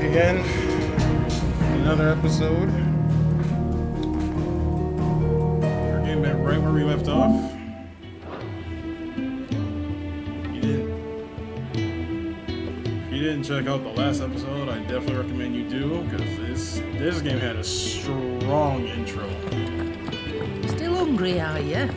again. Another episode. We're getting back right where we left off. If you didn't check out the last episode, I definitely recommend you do, because this game had a strong intro. Still hungry, are you?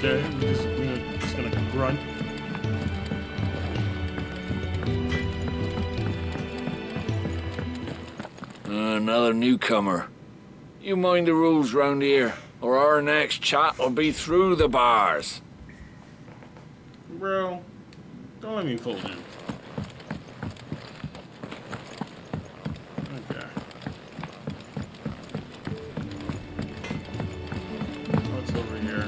Okay, we're just gonna grunt. Another newcomer. You mind the rules round here, or our next chat will be through the bars. Bro, don't let me fool you. Okay. What's over here?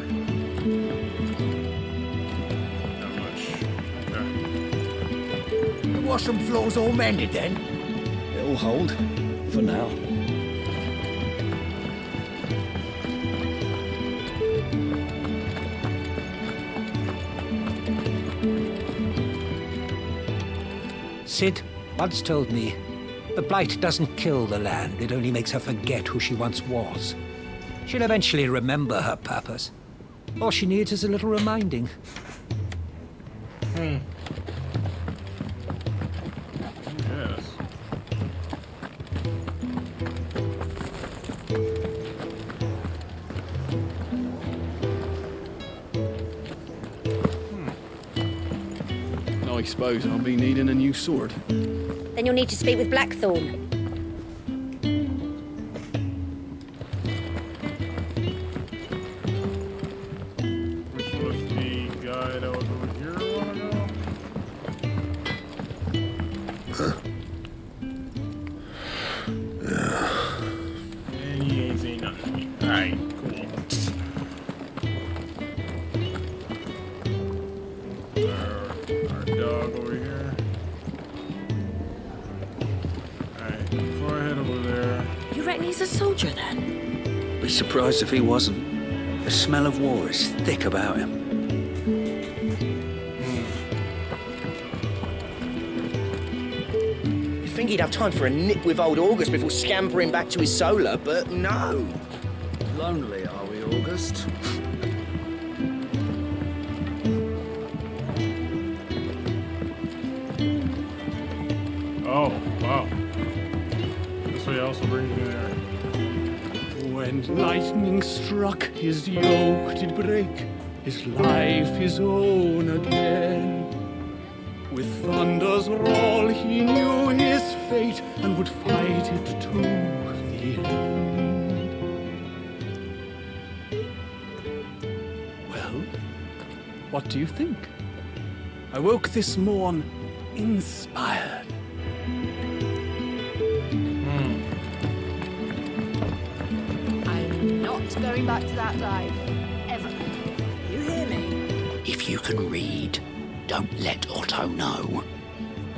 Not much. Okay. The washroom floor's all mended then? It'll hold, for now. Sid once told me, the Blight doesn't kill the land, it only makes her forget who she once was. She'll eventually remember her purpose. All she needs is a little reminding. Yes. I suppose I'll be needing a new sword. Then you'll need to speak with Blackthorn. Which was the guy that was over here a while ago? And he ain't saying nothing to me. Alright, cool. Our dog over here. Alright, before I head over there. You reckon he's a soldier then? Be surprised if he wasn't. The smell of war is thick about him. You'd think he'd have time for a nip with old August before scampering back to his solar, but no. Lonely, are we, August? Oh, wow. This way also brings me there. When lightning struck, his yoke did break, his life his own again. With thunder's roll, he knew his fate and would fight it to the end. Well, what do you think? I woke this morn inspired. I'm not going back to that life. Ever. You hear me? If you can read, don't let Otto know.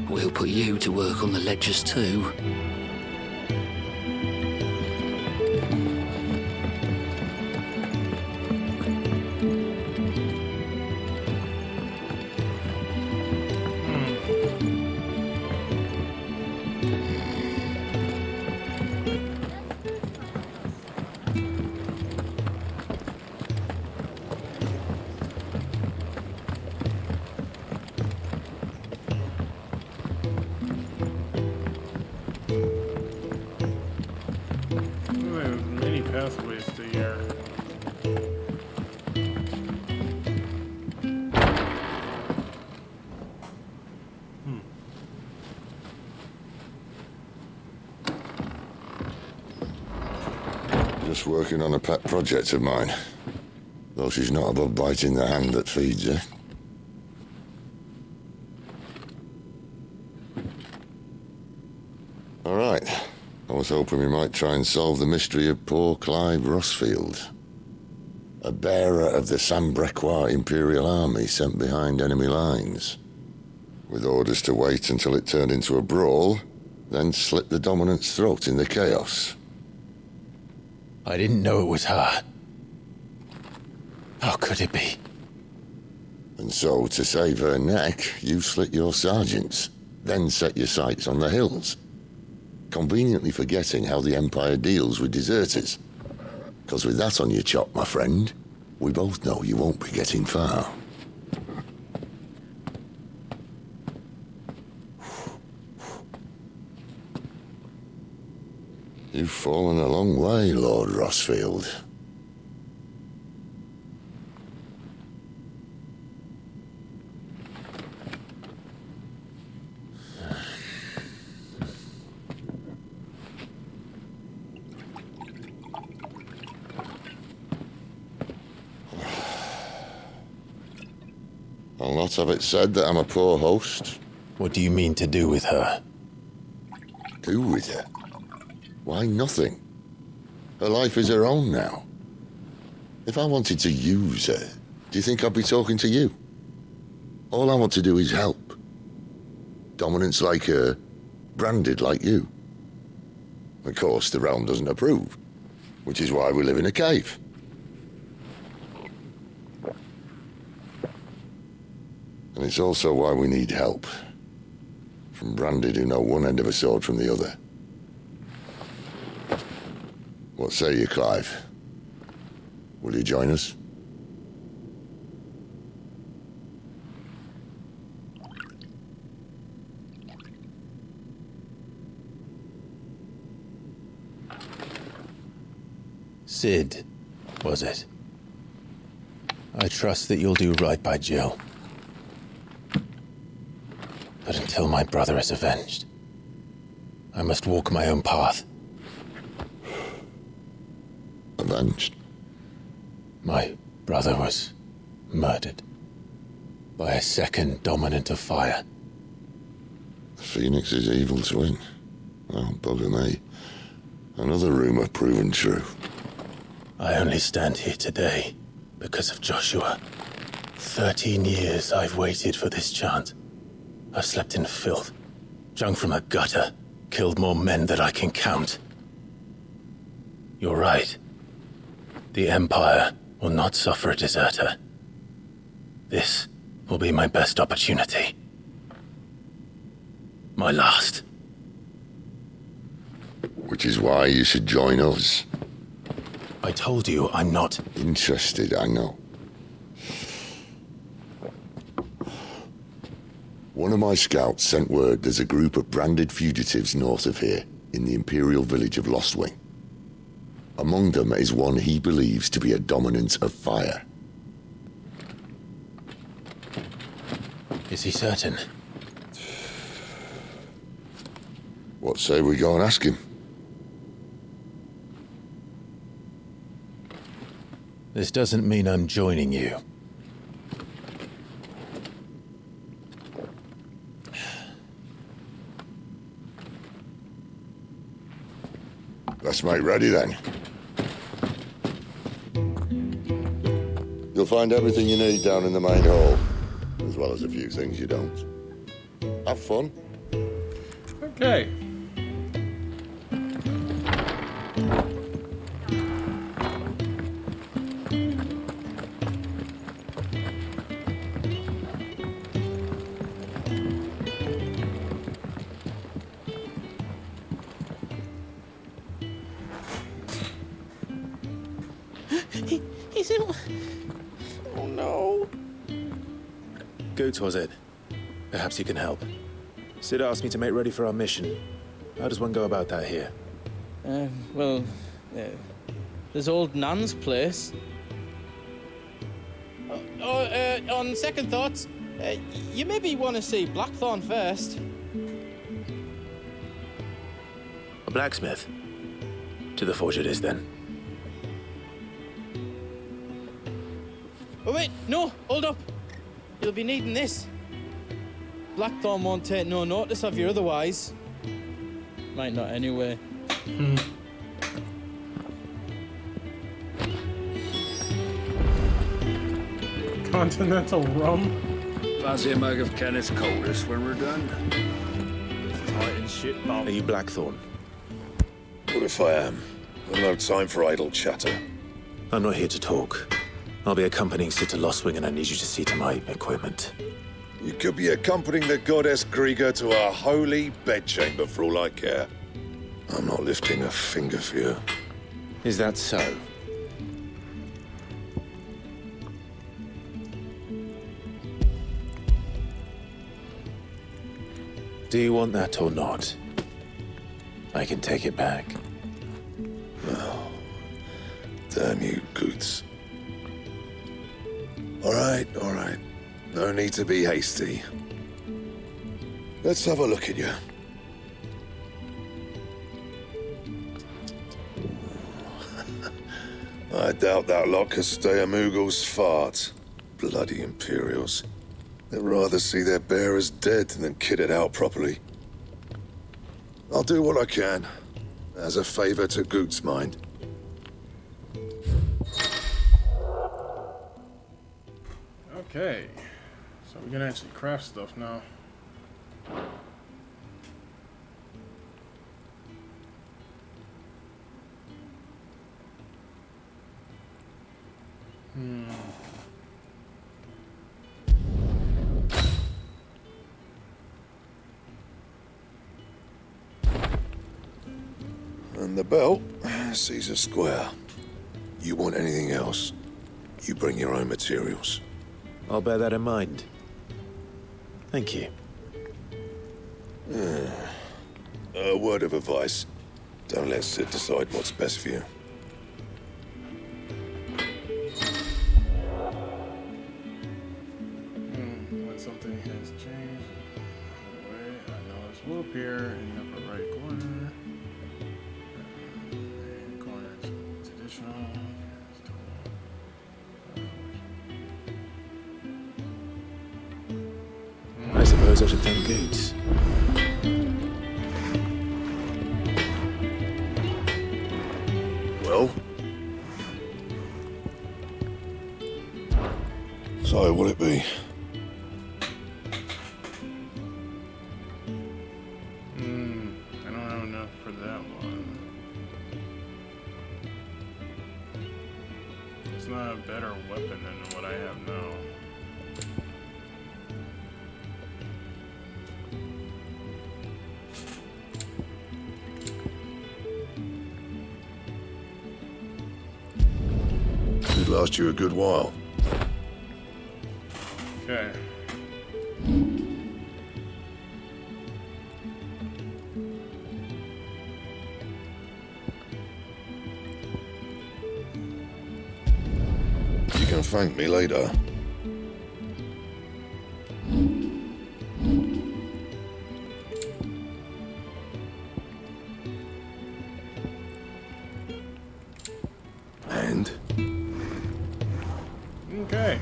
We'll put you to work on the ledgers too. There's many pathways to here. Just working on a pet project of mine. Though she's not above biting the hand that feeds her. All right. I was hoping we might try and solve the mystery of poor Clive Rosfield. A bearer of the Sambrequois Imperial Army sent behind enemy lines. With orders to wait until it turned into a brawl then slit the Dominant's throat in the chaos. I didn't know it was her. How could it be? And so, to save her neck, you slit your sergeants, then set your sights on the hills, conveniently forgetting how the Empire deals with deserters. Because with that on your chop, my friend, we both know you won't be getting far. You've fallen a long way, Lord Rosfield. I'll not have it said that I'm a poor host. What do you mean to do with her? Do with her? Why, nothing. Her life is her own now. If I wanted to use her, do you think I'd be talking to you? All I want to do is help. Dominants like her, branded like you. Of course, the realm doesn't approve, which is why we live in a cave. And it's also why we need help. From branded who know one end of a sword from the other. What say you, Clive? Will you join us? Sid, was it? I trust that you'll do right by Jill. But until my brother is avenged, I must walk my own path. Avenged? My brother was murdered by a second Dominant of Fire. Phoenix's evil twin. Oh, bugger me. Another rumor proven true. I only stand here today because of Joshua. 13 years I've waited for this chance. I've slept in filth, drunk from a gutter, killed more men than I can count. You're right. The Empire will not suffer a deserter. This will be my best opportunity. My last. Which is why you should join us. I told you I'm not interested, I know. One of my scouts sent word there's a group of branded fugitives north of here, in the Imperial village of Lostwing. Among them is one he believes to be a Dominant of Fire. Is he certain? What say we go and ask him? This doesn't mean I'm joining you. Let's make ready then. You'll find everything you need down in the main hall, as well as a few things you don't. Have fun. Okay. He's in... Oh no. Goats, was it? Perhaps you can help. Sid asked me to make ready for our mission. How does one go about that here? Well, there's old Nan's place. On second thoughts, you maybe want to see Blackthorn first. A blacksmith? To the forge it is, then. Oh wait, no, hold up. You'll be needing this. Blackthorn won't take no notice of you otherwise. Might not anyway. Continental rum? Fancy a mug of Kenneth's coldest when we're done? Titan shit, Are you Blackthorn? What if I am? I've no time for idle chatter. I'm not here to talk. I'll be accompanying Sid to Lostwing, and I need you to see to my equipment. You could be accompanying the goddess Krieger to our holy bedchamber for all I care. I'm not lifting a finger for you. Is that so? Do you want that or not? I can take it back. Oh, damn you, Goots. All right. No need to be hasty. Let's have a look at you. I doubt that lot could stay a Moogle's fart. Bloody Imperials. They'd rather see their bearers dead than kitted out properly. I'll do what I can, as a favor to Goot's mind. Okay, so we can actually craft stuff now. And the belt sees a square. You want anything else, you bring your own materials. I'll bear that in mind. Thank you. A word of advice. Don't let Sid decide what's best for you. When something has changed, I know this will appear in the upper right corner. Traditional. I suppose I should thank Goots. Well? So, will it be? I don't have enough for that one. It's not a better weapon than what I have now. Could last you a good while. Okay. You can thank me later. And? Okay.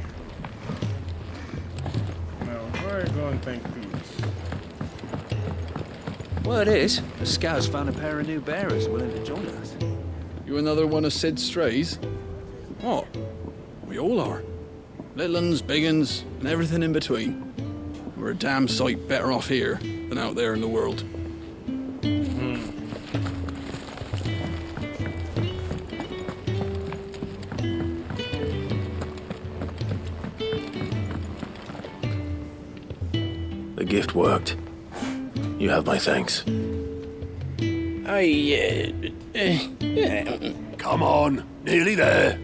Now, where are you going, thank Goots? Word is, the Scouts found a pair of new bearers willing to join us. You another one of Sid's strays? What? We all are. Little uns, big uns, and everything in between. We're a damn sight better off here than out there in the world. The gift worked. You have my thanks. Come on, nearly there.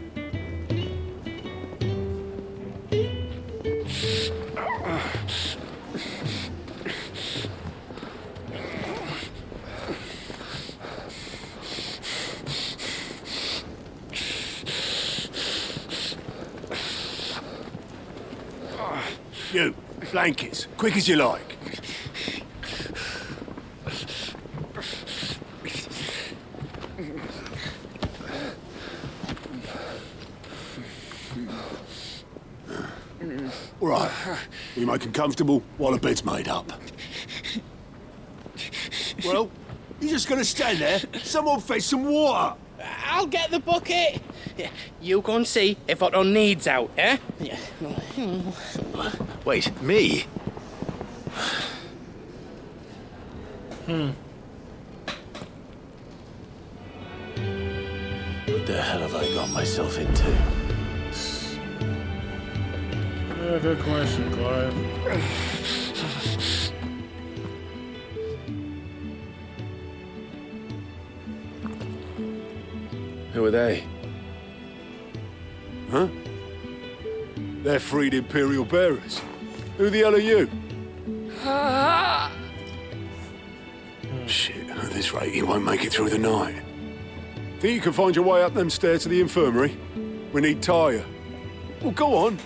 You, blankets, quick as you like. All right, we make them comfortable while the bed's made up. Well, you're just gonna stand there? Someone fetch some water. I'll get the bucket. You go and see if Otto needs out, eh? Wait, me? What the hell have I got myself into? Yeah, good question, Clive. Who are they? Huh? They're freed Imperial bearers. Who the hell are you? Shit, at this rate he won't make it through the night. Think you can find your way up them stairs to the infirmary? We need Tyre. Well, go on.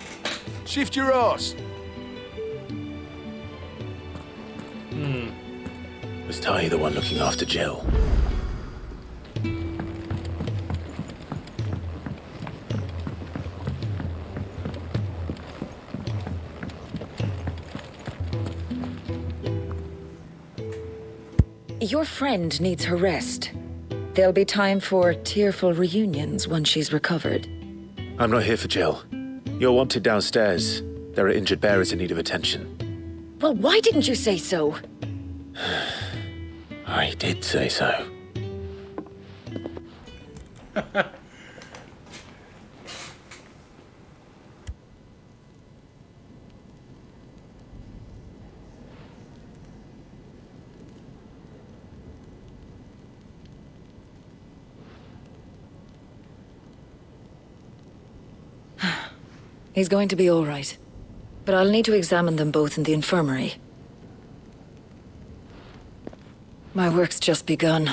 Shift your ass. Was Ty the one looking after Jill? Your friend needs her rest. There'll be time for tearful reunions once she's recovered. I'm not here for Jill. You're wanted downstairs. There are injured bearers in need of attention. Well, why didn't you say so? I did say so. He's going to be all right. But I'll need to examine them both in the infirmary. My work's just begun.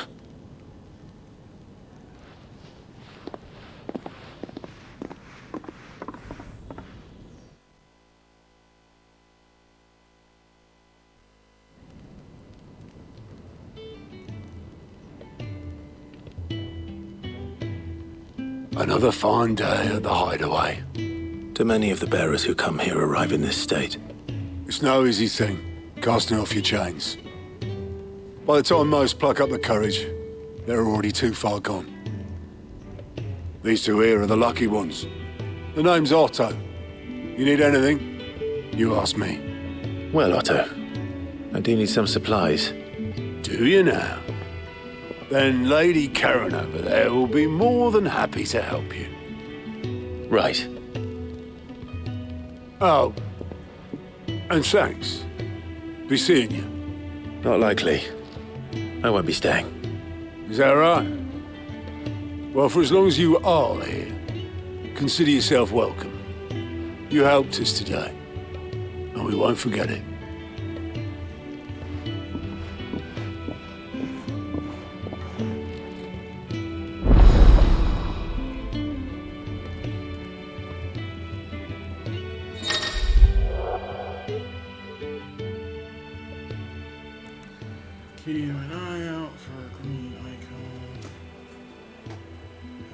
Another fine day at the hideaway. Do many of the bearers who come here arrive in this state? It's no easy thing, casting off your chains. By the time most pluck up the courage, they're already too far gone. These two here are the lucky ones. The name's Otto. You need anything? You ask me. Well, Otto, I do need some supplies. Do you now? Then Lady Karen over there will be more than happy to help you. Right. Oh, and thanks. Be seeing you. Not likely. I won't be staying. Is that right? Well, for as long as you are here, consider yourself welcome. You helped us today, and we won't forget it. Keep an eye out for green icon.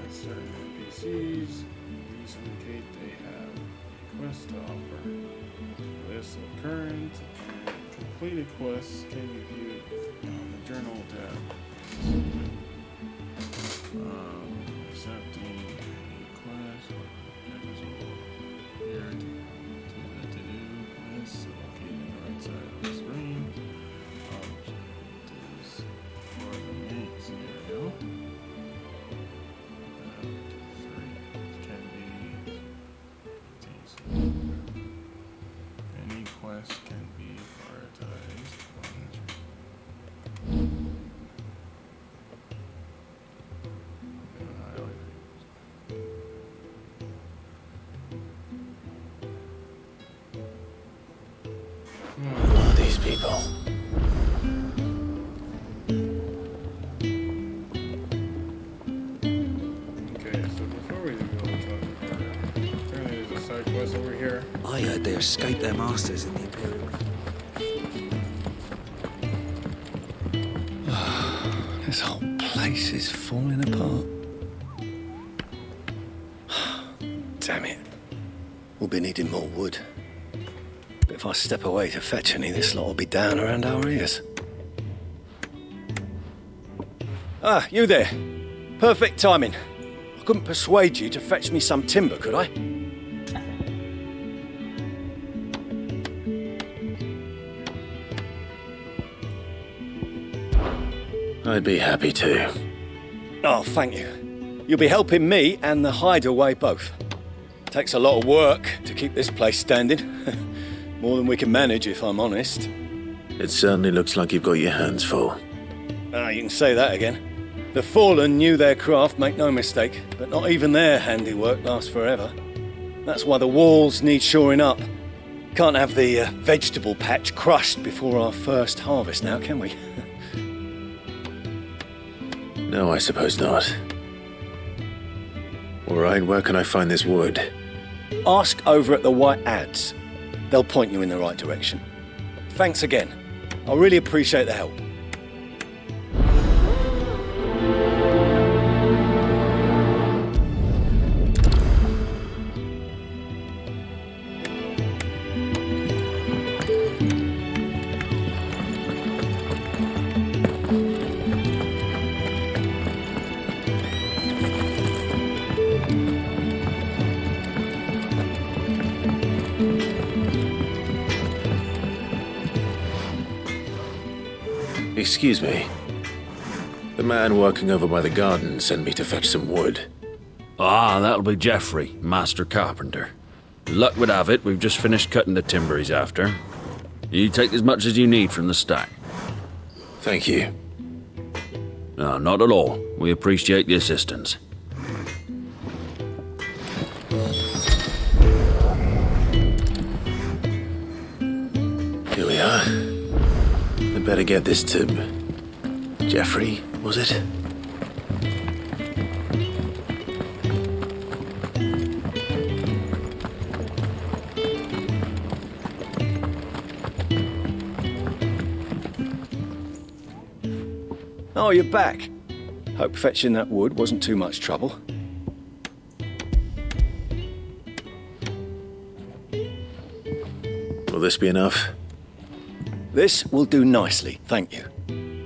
At certain NPCs, these indicate they have a quest to offer. A list of current and completed quests can be viewed on the journal tab. Accepting a quest or here to do list located on the right side of the screen. For the main scenario, any quest can be prioritized. Who are these people? Over here. I heard they escaped their masters in the Imperial. This whole place is falling apart. Damn it. We'll be needing more wood. But if I step away to fetch any, this lot will be down around our ears. Ah, you there. Perfect timing. I couldn't persuade you to fetch me some timber, could I? I'd be happy to. Oh, thank you. You'll be helping me and the hideaway both. Takes a lot of work to keep this place standing. More than we can manage, if I'm honest. It certainly looks like you've got your hands full. You can say that again. The Fallen knew their craft, make no mistake, but not even their handiwork lasts forever. That's why the walls need shoring up. Can't have the vegetable patch crushed before our first harvest now, can we? No, I suppose not. All right, where can I find this wood? Ask over at the White Ads. They'll point you in the right direction. Thanks again. I really appreciate the help. Excuse me. The man working over by the garden sent me to fetch some wood. Ah, that'll be Geoffrey, master carpenter. Luck would have it, we've just finished cutting the timber he's after. You take as much as you need from the stack. Thank you. No, not at all. We appreciate the assistance. Here we are. I'd better get this to Geoffrey, was it? Oh, you're back. Hope fetching that wood wasn't too much trouble. Will this be enough? This will do nicely, thank you.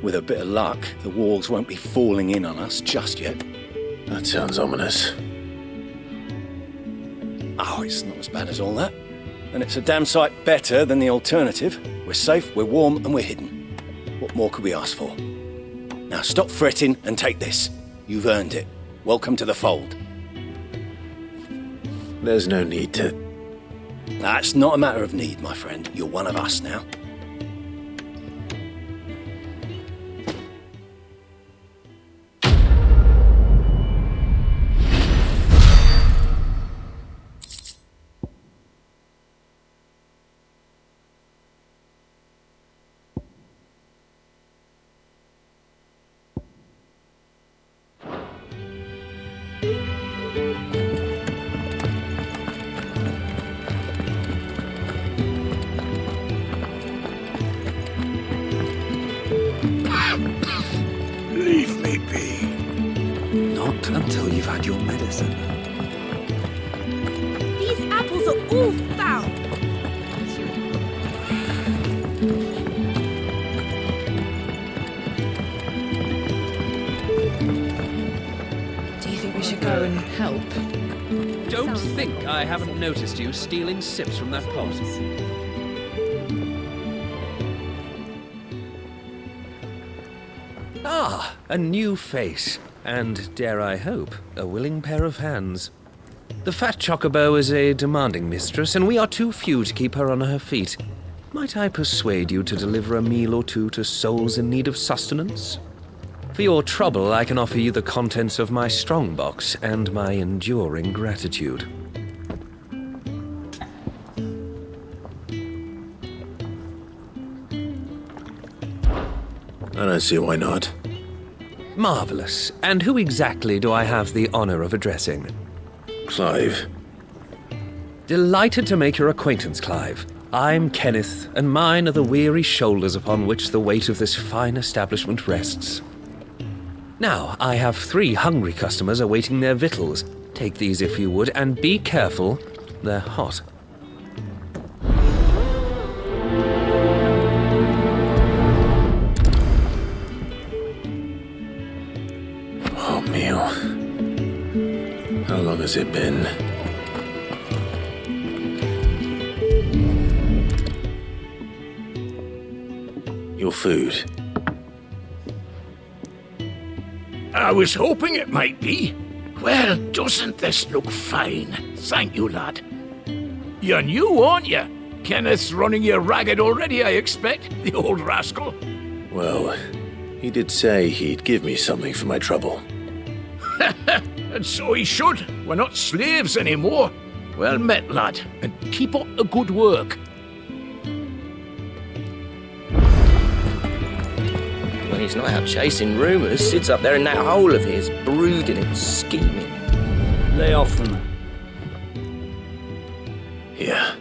With a bit of luck, the walls won't be falling in on us just yet. That sounds ominous. Oh, it's not as bad as all that. And it's a damn sight better than the alternative. We're safe, we're warm, and we're hidden. What more could we ask for? Now stop fretting and take this. You've earned it. Welcome to the fold. There's no need to... That's not a matter of need, my friend. You're one of us now. Leave me be. Not until you've had your medicine. These apples are all foul. Do you think we should go and help? Don't think I haven't noticed you stealing sips from that pot. Ah, a new face, and, dare I hope, a willing pair of hands. The fat Chocobo is a demanding mistress, and we are too few to keep her on her feet. Might I persuade you to deliver a meal or two to souls in need of sustenance? For your trouble, I can offer you the contents of my strongbox and my enduring gratitude. I don't see why not. Marvelous. And who exactly do I have the honor of addressing? Clive. Delighted to make your acquaintance, Clive. I'm Kenneth, and mine are the weary shoulders upon which the weight of this fine establishment rests. Now, I have 3 hungry customers awaiting their victuals. Take these if you would, and be careful, they're hot. Meal. How long has it been? Your food. I was hoping it might be. Well, doesn't this look fine? Thank you, lad. You're new, aren't you? Kenneth's running you ragged already, I expect, the old rascal. Well, he did say he'd give me something for my trouble. And so he should. We're not slaves anymore. Well met, lad, and keep up the good work. When he's not out chasing rumours, sits up there in that hole of his, brooding and scheming. Lay off them. Here.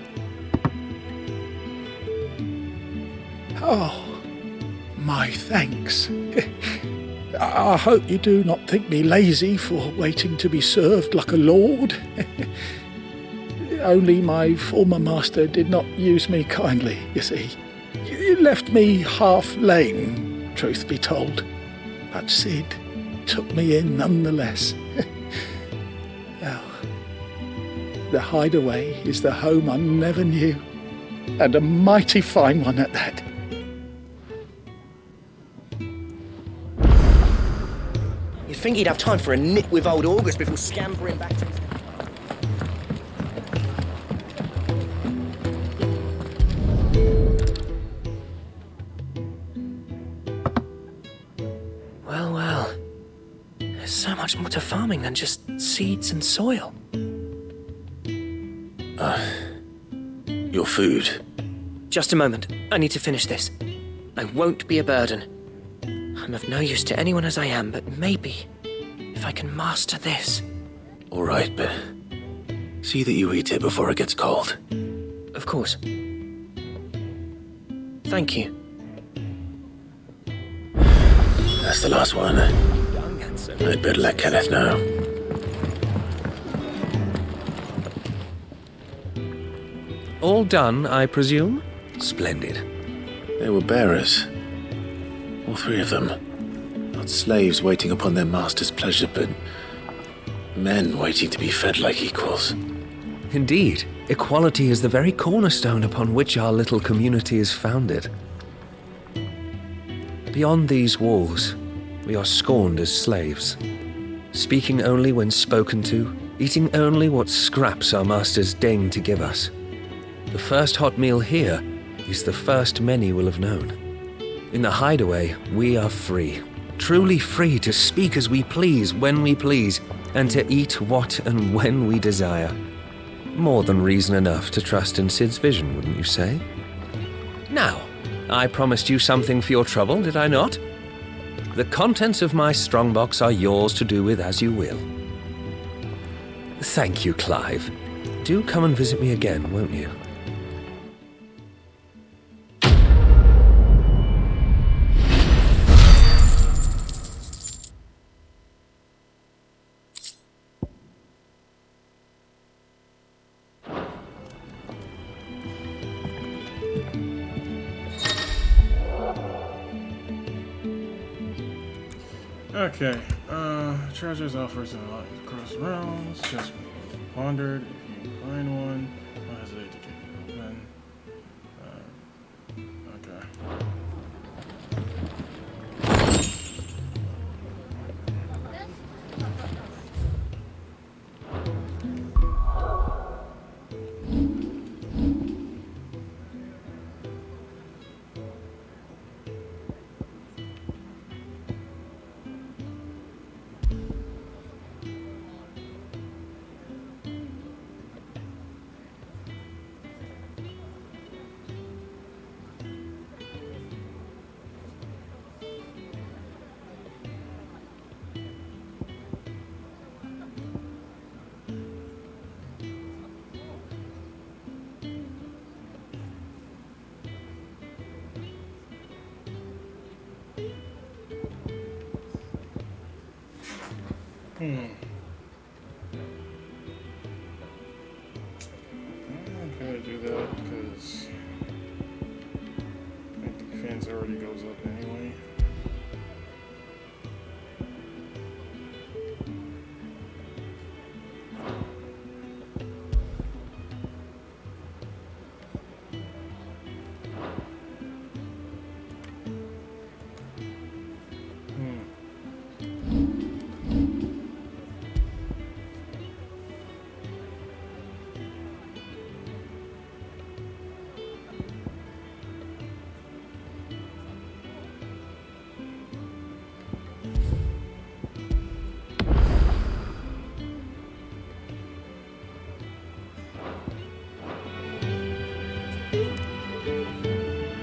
Oh, my thanks. I hope you do not think me lazy for waiting to be served like a lord. Only my former master did not use me kindly, you see. You left me half lame, truth be told. But Sid took me in nonetheless. Well, the hideaway is the home I never knew, and a mighty fine one at that. You'd think he'd have time for a nip with old August before scampering back to his... Well, well. There's so much more to farming than just seeds and soil. Your food. Just a moment. I need to finish this. I won't be a burden. I'm of no use to anyone as I am, but maybe if I can master this. All right, but see that you eat it before it gets cold. Of course. Thank you. That's the last one. I'd better let Kenneth know. All done, I presume? Splendid. They were bearers. All three of them. Not slaves waiting upon their master's pleasure, but men waiting to be fed like equals. Indeed, equality is the very cornerstone upon which our little community is founded. Beyond these walls, we are scorned as slaves, speaking only when spoken to, eating only what scraps our masters deign to give us. The first hot meal here is the first many will have known. In the hideaway, we are free, truly free to speak as we please, when we please, and to eat what and when we desire. More than reason enough to trust in Sid's vision, wouldn't you say? Now, I promised you something for your trouble, did I not? The contents of my strongbox are yours to do with as you will. Thank you, Clive. Do come and visit me again, won't you? Okay, treasures offers a lot across realms. Just pondered. If you find one, don't hesitate to kick it open. Okay. I'm not gonna do that because my defense already goes up anyway.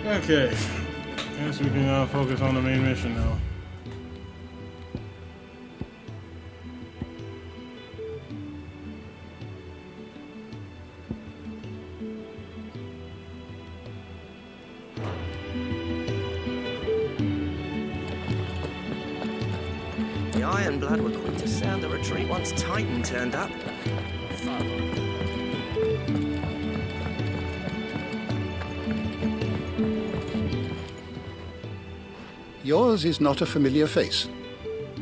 Okay. Guess we can focus on the main mission now. The Ironblood were quick to sound the retreat once Titan turned up. Yours is not a familiar face.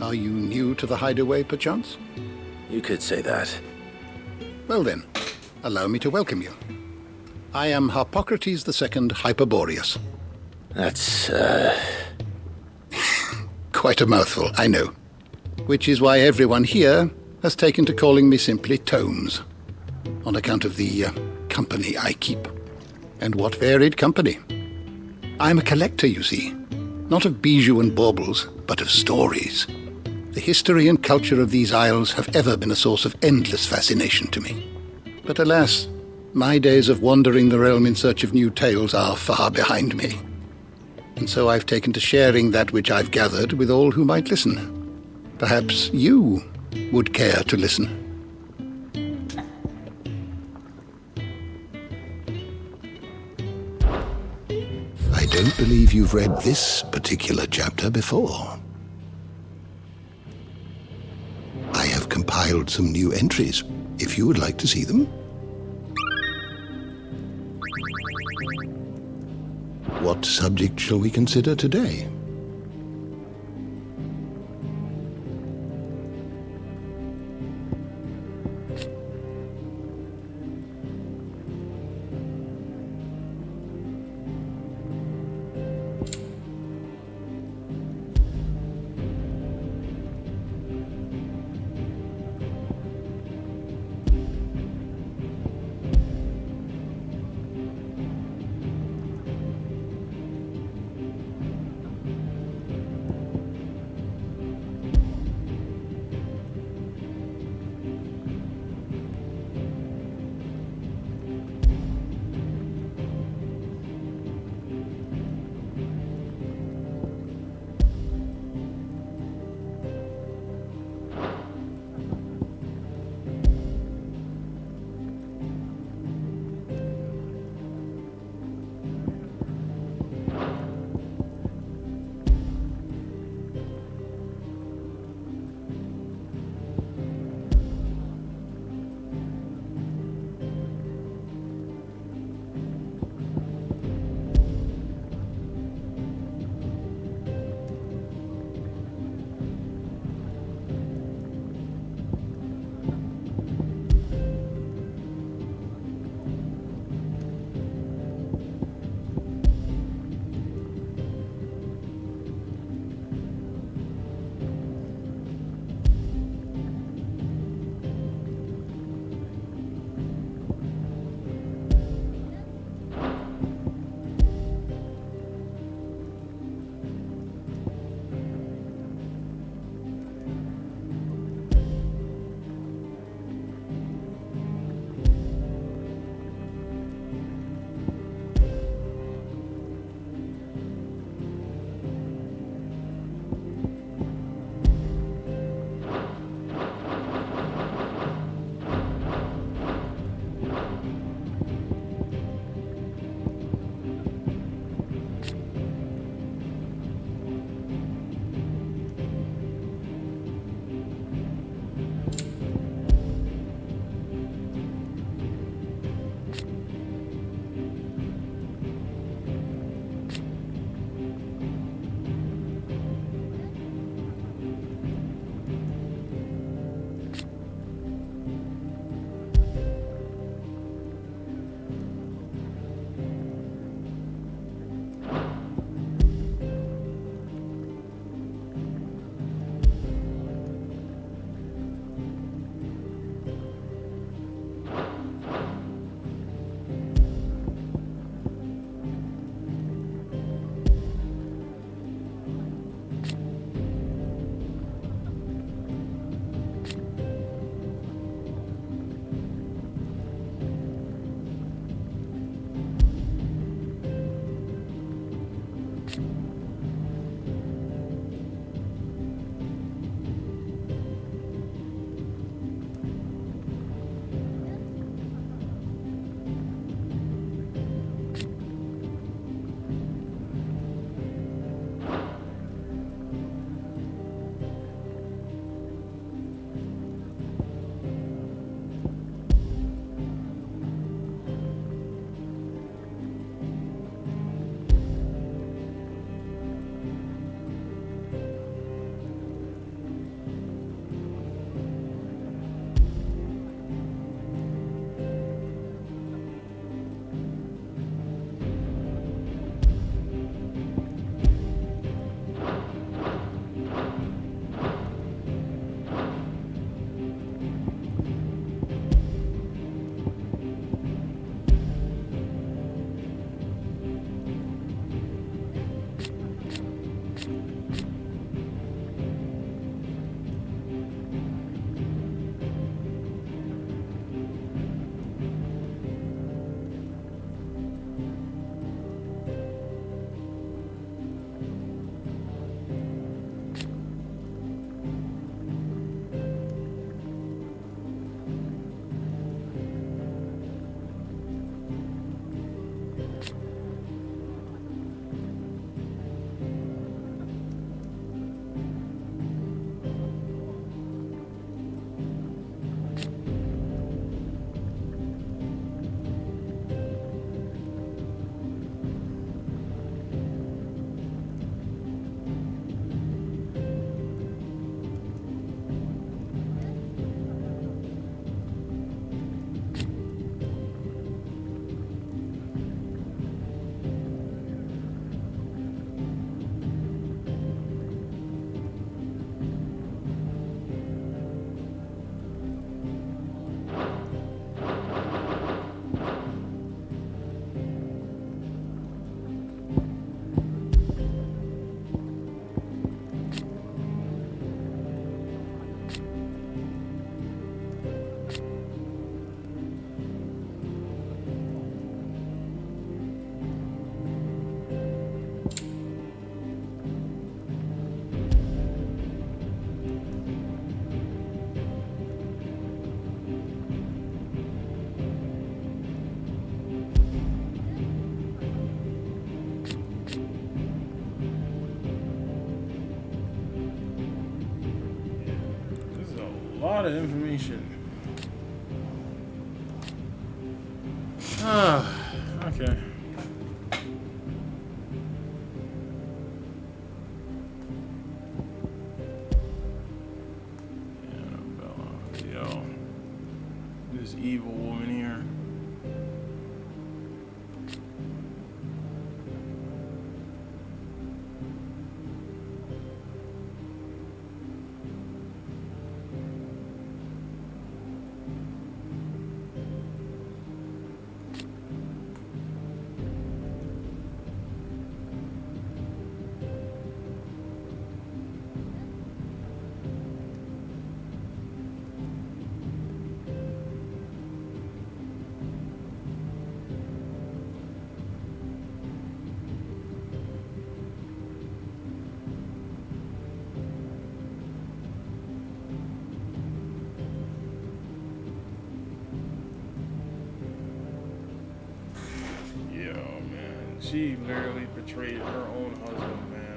Are you new to the hideaway, perchance? You could say that. Well then, allow me to welcome you. I am Harpocrates II Hyperboreus. That's, Quite a mouthful, I know. Which is why everyone here has taken to calling me simply Tomes, on account of the company I keep. And what varied company. I'm a collector, you see. Not of bijou and baubles, but of stories. The history and culture of these isles have ever been a source of endless fascination to me. But alas, my days of wandering the realm in search of new tales are far behind me. And so I've taken to sharing that which I've gathered with all who might listen. Perhaps you would care to listen. I don't believe you've read this particular chapter before. I have compiled some new entries, if you would like to see them. What subject shall we consider today? lot of information. Ah, okay. Annabella, yo, this evil woman here. She literally betrayed her own husband, man.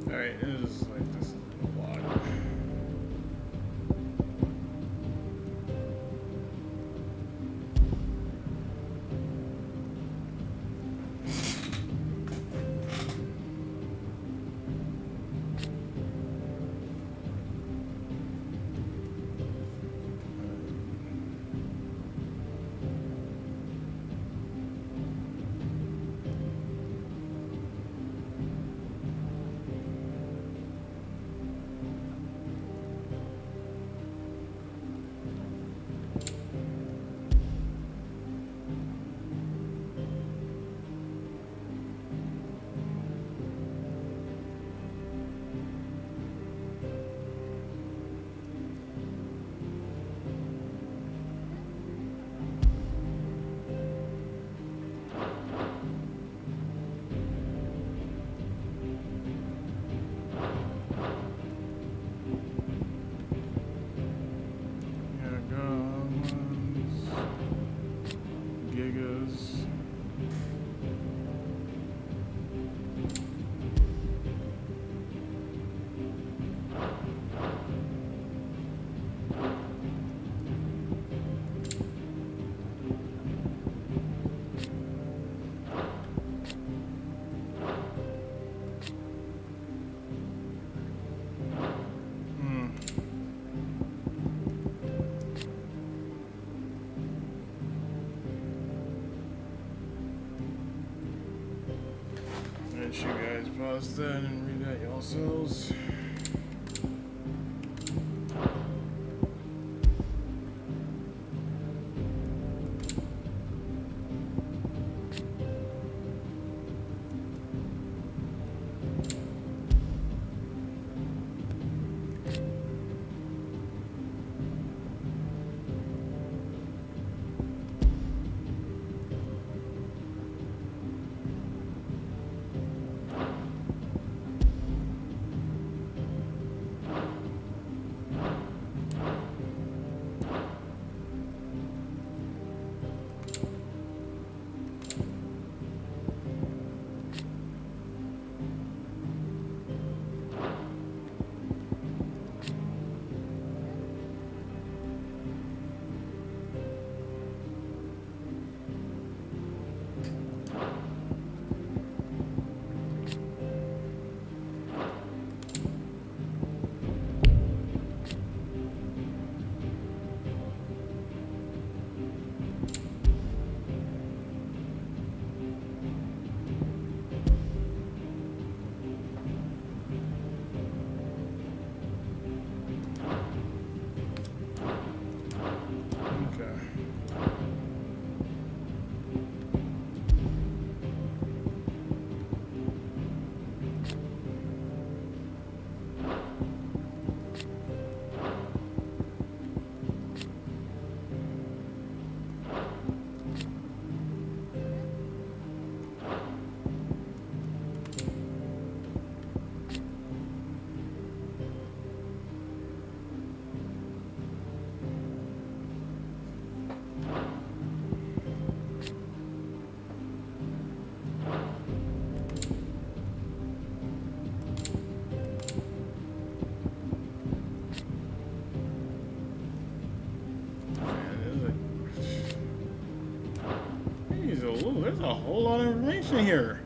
Alright, this is a lot. You guys pause that and read that yourselves. there's a whole lot of information here.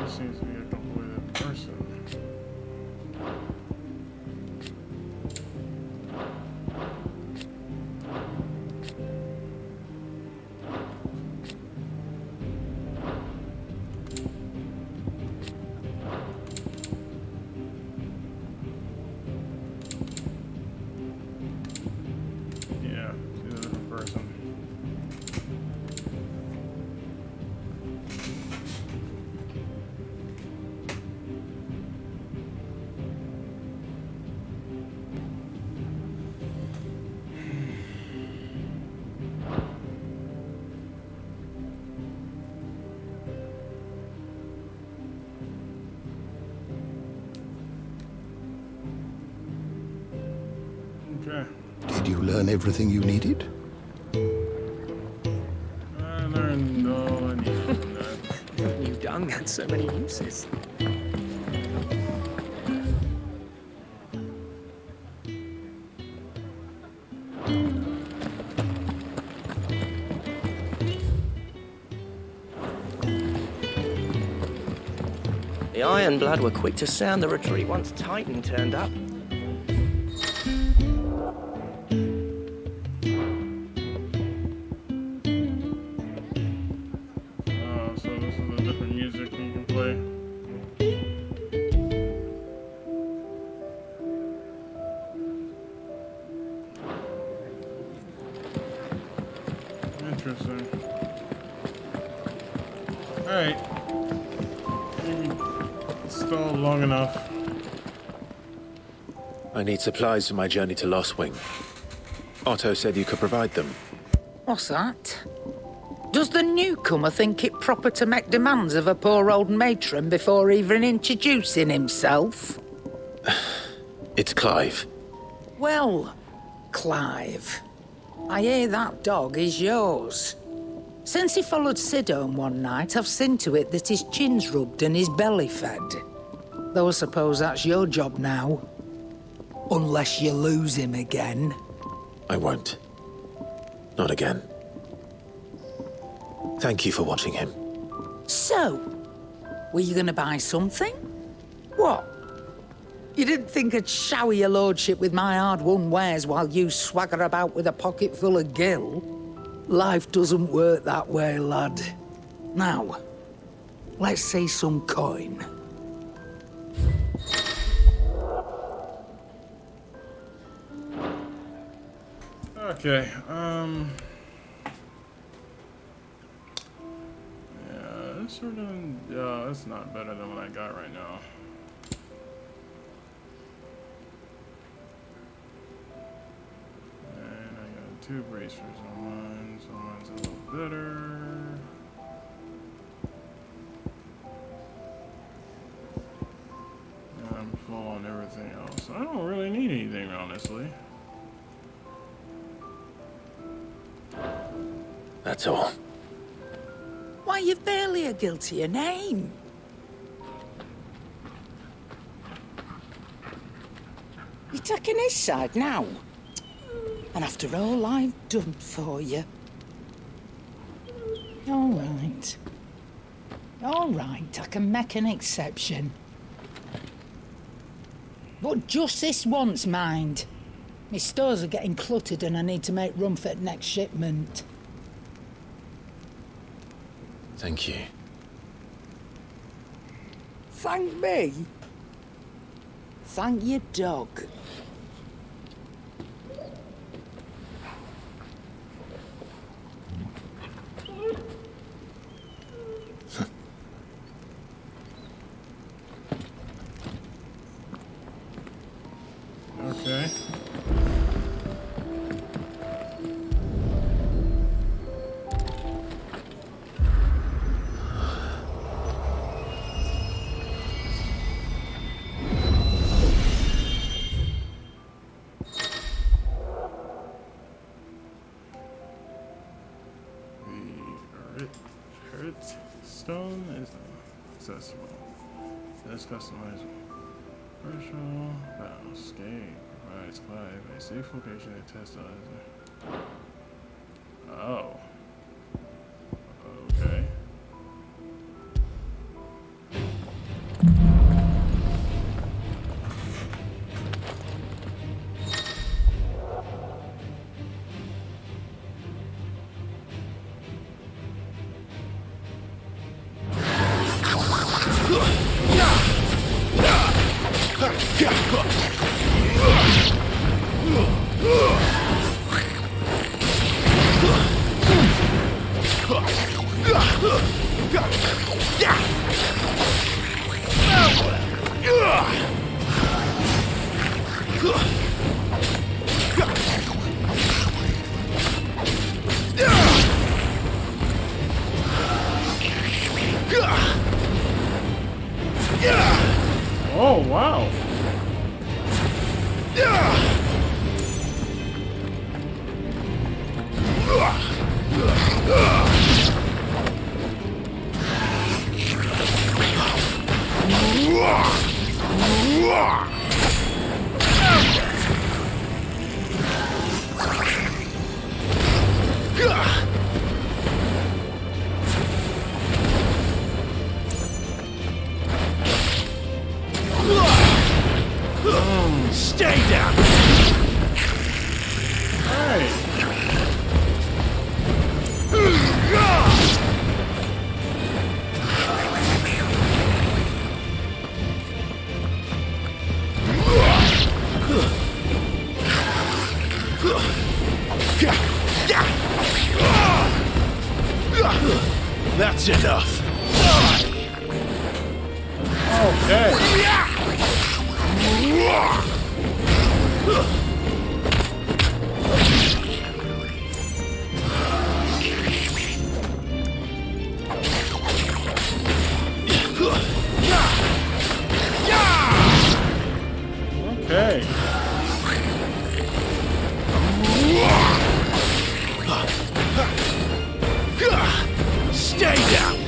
Seems to be a completed person. Yeah, she's a different person. Okay. Did you learn everything you needed? I learned all I needed from that. New dung had so many uses. The Ironblood were quick to sound the retreat once Titan turned up. So this is a different music you can play. Interesting. Alright. Stalled long enough. I need supplies for my journey to Lostwing. Otto said you could provide them. What's that? Does the newcomer think it proper to make demands of a poor old matron before even introducing himself? It's Clive. Well, Clive, I hear that dog is yours. Since he followed Sid home one night, I've seen to it that his chin's rubbed and his belly fed. Though I suppose that's your job now. Unless you lose him again. I won't. Not again. Thank you for watching him. So, were you gonna buy something? What? You didn't think I'd shower your lordship with my hard-won wares while you swagger about with a pocket full of gill? Life doesn't work that way, lad. Now, let's see some coin. Okay, this sort of, yeah, that's not better than what I got right now. And I got 2 bracers on mine, so mine's a little better. And I'm full on everything else. I don't really need anything, honestly. That's all. Why, you've barely a guiltier name. You're taking his side now? And after all I've done for you. All right. All right, I can make an exception. But just this once, mind. My stores are getting cluttered and I need to make room for the next shipment. Thank you. Thank me? Thank your dog. Okay. Stone is accessible. That's customizable. Virtual Battlescape provides Clive a safe location to test on. Oh. Okay. Oh, wow. Stay down! Hey! That's enough. Okay. Okay. Stay down.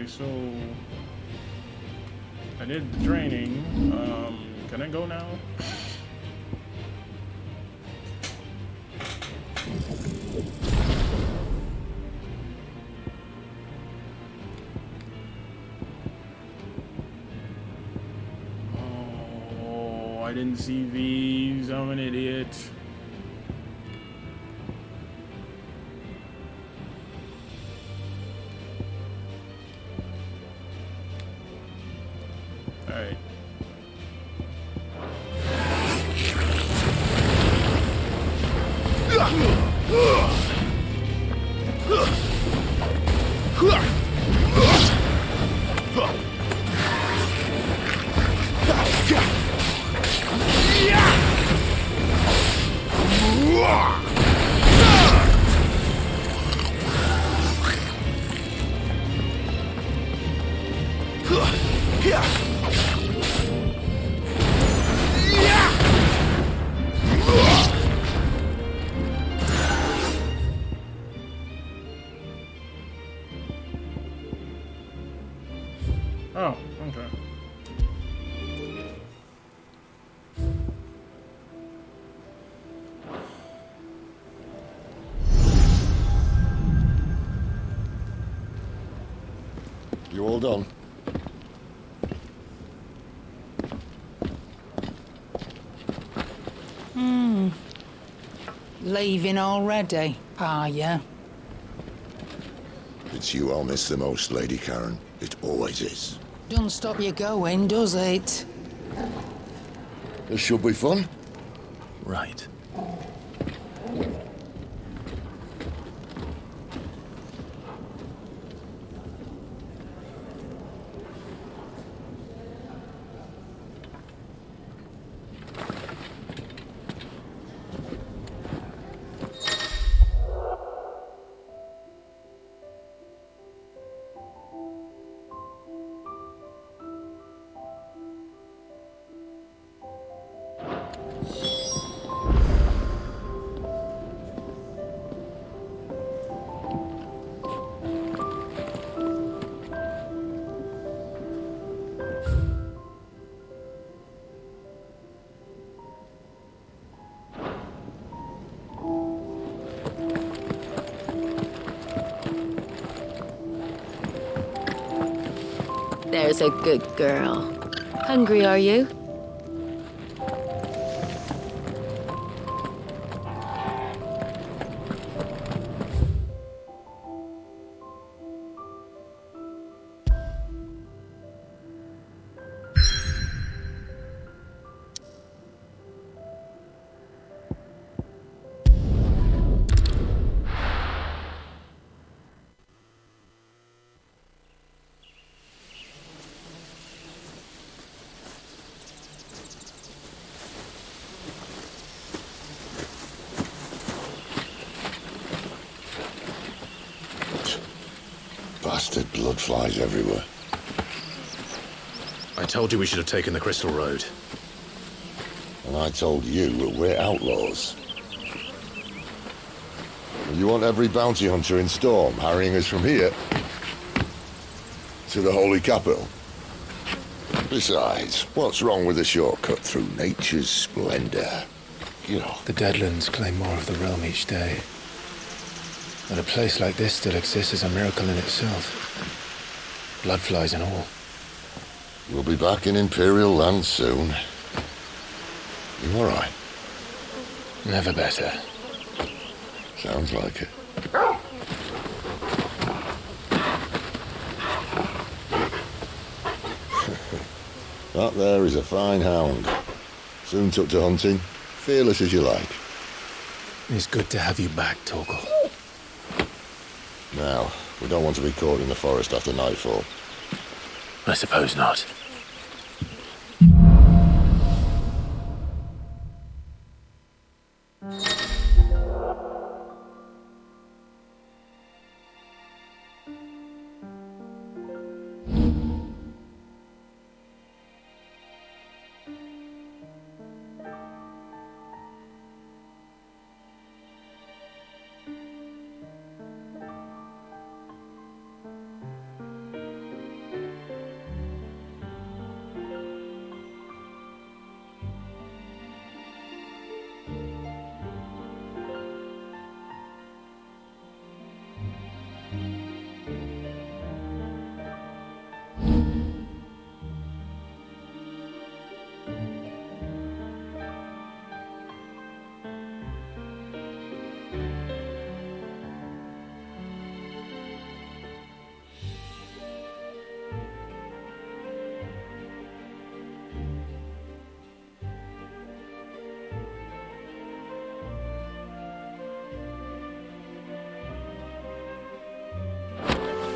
Okay, so I did the training. Can I go now? Oh, I didn't see these. I'm an idiot. Alright. Oh, okay. You all done? Leaving already, are ya? It's you I'll miss the most, Lady Karen. It always is. Don't stop you going, does it? This should be fun. Right. There's a good girl. Hungry, are you? Bastard blood flies everywhere. I told you we should have taken the Crystal Road. And I told you that we're outlaws. You want every bounty hunter in Storm harrying us from here to the Holy Capital? Besides, what's wrong with a shortcut through nature's splendor? You know. The Deadlands claim more of the realm each day. That a place like this still exists is a miracle in itself. Bloodflies and all. We'll be back in Imperial land soon. You all right? Never better. Sounds like it. That there is a fine hound. Soon took to hunting. Fearless as you like. It's good to have you back, Torgal. Now, we don't want to be caught in the forest after nightfall. I suppose not.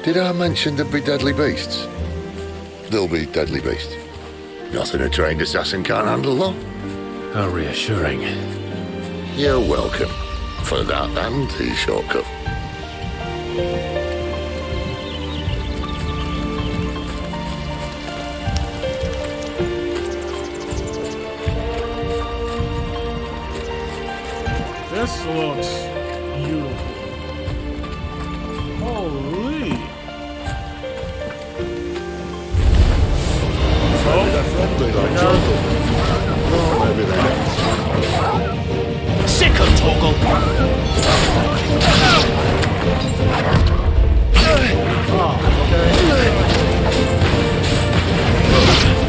Did I mention there'd be deadly beasts? There'll be deadly beasts. Nothing a trained assassin can't handle, though. How reassuring. You're welcome. For that and the shortcut. This looks beautiful. Holy. Maybe they're friendly like Toggle. Oh, maybe they don't. Sick of Toggle!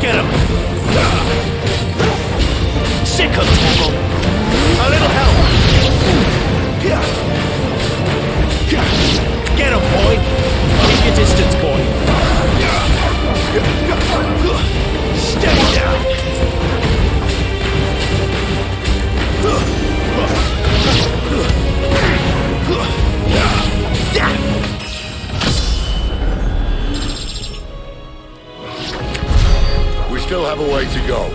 Get him! Sick of Toggle! A little help! Get him, boy! Keep your distance, boy! Stay down! We still have a way to go.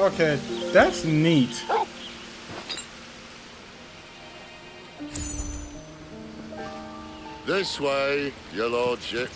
Okay, that's neat. This way, your lordship.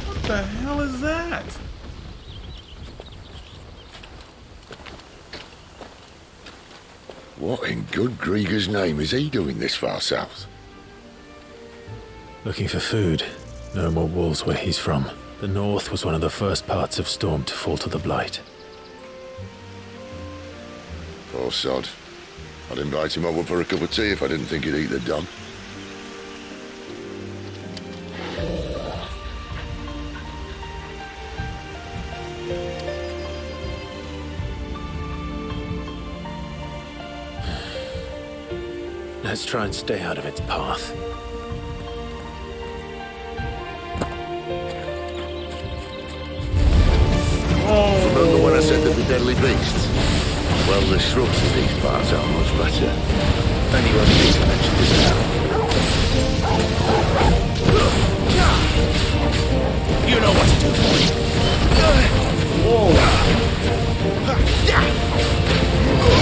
What the hell is that? What in good Grieger's name is he doing this far south? Looking for food. No more wolves where he's from. The north was one of the first parts of Storm to fall to the Blight. Poor sod. I'd invite him over for a cup of tea if I didn't think he'd eat the dog. Let's try and stay out of its path. Remember when I said there'd be deadly beasts? Well, the shrubs in these parts are much better. Anyone needs to mention this now. You know what to do, boy.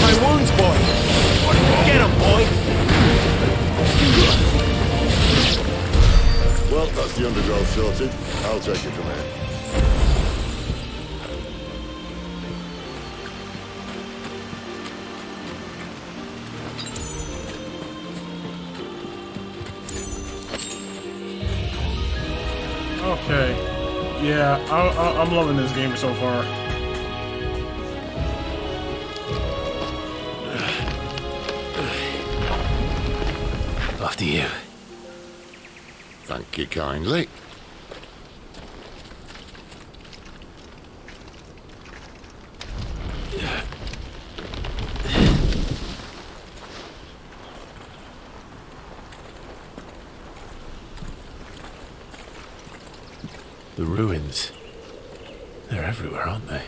My wounds, boy. Get him, boy. Well, that's the undergrowth sorted. I'll take it from here. Okay. Yeah, I'm loving this game so far. After you. Thank you kindly. The ruins. They're everywhere, aren't they?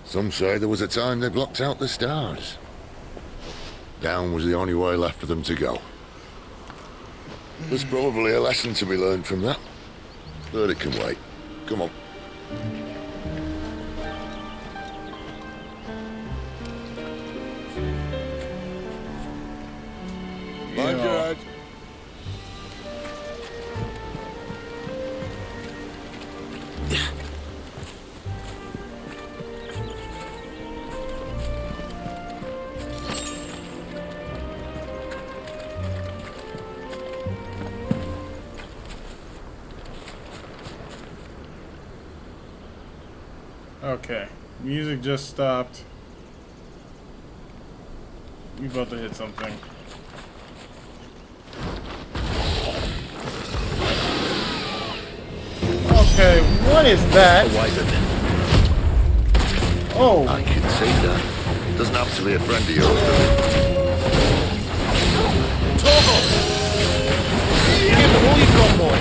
Some say there was a time they blocked out the stars. Down was the only way left for them to go. There's probably a lesson to be learned from that. But it can wait. Come on. Mind your head. Okay. Music just stopped. We about to hit something. Okay, what is that? Oh. I can see that. Doesn't have to be a friend of yours, does it? Toggle! Give him all you've got, boy.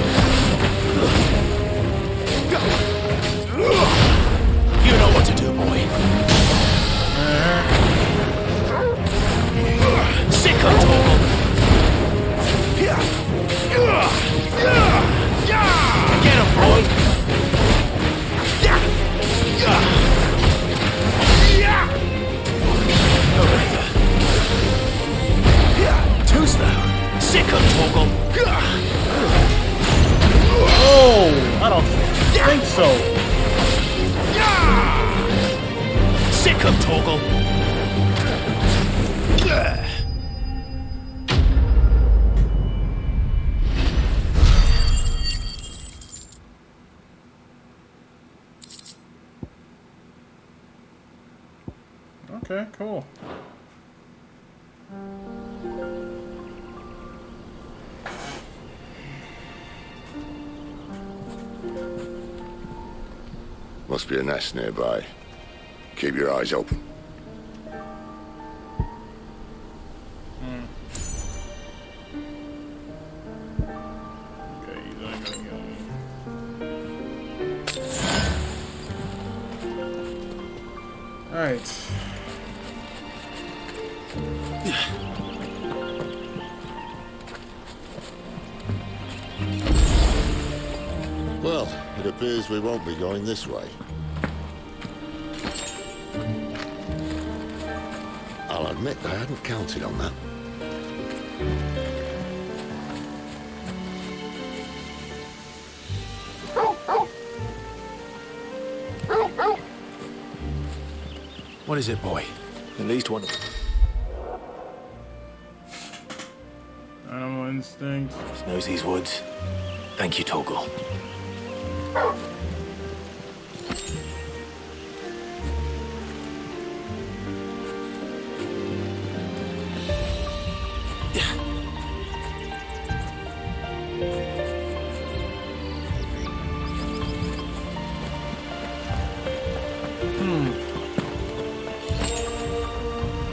You know what to do, boy. Sick of Toggle. Get him, boy. Two's now. Sick of Toggle. Oh, I don't think so. Sick of Toggle. Okay, cool. Must be a nest nearby. Keep your eyes open. Okay, he's only gonna kill me. Alright. Well, it appears we won't be going this way. I'll admit I hadn't counted on that. What is it, boy? At least one of them. Animal instinct. Knows these woods. Thank you, Toggle.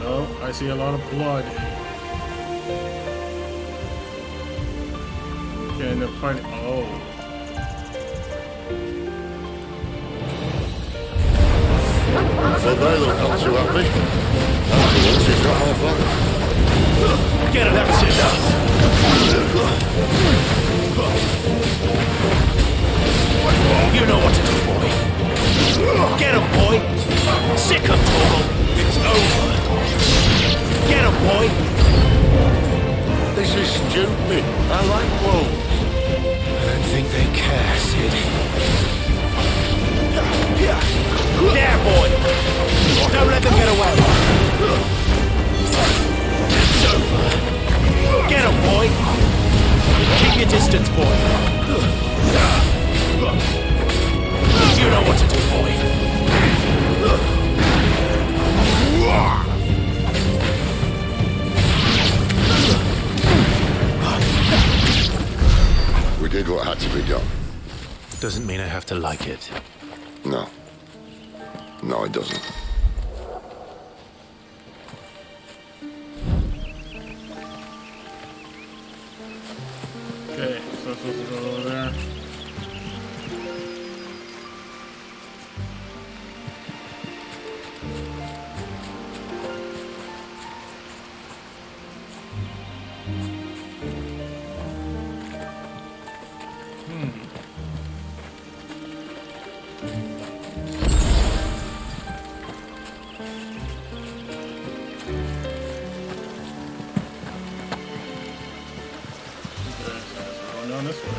Oh, I see a lot of blood. Okay, and they're fighting. Oh. Well, they look not too happy. Afterwards, he's got more fun. Get him, that's it now. You know what to do, boy. Get him, boy. Sick of Toggle. It's over. Get him, boy. This is stupid. I like wolves. I don't think they care, Sid. There, boy! Don't let them get away! It's over. Get him, boy! Keep your distance, boy. You know what to do, boy. We did what had to be done. Doesn't mean I have to like it. No. No, it doesn't. Okay, so I'm supposed to go over there. Down this way.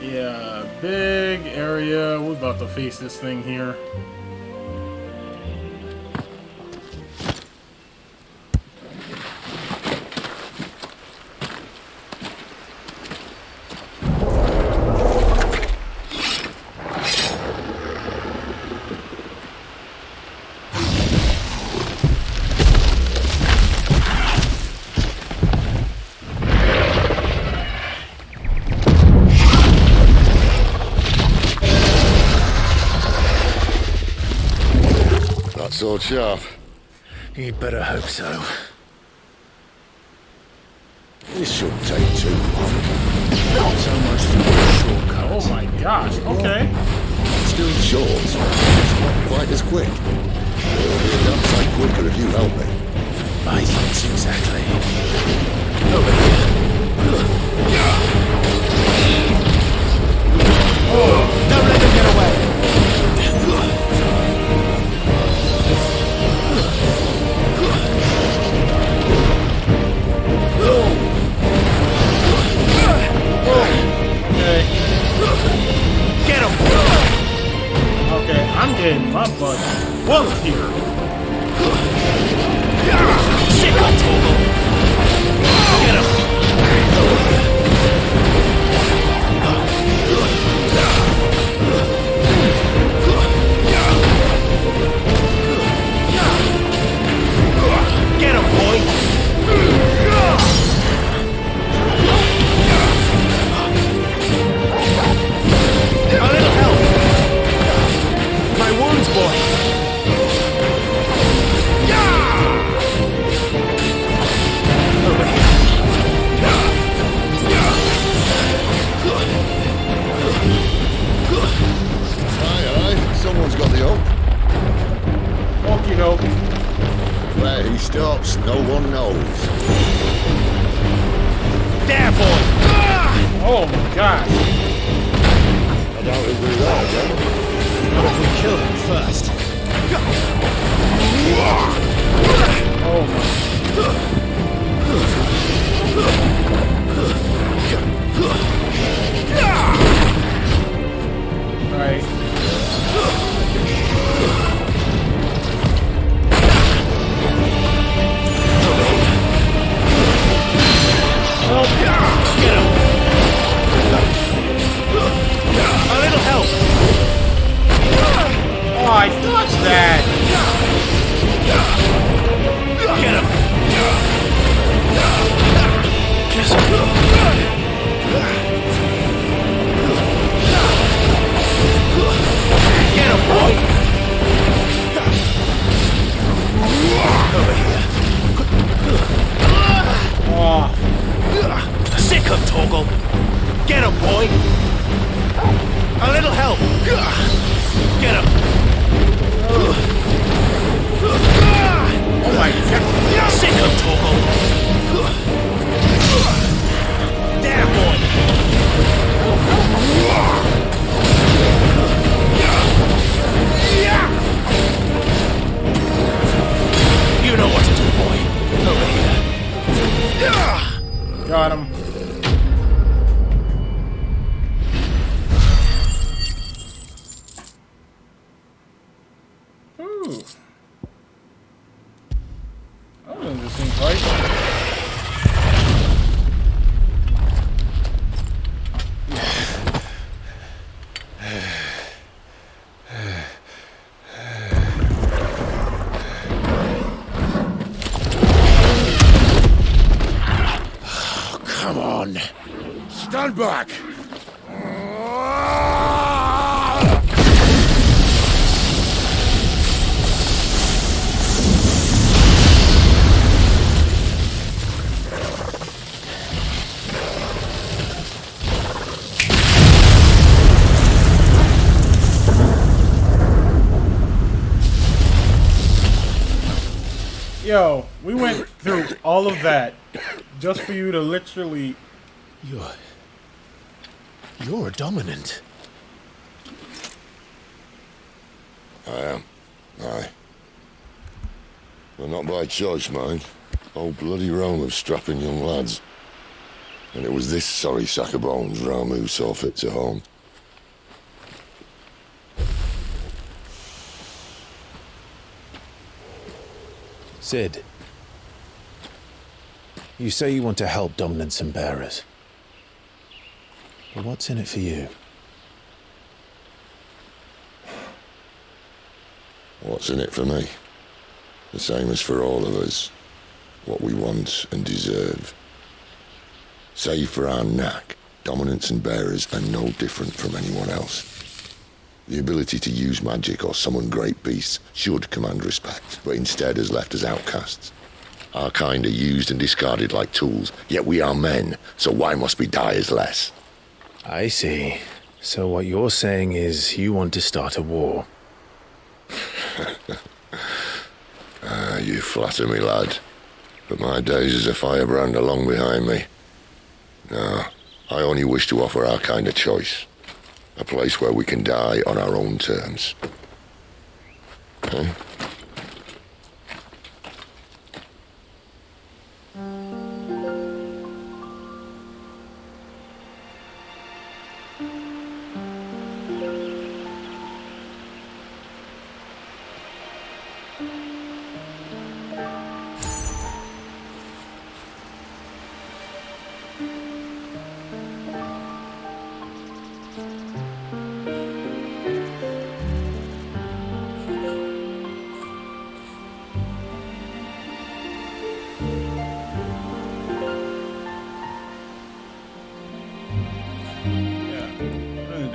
Yeah, big area. We're about to face this thing here. sword sharp? You'd better hope so. This shouldn't take too long. Not so much for a shortcut. Oh my gosh, okay. Still short. It's not quite as quick. It'll be a damn sight quicker if you help me. My thoughts exactly. Over here. Oh, don't let them get away. Okay. Get him! Okay, I'm getting my butt whooped here. Sick of Togo! Get him! Get him, boy! A little help! My wounds, boy! Over here. Aye, someone's got the hope. Okie doke. Where he stops, no one knows. There, boy! Oh my gosh. I doubt he'll do that again. Not if we kill him first. Oh my. Alright. Get him! A little help! Oh, I dodged that! Get him! Get him, boy! Over here. Oh. Sick of Toggle! Get him, boy! A little help! Get him! Oh my god! Sick of Toggle! There, boy! You know what to do, boy. Over here. Got him. Ooh. That was an interesting fight. Come on. Stand back. Yo, we went through all of that just for you to literally... You're a dominant. I am. Aye. But not by choice, mind. Whole bloody realm of strapping young lads. And it was this sorry sack of bones Ramu saw fit to home. Sid, you say you want to help dominants and bearers. But what's in it for you? What's in it for me? The same as for all of us. What we want and deserve. Save for our knack, dominants and bearers are no different from anyone else. The ability to use magic or summon great beasts should command respect, but instead has left us outcasts. Our kind are used and discarded like tools, yet we are men, so why must we die as less? I see. So what you're saying is you want to start a war. You flatter me, lad. But my days as a firebrand are long behind me. No, I only wish to offer our kind a choice. A place where we can die on our own terms. Huh?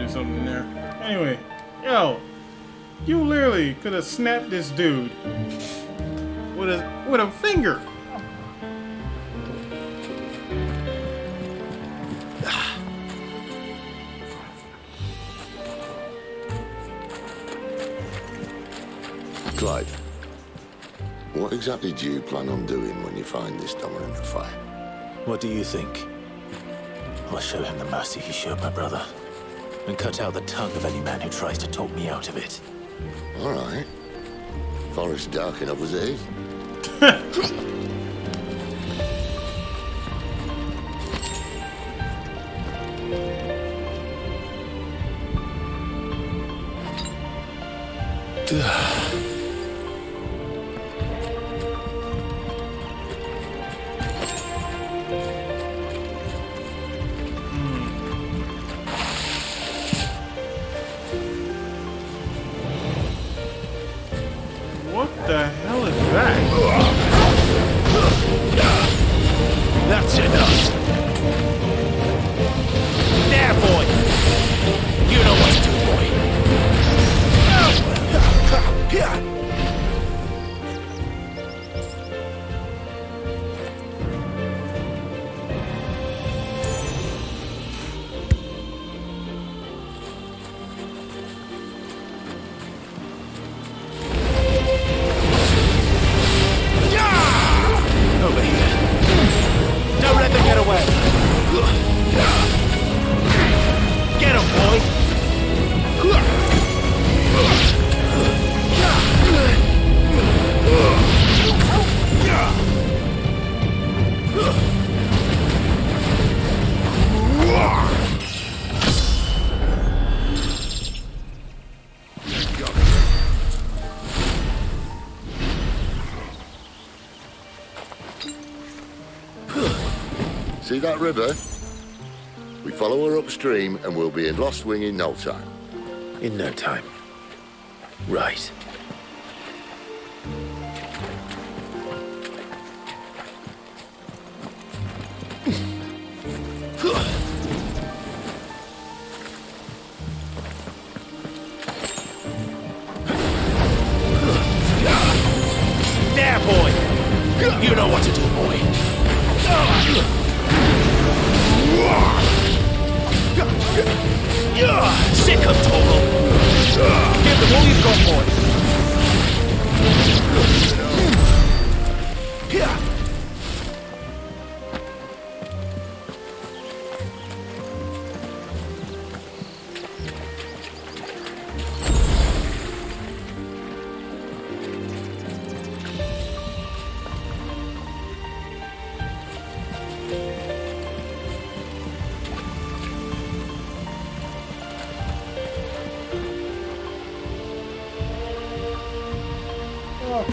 Something there. Anyway, yo, you literally could have snapped this dude with a finger. Clive, what exactly do you plan on doing when you find this dominant of fire? What do you think? I'll show him the mercy he showed my brother, and cut out the tongue of any man who tries to talk me out of it. All right. Forest dark enough as it is. What the hell is that? That's enough. There, boy. You know what to do, boy. Over here. Don't let them get away. Get him, boy. See that river? We follow her upstream and we'll be in Lost Wing in no time. In no time. Right. There, boy. You know what to do, boy. Sick of Total. Give them all you've got, boy.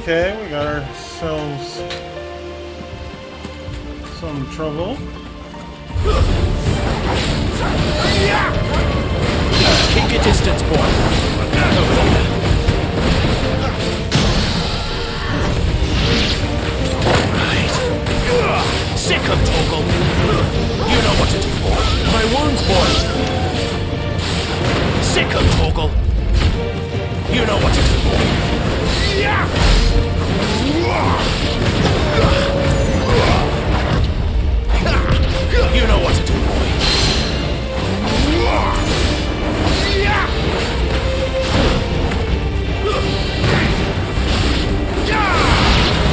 Okay, we got ourselves some trouble. Keep your distance, boy. Over there. Right. Sick of Toggle. You know what to do, boy. My wounds, boy. Sick of Toggle. You know what to do, boy. You know what to do, boy.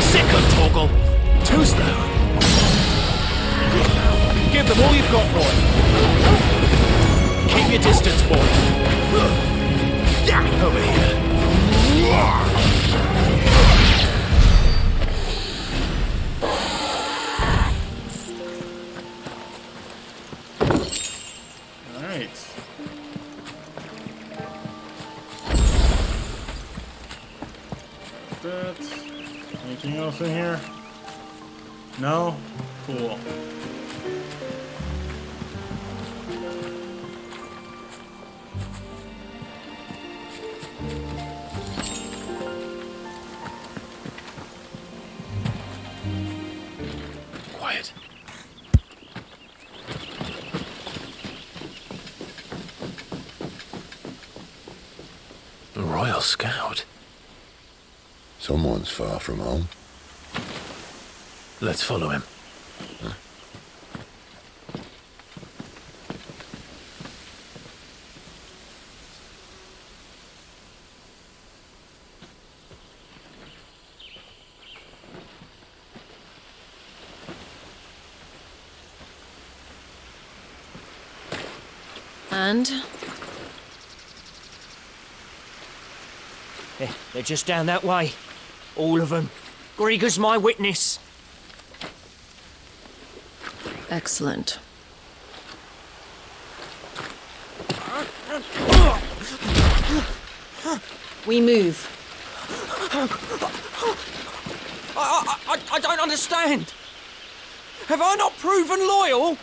Sick of Toggle. Too slow. Give them all you've got, boy. Keep your distance, boy. Over here. Alright. That. Anything else in here? No? Cool. Quiet. A Royal Scout. Someone's far from home. Let's follow him. And? They're just down that way. All of them. Grieger's my witness. Excellent. We move. I don't understand. Have I not proven loyal?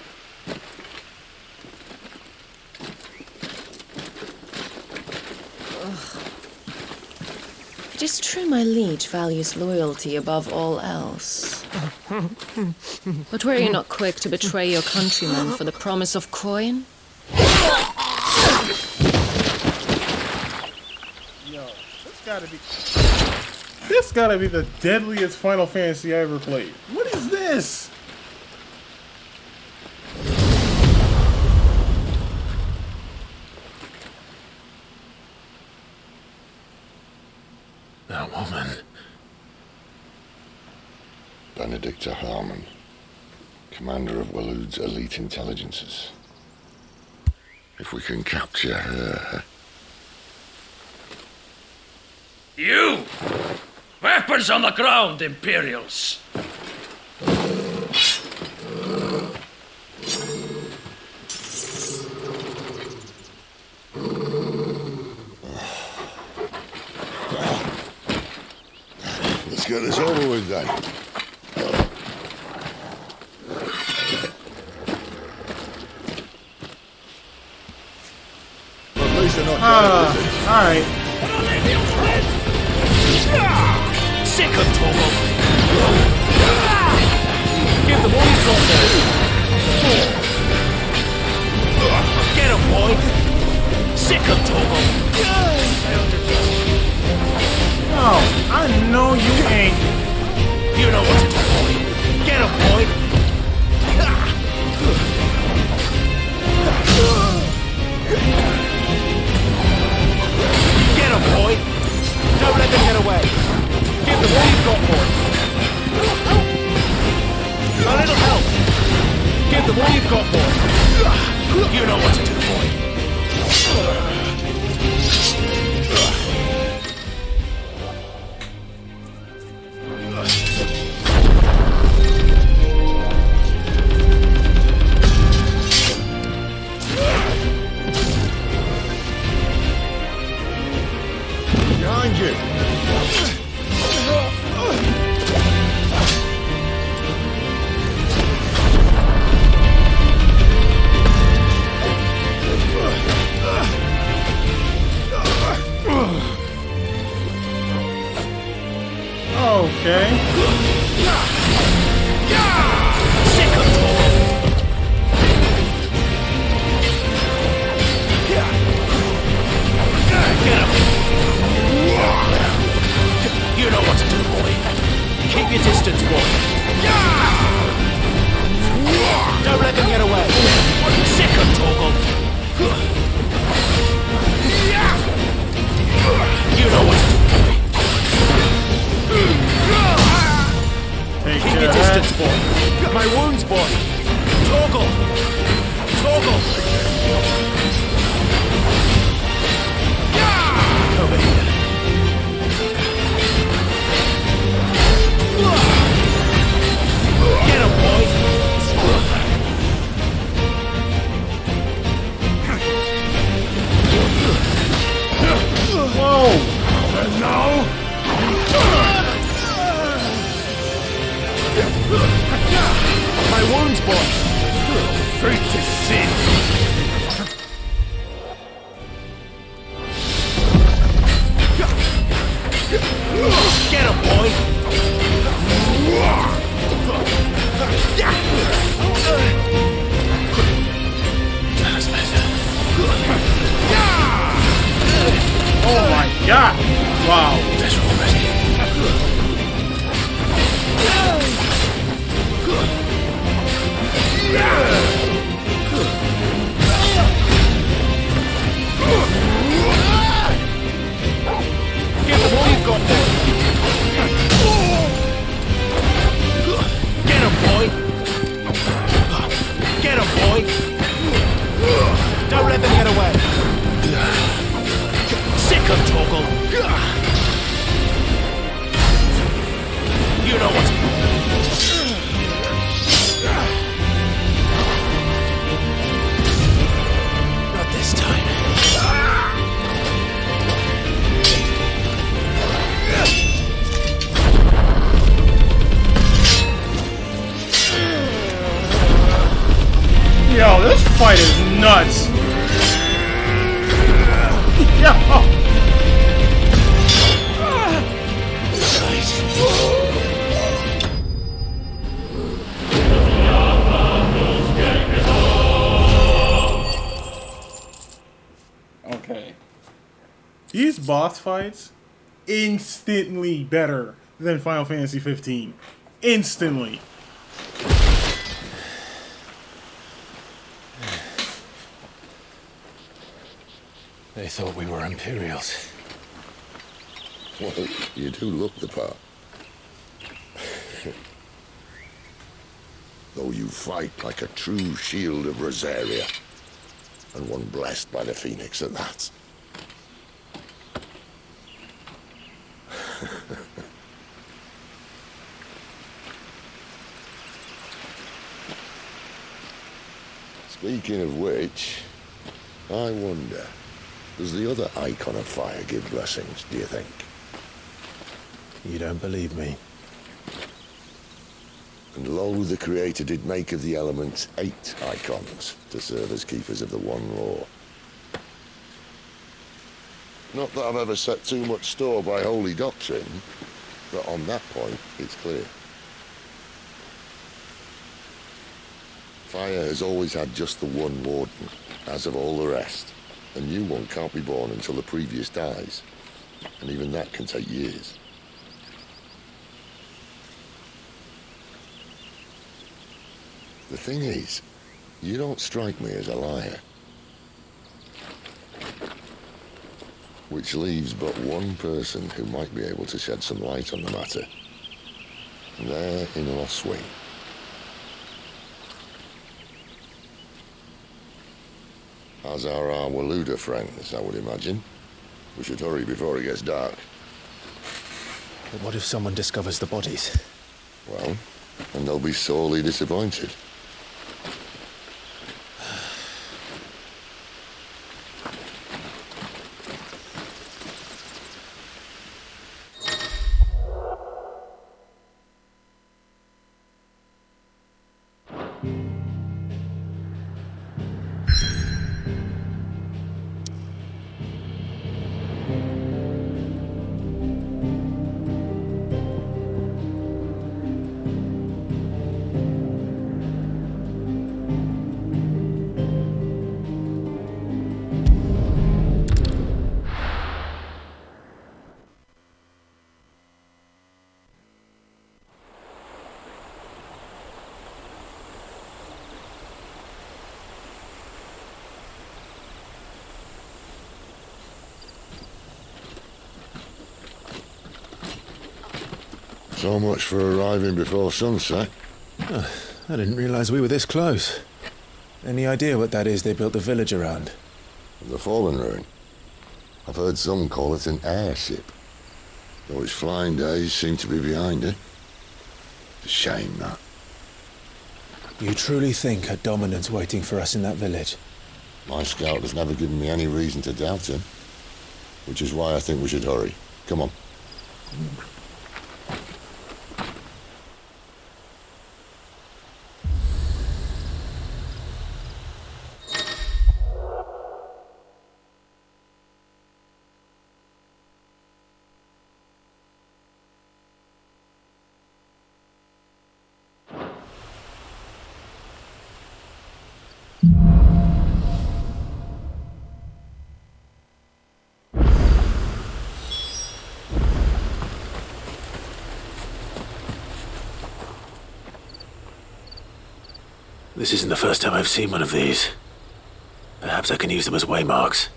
It is true my liege values loyalty above all else. But were you not quick to betray your countrymen for the promise of coin? Yo, this gotta be the deadliest Final Fantasy I ever played. What is this? That woman. Benedikta Harmon, commander of Waloed's elite intelligences. If we can capture her... You! Weapons on the ground, Imperials! Let's get this over with then. At least they're not dead, alright. Sick of Togo! Give them all you've got there! Get him, boy! Sick of Togo! No, I know you ain't. You know what to do, boy! Get him, boy! Get him, boy! Don't let them get away! Give them all you've got, boy! A little help! Give them all you've got, boy! You know what to do, boy! distance, boy. Don't let them get away. Sick of Torgal. You know what to do. Keep your distance, boy. My wounds, boy. Torgal. Torgal. Over here. Get him, boy! Whoa! And now? My wounds, boy! Straight to sin! Get him, boy! That's better. Oh my god! Wow. Better already. Give them all you've got, boy. Get him, boy! Get him, boy! Don't let them get away! Sick of Torgal! You know what? Not this time. Yo, this fight is nuts! Yo! Okay. These boss fights, instantly better than Final Fantasy 15. Instantly. They thought we were Imperials. Well, you do look the part. Though you fight like a true shield of Rosaria, and one blessed by the Phoenix at that. Speaking of which, I wonder, does the other Eikon of Fire give blessings, do you think? You don't believe me? And lo, the Creator did make of the elements 8 Eikons to serve as keepers of the one law. Not that I've ever set too much store by holy doctrine, but on that point, it's clear. Fire has always had just the one warden, as of all the rest. A new one can't be born until the previous dies, and even that can take years. The thing is, you don't strike me as a liar. Which leaves but one person who might be able to shed some light on the matter. There in Lostwing. As are our Waluda friends, I would imagine. We should hurry before it gets dark. But what if someone discovers the bodies? Well, and they'll be sorely disappointed. So much for arriving before sunset. Oh, I didn't realize we were this close. Any idea what that is they built the village around? The fallen ruin. I've heard some call it an airship. Though its flying days seem to be behind it. It's a shame, that. You truly think a dominant's waiting for us in that village? My scout has never given me any reason to doubt him. Which is why I think we should hurry. Come on. This isn't the first time I've seen one of these. Perhaps I can use them as waymarks.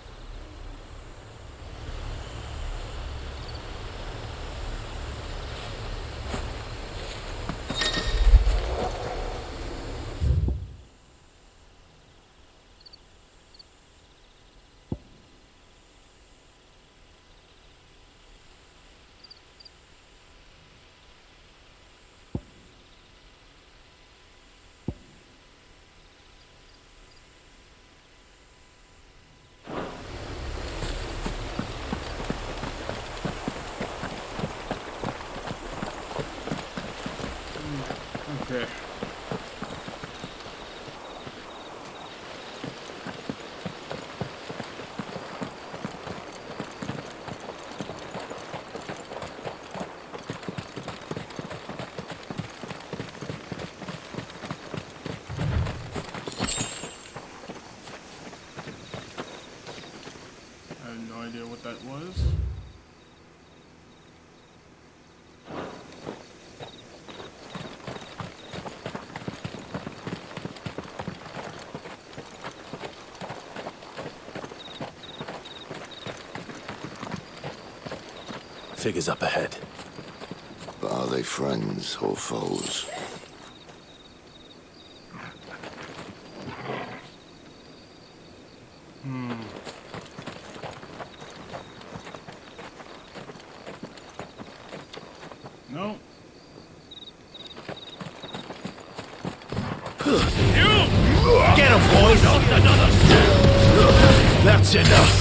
Okay. I have no idea what that was. Figures up ahead. But are they friends or foes? No. Get him, boys! That's enough.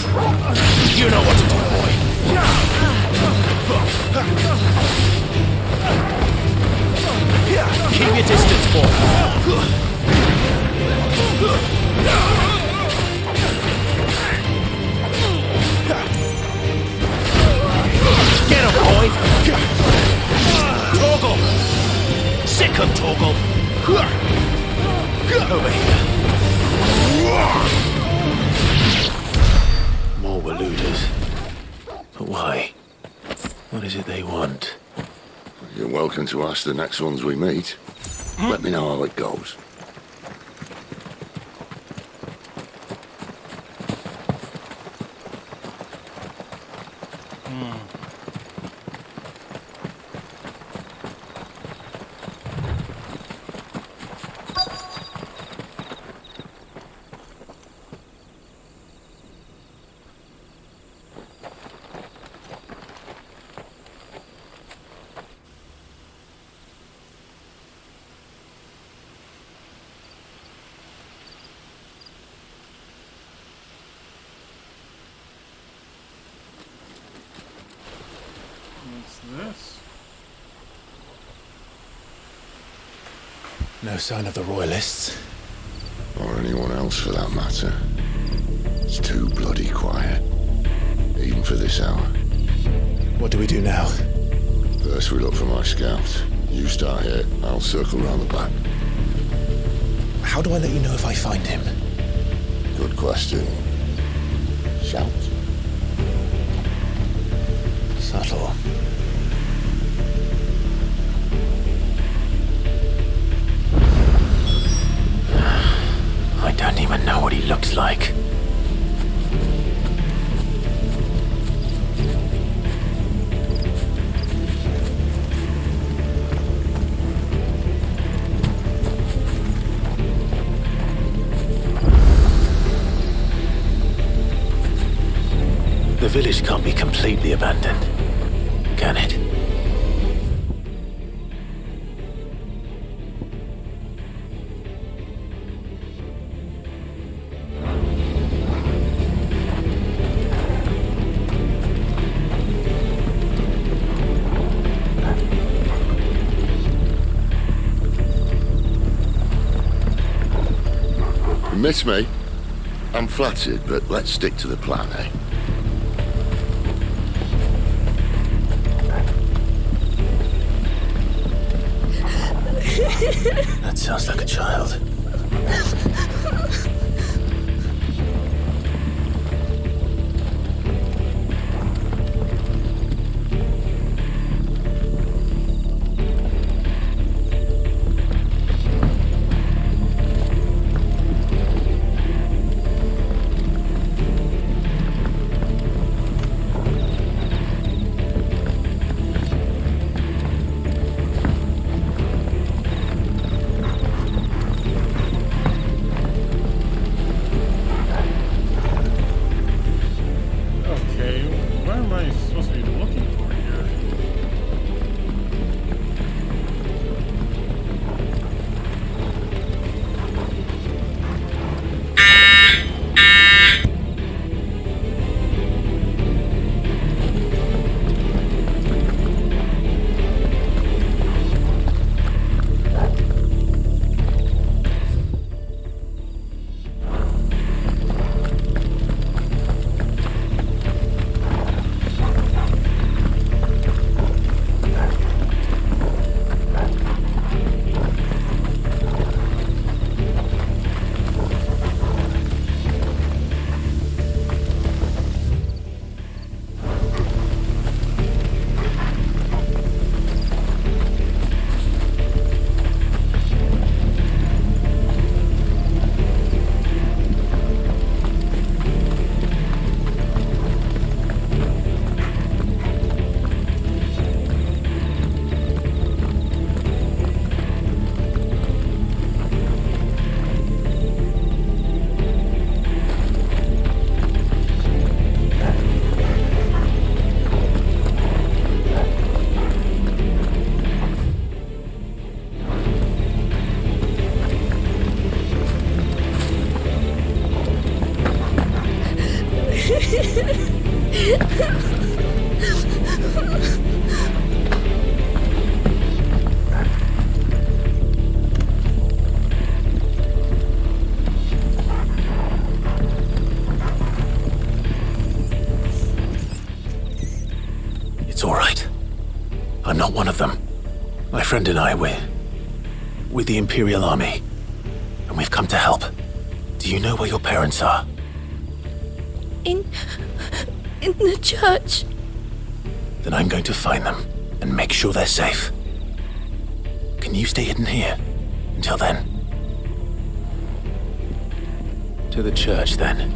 You know what to do, boy. Keep your distance, boy. Get him, boy. Toggle. Sick of Toggle. Over here. More Waluders. But why? What is it they want? You're welcome to ask the next ones we meet. Let me know how it goes. What's this? No sign of the Royalists. Or anyone else for that matter. It's too bloody quiet. Even for this hour. What do we do now? First we look for my scout. You start here, I'll circle round the back. How do I let you know if I find him? Good question. Shout. Subtle. I don't even know what he looks like. The village can't be completely abandoned, can it? You miss me? I'm flattered, but let's stick to the plan, eh? That sounds like a child. It's all right. I'm not one of them. My friend and I, we're with the Imperial Army, and we've come to help. Do you know where your parents are? In the church. Then I'm going to find them and make sure they're safe. Can you stay hidden here until then? To the church, then.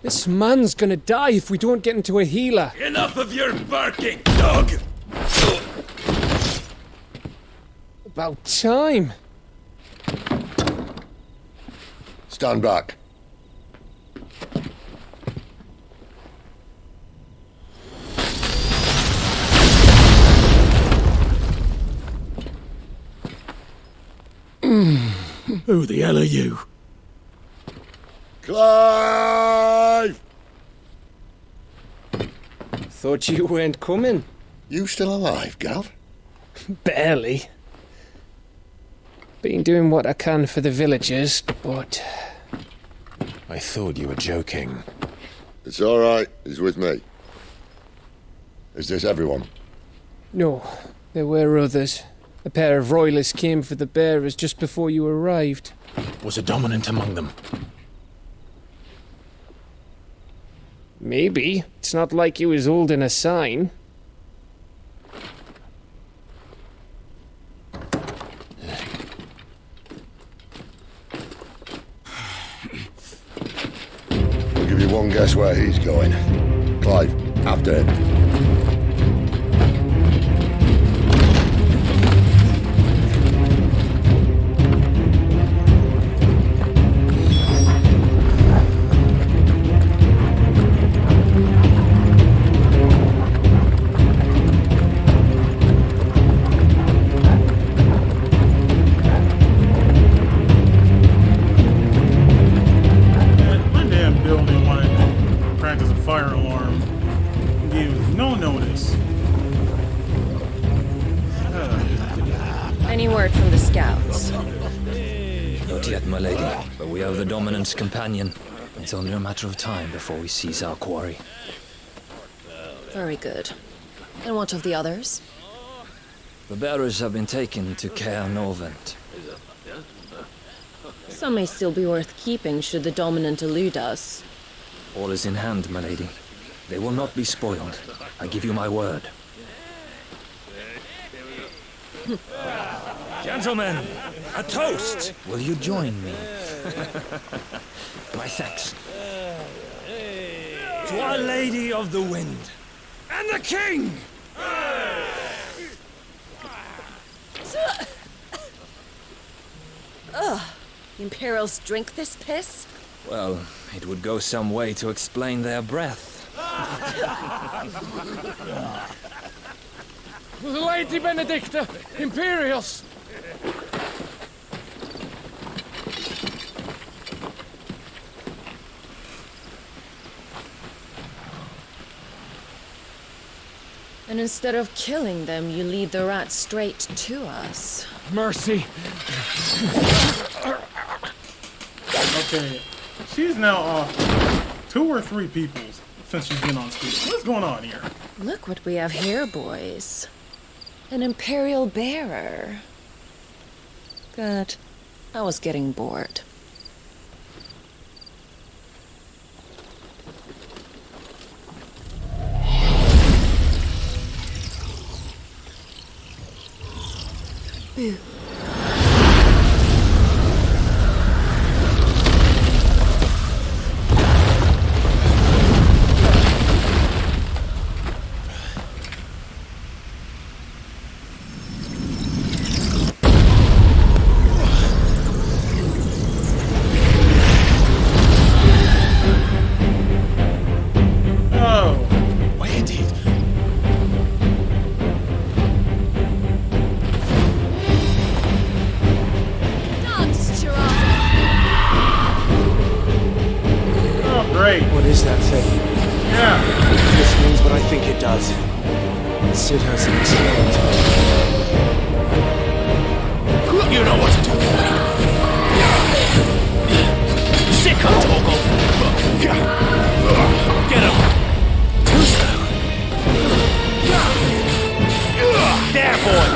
This man's gonna die if we don't get into a healer. Enough of your barking, dog! About time. Stand back. Who the hell are you? Clive! thought you weren't coming. You still alive, Gav? Barely. Been doing what I can for the villagers, but... I thought you were joking. It's all right. He's with me. Is this everyone? No, there were others. A pair of royalists came for the bearers just before you arrived. Was a dominant among them? Maybe. It's not like he was holding a sign. I'll give you one guess where he's going. Clive, after him. Companion. It's only a matter of time before we seize our quarry. Very good. And what of the others? The bearers have been taken to Caer Norvent. Some may still be worth keeping should the dominant elude us. All is in hand, my lady. They will not be spoiled. I give you my word. Gentlemen, a toast! Will you join me? My thanks. To Our Lady of the Wind and the King! Ugh. Imperials drink this piss? Well, it would go some way to explain their breath. Lady Benedikta! Imperials! And instead of killing them, you lead the rats straight to us. Mercy! Okay, she's now off 2 or 3 people since she's been on screen. What's going on here? Look what we have here, boys. An Imperial bearer. Good. I was getting bored. Boo. What is that thing? Yeah. This means what I think it does. Sid has an escalate. You know what to do. Sick on Toggle. Get him. Too slow. There, boy.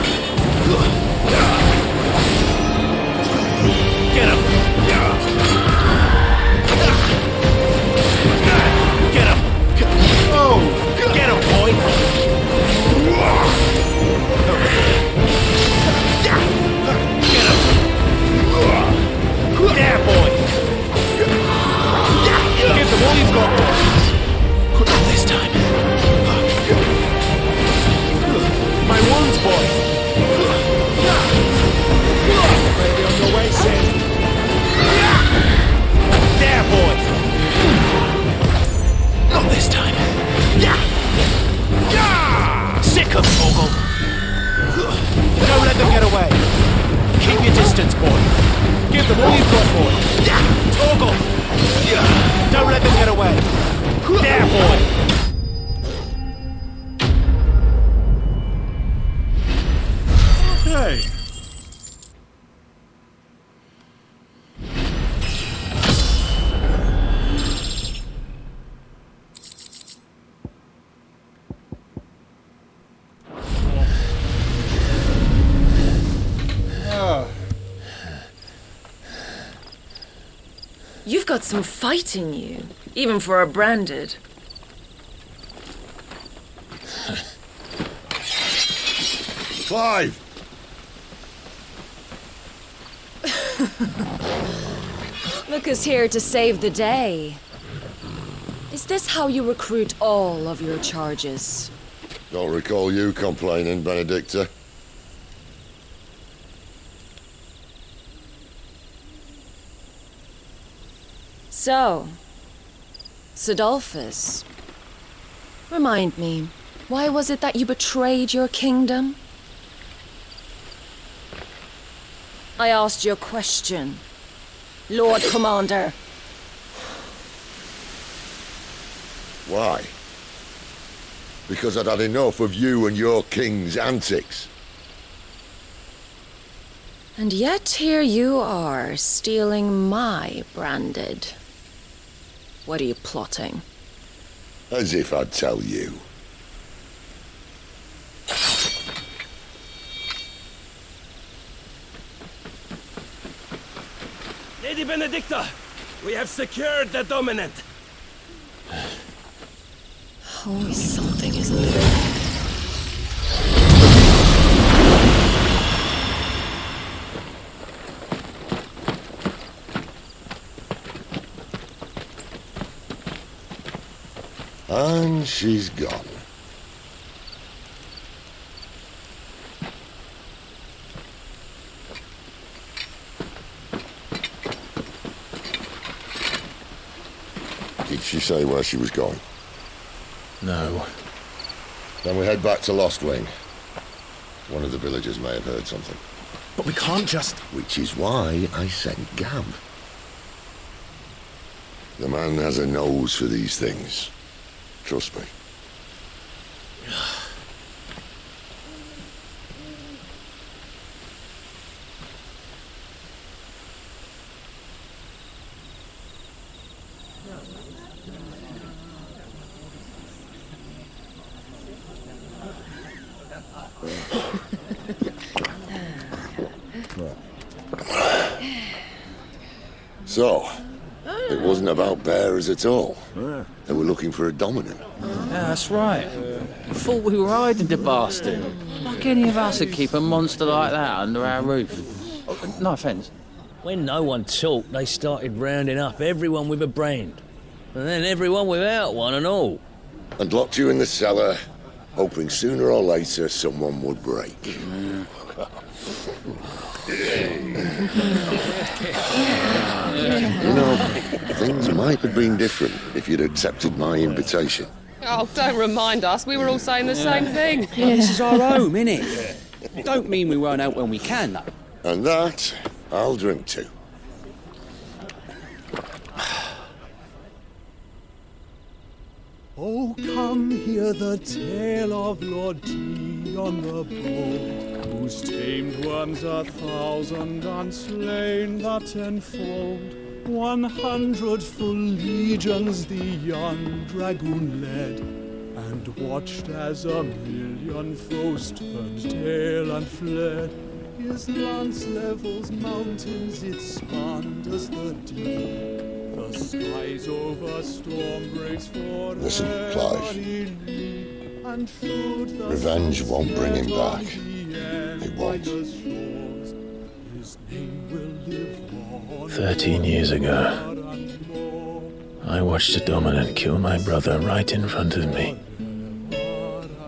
Get him. Oh! Get him, boy! Get him! There, boy! Give the one he's got! You've got some fight in you, even for a branded. Clive! Look who's here to save the day. Is this how you recruit all of your charges? Don't recall you complaining, Benedikta. So, Sidolphus, remind me, why was it that you betrayed your kingdom? I asked you a question, Lord Commander. Why? Because I'd had enough of you and your king's antics. And yet here you are, stealing my branded. What are you plotting? As if I'd tell you. Lady Benedikta, we have secured the dominant. Always something, isn't there? And she's gone. Did she say where she was going? No. Then we head back to Lost Wing. One of the villagers may have heard something. But we can't just... Which is why I sent Gav. The man has a nose for these things. Trust me. So, it wasn't about bearers at all. They were looking for a dominant. Yeah, that's right. Thought we were hiding the bastard. Like any of us would keep a monster like that under our roof. Oh, no offence. When no one talked, they started rounding up everyone with a brand. And then everyone without one and all. And locked you in the cellar, hoping sooner or later someone would break. You know, things might have been different if you'd accepted my invitation. Oh, don't remind us. We were all saying the same thing. Yeah, this is our home, innit? Don't mean we won't out when we can, though. And that, I'll drink to. Oh, come hear the tale of Lord T on the boat, whose tamed ones 1,000 and slain the 10-fold. 100 full legions the young dragoon led, and watched as 1,000,000 foes turned tail and fled. His lance levels mountains, it spanned as the deep. The skies over storm breaks for Listen, Clive. Revenge won't bring him back. It won't. 13 years ago, I watched a dominant kill my brother right in front of me.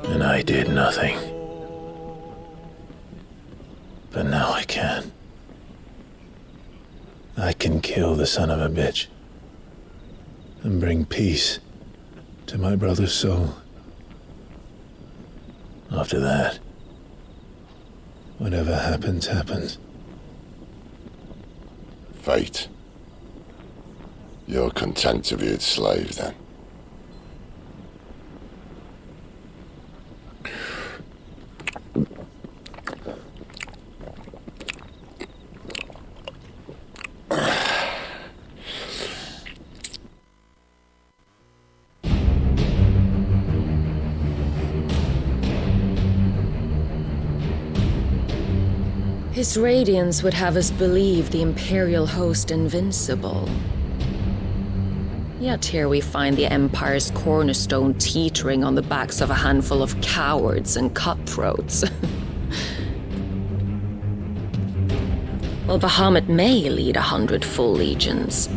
And I did nothing. But now I can. I can kill the son of a bitch and bring peace to my brother's soul. After that, whatever happens, happens. Fate. You're content to be its slave, then? His radiance would have us believe the Imperial host invincible. Yet here we find the Empire's cornerstone teetering on the backs of a handful of cowards and cutthroats. Well, Bahamut may lead 100 full legions.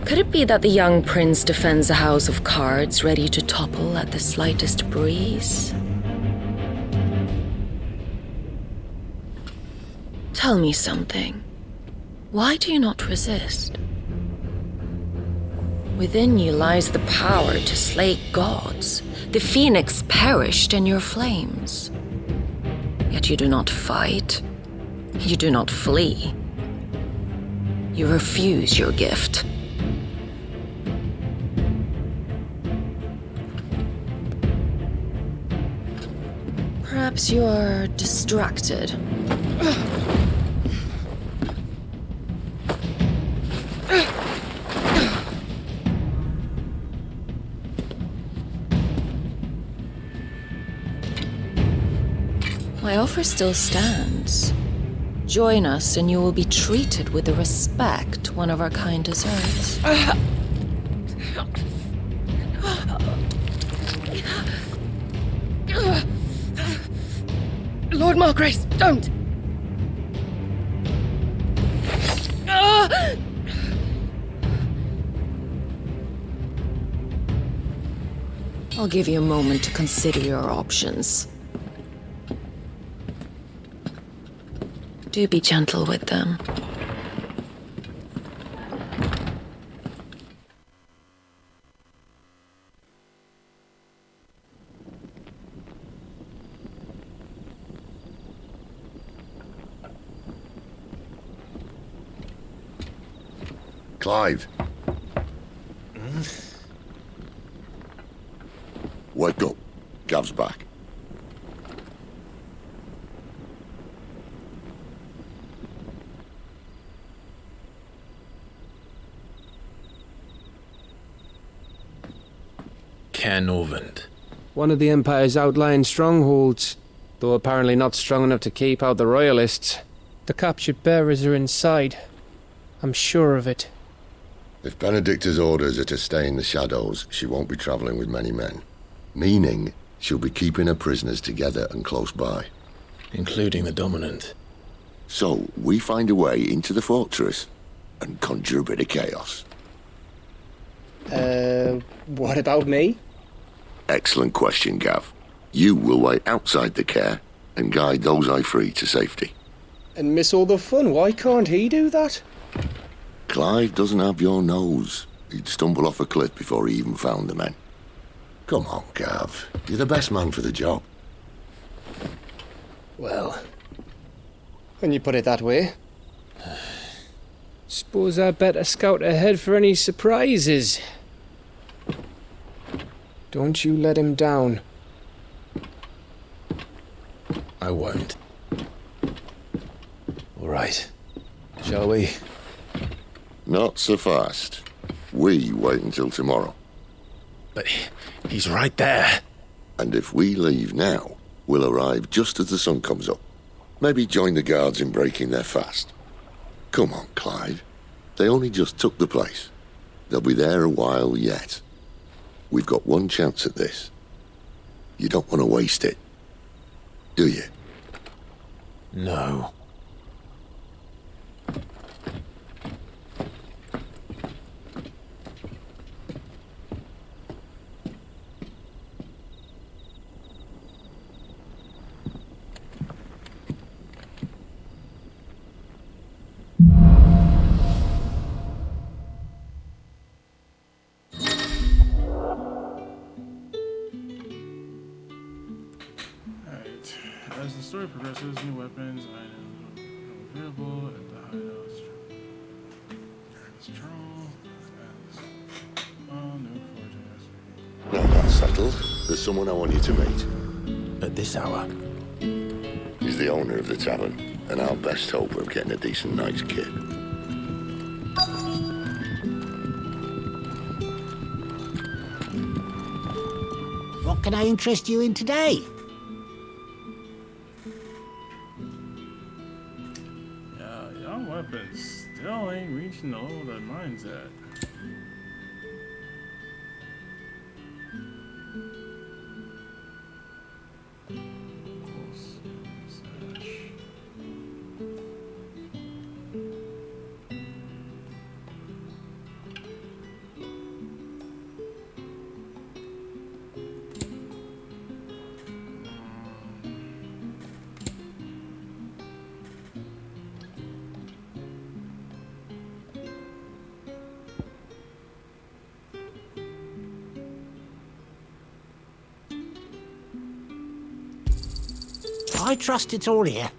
Could it be that the young prince defends a house of cards ready to topple at the slightest breeze? Tell me something. Why do you not resist? Within you lies the power to slay gods. The phoenix perished in your flames. Yet you do not fight. You do not flee. You refuse your gift. Perhaps you are distracted. My offer still stands. Join us and you will be treated with the respect one of our kind deserves. Lord Margrace, don't! I'll give you a moment to consider your options. Do be gentle with them. Clive. Wake up. Gav's back. Canovant. One of the Empire's outlying strongholds, though apparently not strong enough to keep out the Royalists. The captured bearers are inside. I'm sure of it. If Benedikta's orders are to stay in the shadows, she won't be travelling with many men. Meaning, she'll be keeping her prisoners together and close by. Including the Dominant. So, we find a way into the fortress and conjure a bit of chaos. What about me? Excellent question, Gav. You will wait outside the care and guide those I free to safety. And miss all the fun. Why can't he do that? Clive doesn't have your nose. He'd stumble off a cliff before he even found the men. Come on, Gav. You're the best man for the job. Well, when you put it that way. Suppose I'd better scout ahead for any surprises. Don't you let him down. I won't. All right. Shall we? Not so fast. We wait until tomorrow. But he's right there. And if we leave now, we'll arrive just as the sun comes up. Maybe join the guards in breaking their fast. Come on, Clive. They only just took the place. They'll be there a while yet. We've got one chance at this. You don't want to waste it, do you? No. As the story progresses, new weapons, items are available at the hideouts. New fortune. Now that's settled. There's someone I want you to meet. At this hour? He's the owner of the tavern, and our best hope of getting a decent night's kip. What can I interest you in today? Y'all weapons still ain't reaching the level that mine's at. I trust it's all here.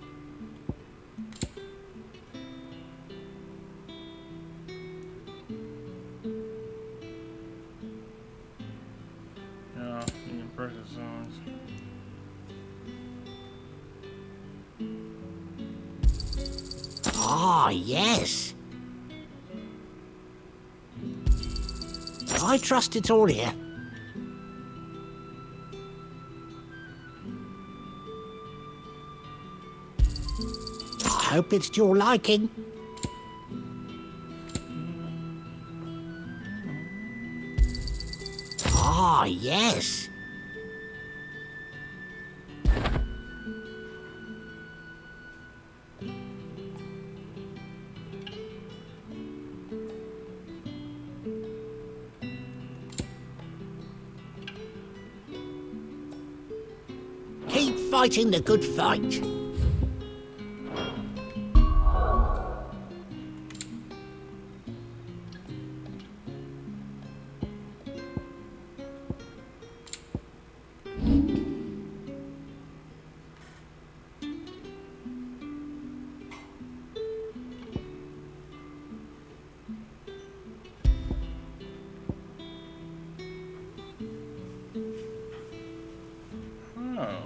Yeah, you can purchase songs. Ah, yes. I trust it's all here. I hope it's to your liking. Ah, yes. Keep fighting the good fight. Oh.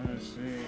I see.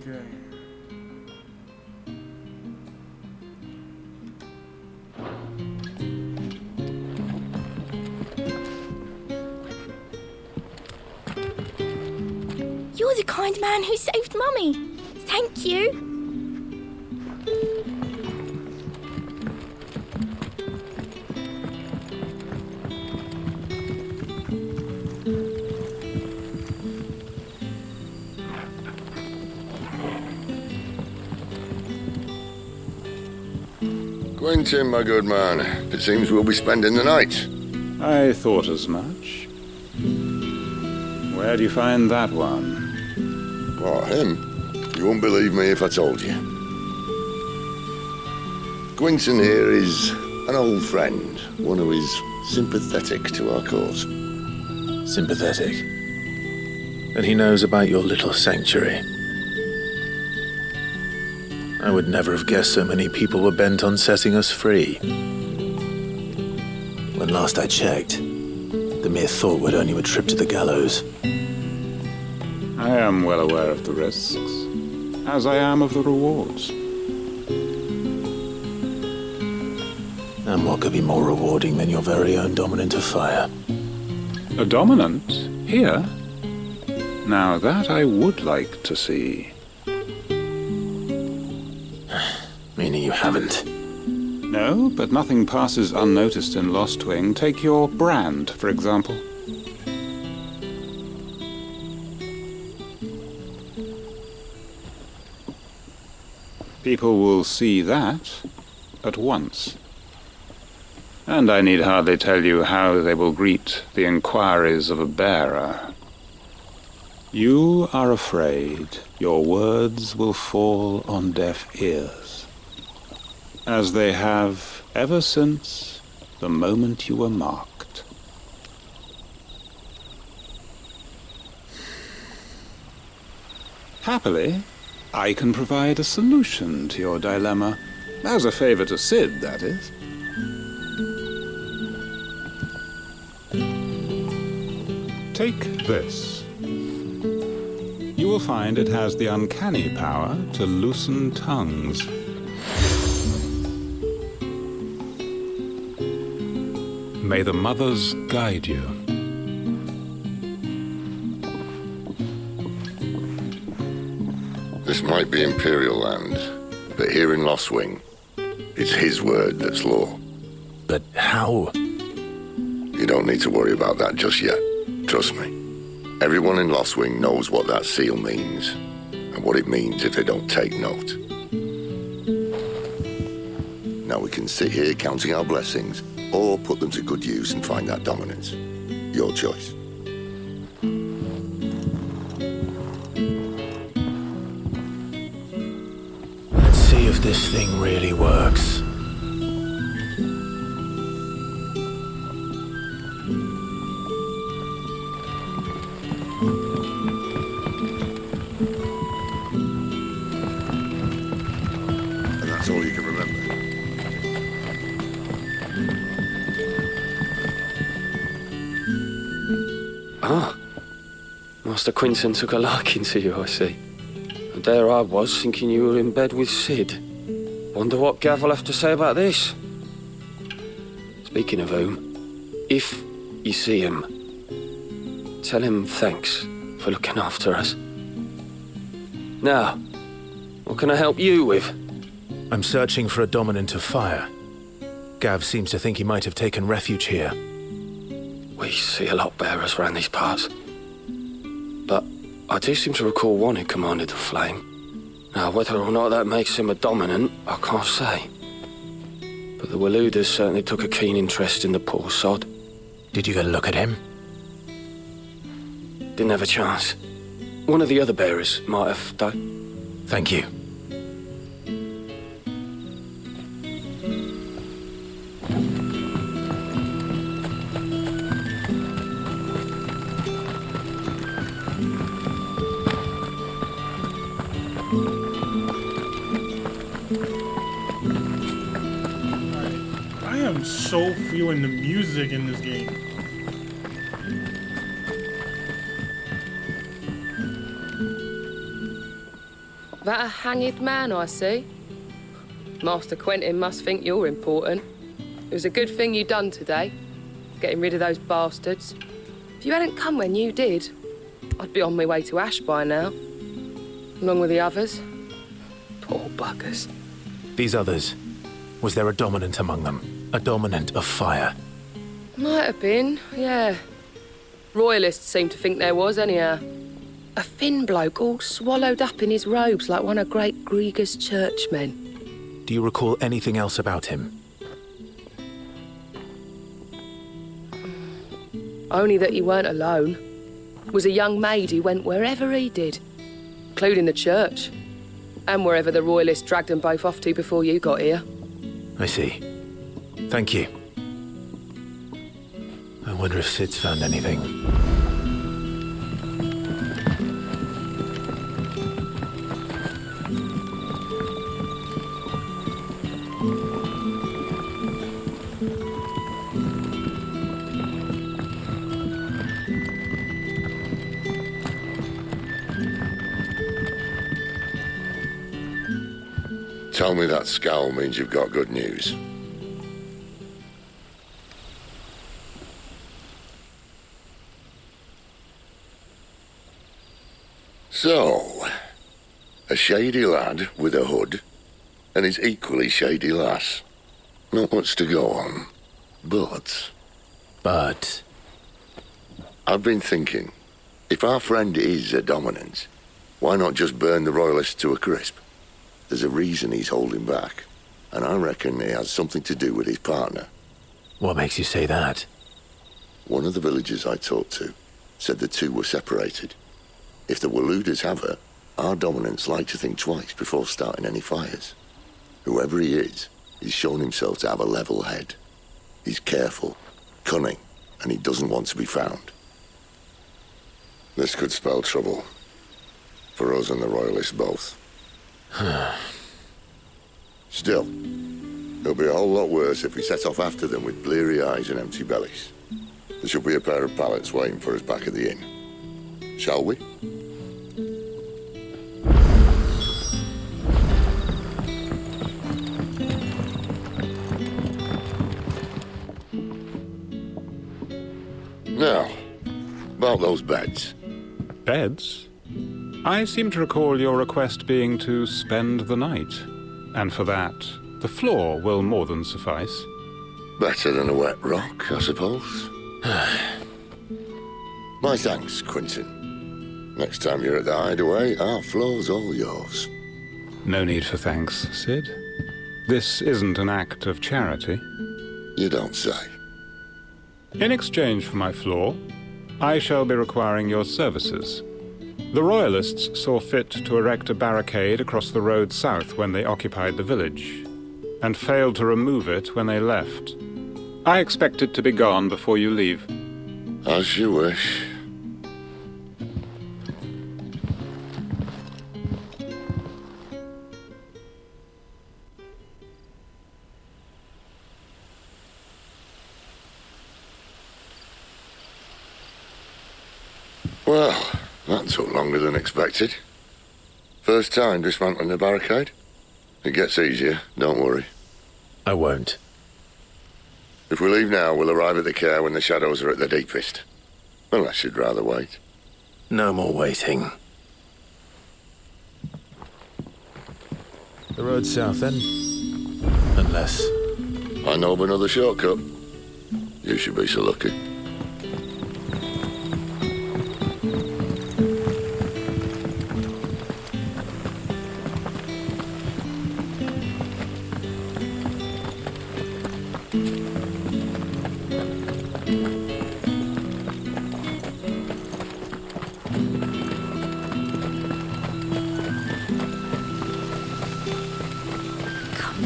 Okay. You're the kind man who saved Mummy. Thank you. Quentin, my good man, it seems we'll be spending the night. I thought as much. Where do you find that one? What, him? You wouldn't believe me if I told you. Quentin here is an old friend, one who is sympathetic to our cause. Sympathetic? And he knows about your little sanctuary. I would never have guessed so many people were bent on setting us free. When last I checked, the mere thought would earn you a trip to the gallows. I am well aware of the risks, as I am of the rewards. And what could be more rewarding than your very own dominant of fire? A dominant? Here? Now that I would like to see. Meaning you haven't? No, but nothing passes unnoticed in Lostwing. Take your brand, for example. People will see that at once. And I need hardly tell you how they will greet the inquiries of a bearer. You are afraid your words will fall on deaf ears, as they have ever since the moment you were marked. Happily, I can provide a solution to your dilemma, as a favor to Sid, that is. Take this. You will find it has the uncanny power to loosen tongues. May the mothers guide you. This might be Imperial land, but here in Lostwing, it's his word that's law. But how? You don't need to worry about that just yet. Trust me. Everyone in Lostwing knows what that seal means, and what it means if they don't take note. Now we can sit here counting our blessings, or put them to good use and find that dominance. Your choice. Let's see if this thing really works. And that's all you can remember. Ah, Master Quinton took a liking to you, I see. And there I was, thinking you were in bed with Sid. Wonder what Gav will have to say about this. Speaking of whom, if you see him, tell him thanks for looking after us. Now, what can I help you with? I'm searching for a dominant of fire. Gav seems to think he might have taken refuge here. We see a lot bearers around these parts. But I do seem to recall one who commanded the flame. Now, whether or not that makes him a dominant, I can't say. But the Waluders certainly took a keen interest in the poor sod. Did you get a look at him? Didn't have a chance. One of the other bearers might have done. Thank you. I am so feeling the music in this game. That a hanged man, I see. Master Quentin must think you're important. It was a good thing you done today, getting rid of those bastards. If you hadn't come when you did, I'd be on my way to Ash by now, along with the others. Poor buggers. These others, was there a dominant among them? A dominant of fire? Might have been, yeah. Royalists seem to think there was, anyhow. A thin bloke all swallowed up in his robes like one of Great Gregor's churchmen. Do you recall anything else about him? Only that he weren't alone. Was a young maid who went wherever he did, including the church, and wherever the Royalists dragged them both off to before you got here. I see. Thank you. I wonder if Sid's found anything. Tell me that scowl means you've got good news. So, a shady lad with a hood and his equally shady lass. Not much to go on, but... I've been thinking, if our friend is a dominant, why not just burn the royalists to a crisp? There's a reason he's holding back, and I reckon it has something to do with his partner. What makes you say that? One of the villagers I talked to said the two were separated. If the Waluders have her, our dominants like to think twice before starting any fires. Whoever he is, he's shown himself to have a level head. He's careful, cunning, and he doesn't want to be found. This could spell trouble. For us and the royalists both. Still, it'll be a whole lot worse if we set off after them with bleary eyes and empty bellies. There should be a pair of pallets waiting for us back at the inn. Shall we? Now, about those beds. Beds? I seem to recall your request being to spend the night. And for that, the floor will more than suffice. Better than a wet rock, I suppose. My thanks, Quentin. Next time you're at the hideaway, our floor's all yours. No need for thanks, Sid. This isn't an act of charity. You don't say. In exchange for my floor, I shall be requiring your services. The Royalists saw fit to erect a barricade across the road south when they occupied the village, and failed to remove it when they left. I expect it to be gone before you leave. As you wish. Well, that took longer than expected. First time dismantling the barricade? It gets easier, don't worry. I won't. If we leave now, we'll arrive at the care when the shadows are at their deepest. Unless you'd rather wait. No more waiting. The road south, then? Unless... I know of another shortcut. You should be so lucky.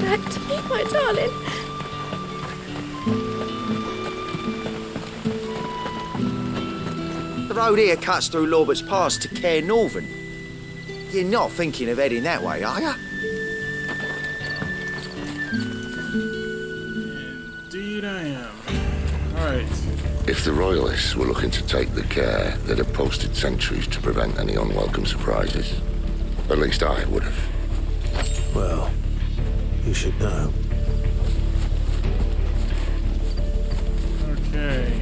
Back to me, my darling. The road here cuts through Lorbert's Pass to Care Northern. You're not thinking of heading that way, are you? Indeed I am. Alright. If the Royalists were looking to take the care, they'd have posted sentries to prevent any unwelcome surprises. At least I would have. Well, you should know. Okay.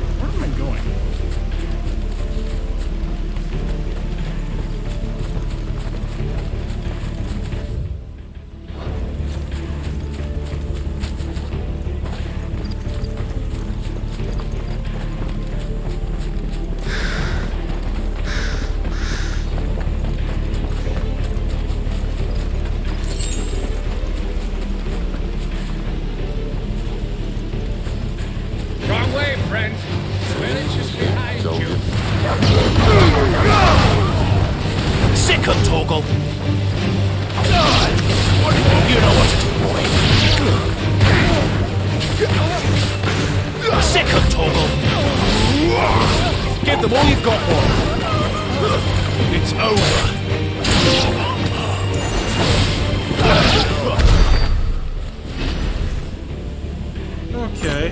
Where am I going? Wrong way, friend. The village is behind you. Sick of Torgal! You know what to do, boy. Sick of Torgal! Give them all you've got, boy. It's over. Okay.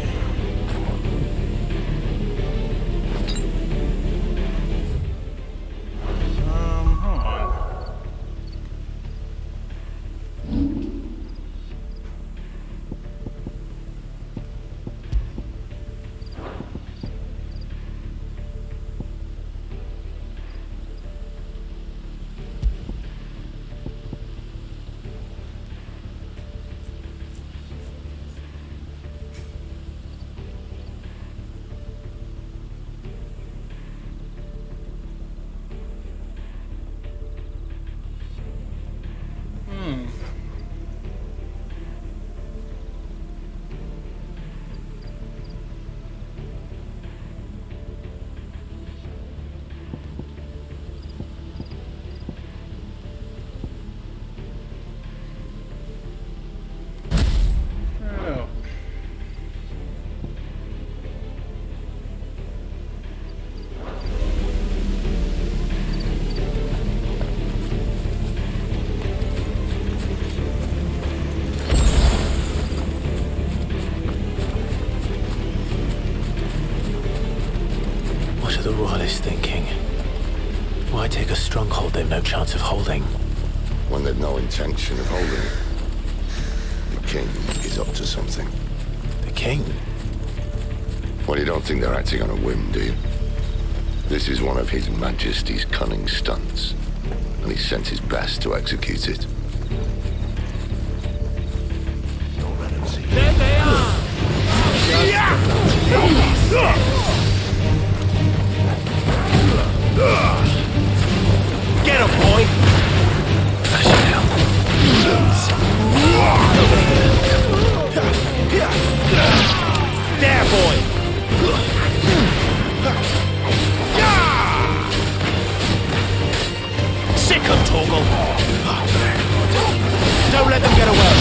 they've no chance of holding. When they've no intention of holding it. The king is up to something. The king? Well, you don't think they're acting on a whim, do you? This is one of His Majesty's cunning stunts, and he sent his best to execute it. Don't let him see you. There they are! Get him, boy! There, boy! Sick of Torgal! Don't let them get away!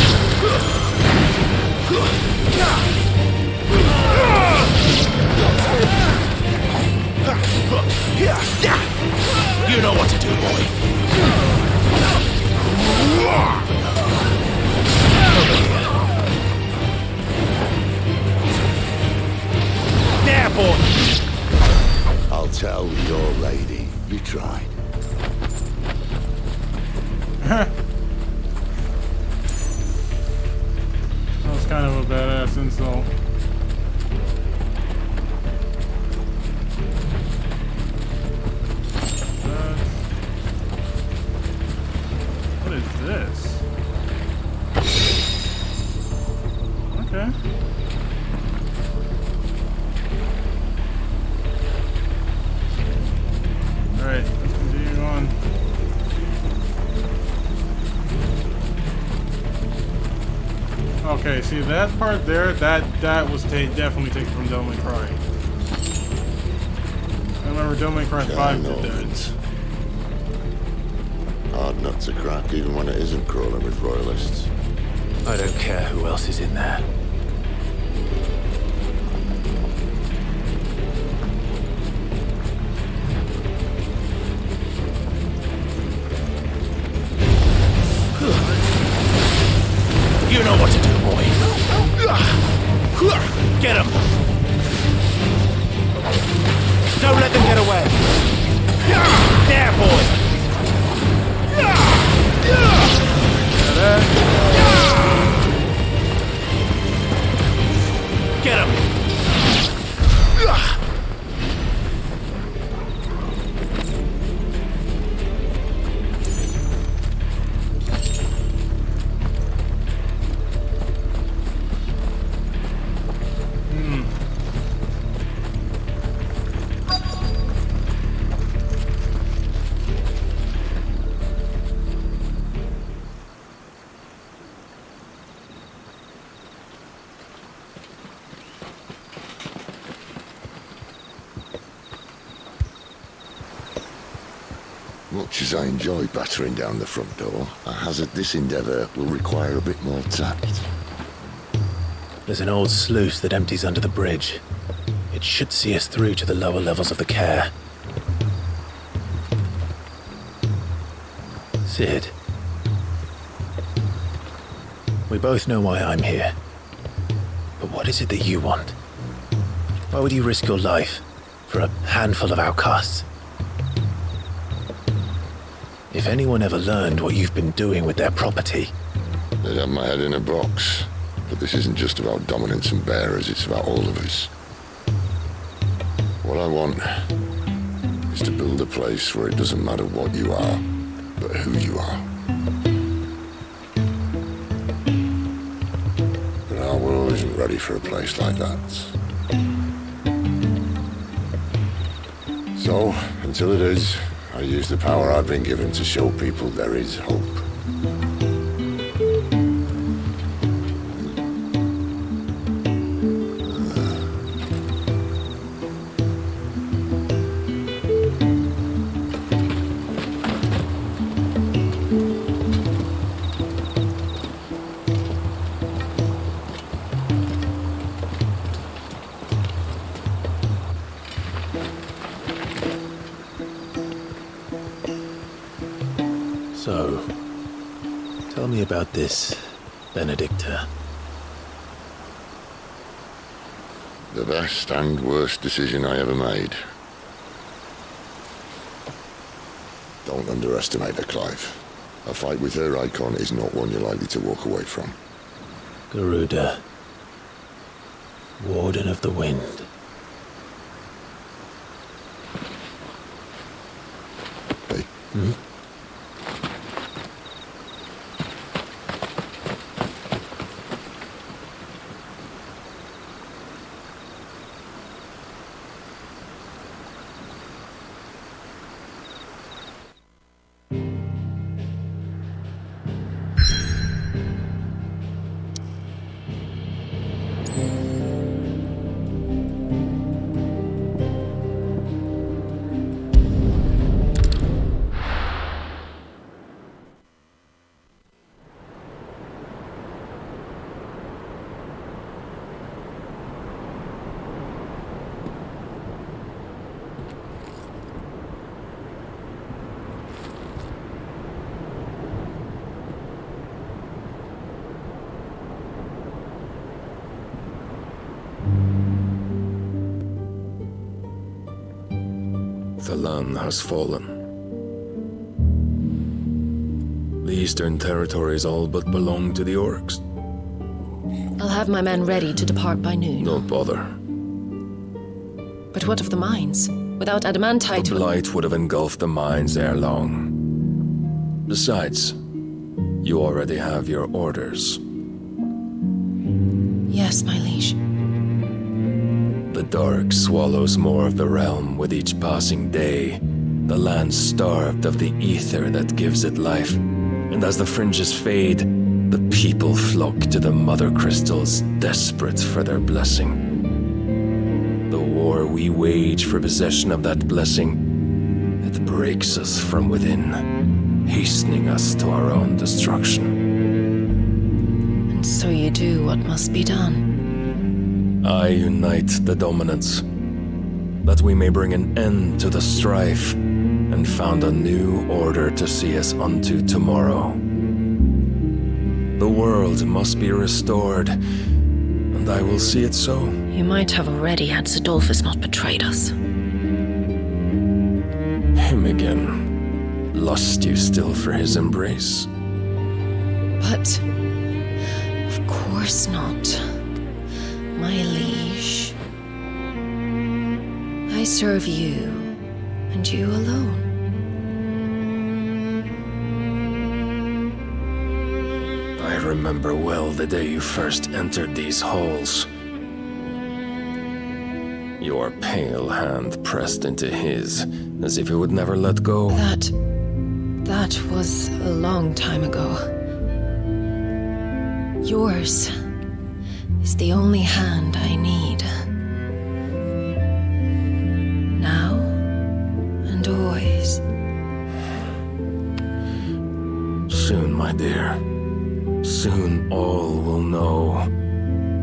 You know what to do, boy. There, boy. I'll tell your lady you tried. That was kind of a badass insult. What is this? Okay. Alright, let's continue on. Okay, see that part there, that was definitely taken from Devil May Cry. I remember Devil May Cry 5 did that. Hard nut to crack, even when it isn't crawling with royalists. I don't care who else is in there. You know what to do, boy. Get him. Don't let them get away. There, boy. Get him. Much as I enjoy battering down the front door, I hazard this endeavour will require a bit more tact. There's an old sluice that empties under the bridge. It should see us through to the lower levels of the care. Sid. We both know why I'm here. But what is it that you want? Why would you risk your life for a handful of outcasts? If anyone ever learned what you've been doing with their property... They'd have my head in a box. But this isn't just about dominance and bearers, it's about all of us. What I want is to build a place where it doesn't matter what you are, but who you are. But our world isn't ready for a place like that. So, until it is, I use the power I've been given to show people there is hope. So, tell me about this Benedikta. The best and worst decision I ever made. The Don't underestimate her, Clive. A fight with her Eikon is not one you're likely to walk away from. Garuda, Warden of the Wind. Hey. Hmm? The land has fallen. The Eastern Territories all but belong to the Orcs. I'll have my men ready to depart by noon. Don't bother. But what of the mines? Without adamantite... The Blight would have engulfed the mines ere long. Besides, you already have your orders. Yes, my liege. The dark swallows more of the realm with each passing day. The land starved of the ether that gives it life. And as the fringes fade, the people flock to the mother crystals, desperate for their blessing. The war we wage for possession of that blessing, it breaks us from within, hastening us to our own destruction. And so you do what must be done. I unite the dominants, that we may bring an end to the strife, and found a new order to see us unto tomorrow. The world must be restored, and I will see it so. You might have already had Zidolphus not betrayed us. Him again. Lust you still for his embrace? But... of course not. My liege. I serve you, and you alone. I remember well the day you first entered these halls. Your pale hand pressed into his, as if it would never let go. That was a long time ago. Yours is the only hand I need. Now and always. Soon, my dear. Soon all will know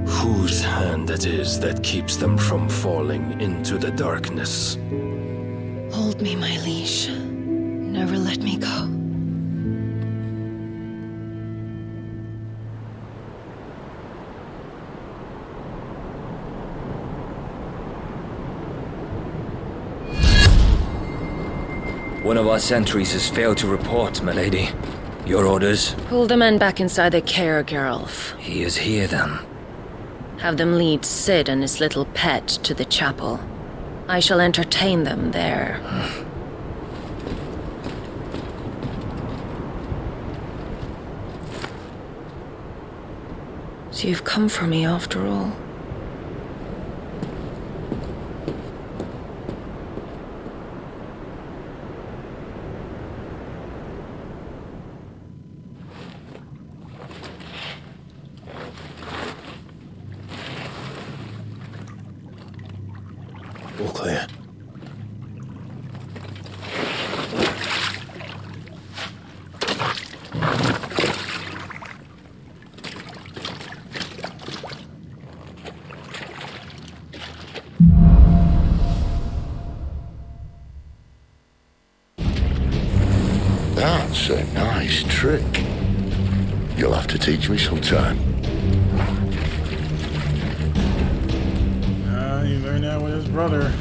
whose hand it is that keeps them from falling into the darkness. Hold me, my liege. Never let me go. One of our sentries has failed to report, milady. Your orders? Pull the men back inside the care, Geralf. He is here, then. Have them lead Sid and his little pet to the chapel. I shall entertain them there. So you've come for me after all. All clear. That's a nice trick. You'll have to teach me sometime. He learned that with his brother.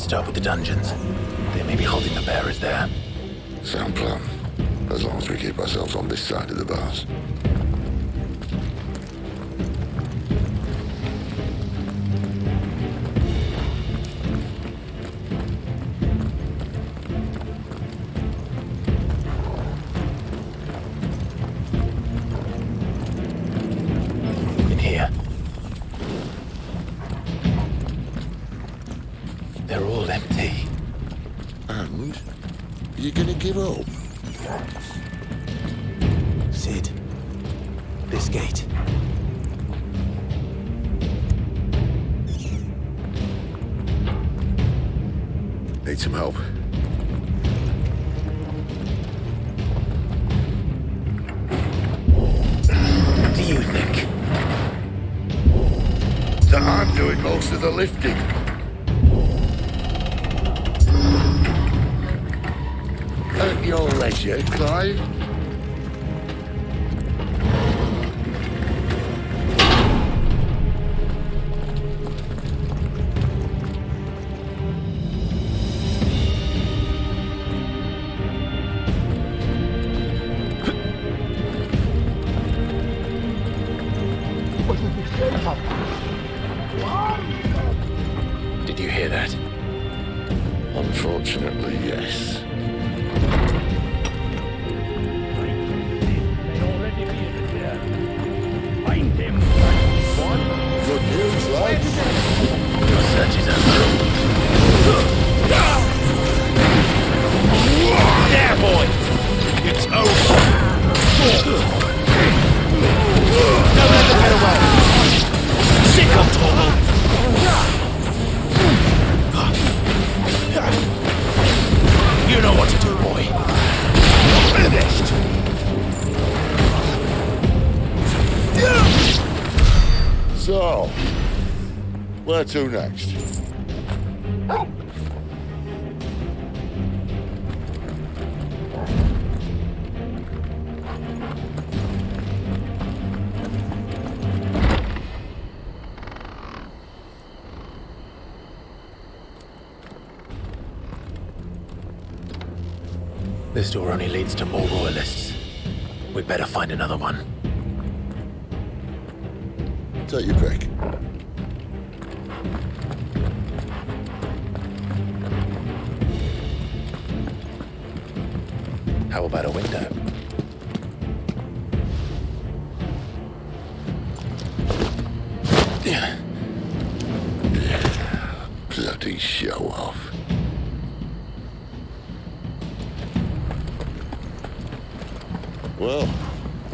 start with the dungeons. They may be holding the bearers there. Sound plan. As long as we keep ourselves on this side of the bars. In here. They're all empty. And? You gonna give up? Sid. This gate. Need some help. What do you think? That I'm doing most of the lifting. At your leisure, Clive. Did you hear that? Unfortunately, yes. Find him. Good news, lads. Your search is over. There, boy! It's over! Don't let them get away! Sick of trouble! You know what to do, boy. Finished! So, where to next? This door only leads to more royalists. We better find another one. Take your pick. How about a window? Bloody show off. Well,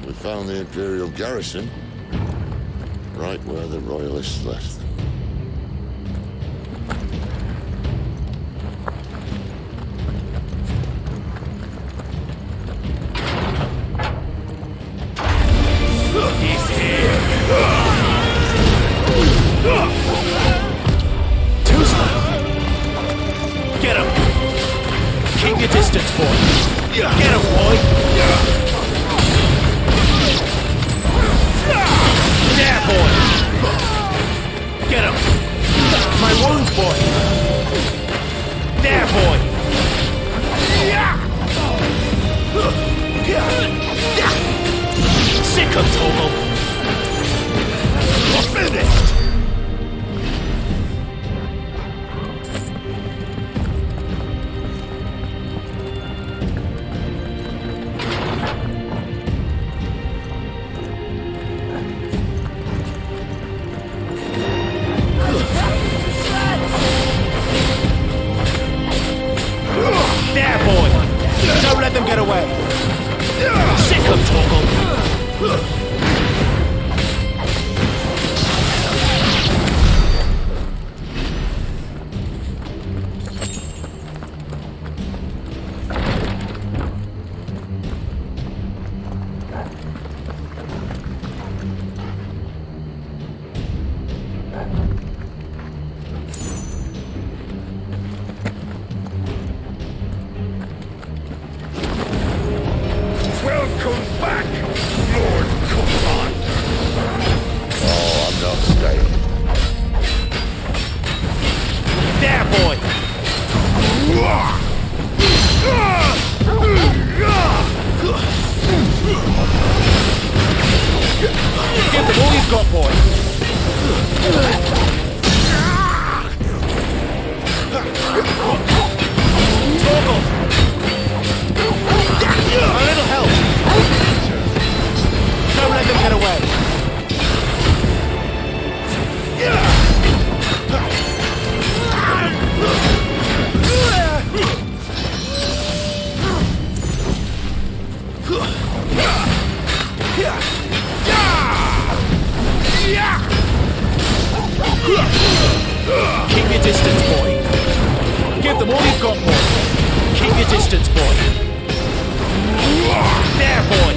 we found the Imperial garrison. Right where the Royalists left them. He's here! Too slow! Get him! Keep your distance, boy! Get him, boy! There, boy! Get him! My wounds, boy! There, boy! Sick of Tomo! You're finished! There, boy! Don't let them get away! Sick of Toggle! Keep your distance, boy. Give them all you've got, boy. Keep your distance, boy. There, boy.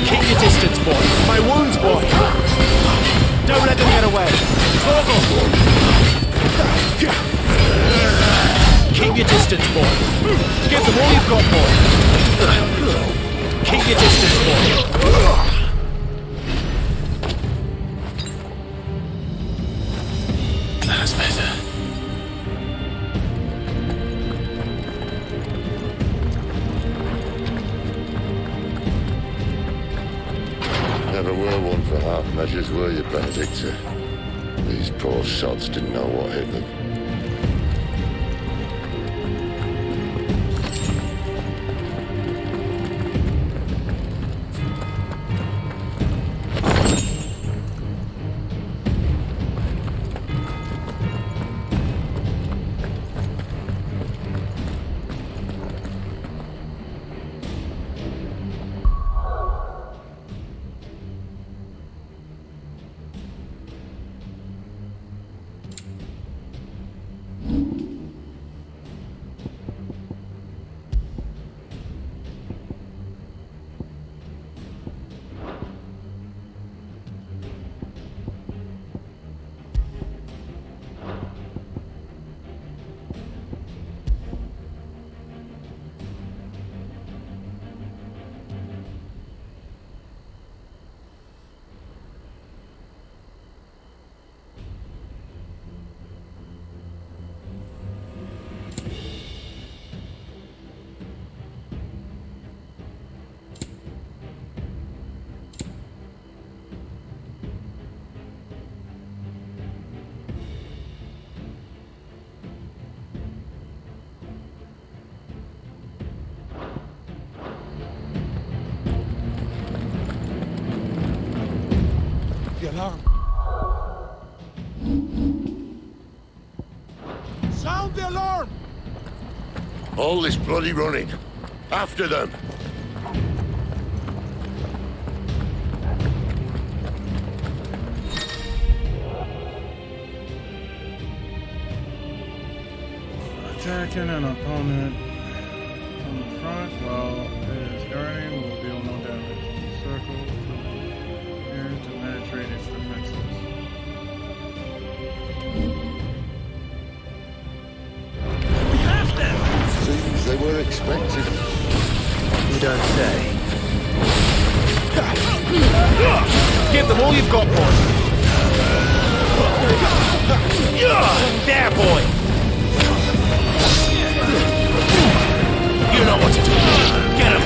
Keep your distance, boy. My wounds, boy. Don't let them get away. Torgal. Keep your distance, boy. Give them all you've got, boy. Keep your distance, boy. That's better. Never were one for half measures, were you, Benedikta? These poor sods didn't know what hit them. The alarm. Sound the alarm! All this bloody running. After them. Attacking an opponent from the front while it is guarding will deal no damage. Circle from here to penetrate its defenses. We have them! Seems they were expected. You don't say. Give them all you've got, boy. There, boy. You know what to do. Get him.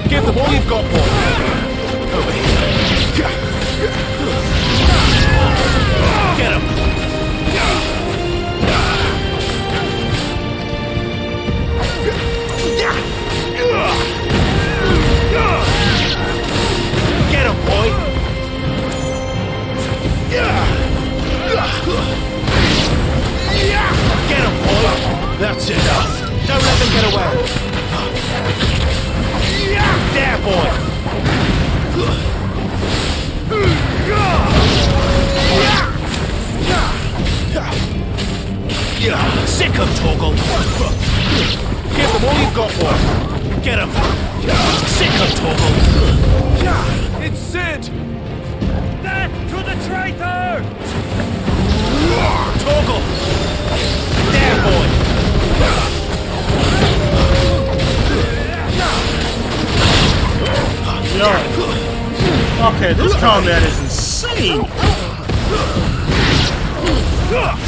Give them all you've got, boy. Over here. Get him. Get him, boy. Get him, boy. That's enough. Don't let them get away. There, boy. Sick of Torgal. Give them all you've got, boy. Get him. Sick of Torgal. It's Sid. Death to the traitor! Torgal. There, boy. Yo. Okay, this combat is insane.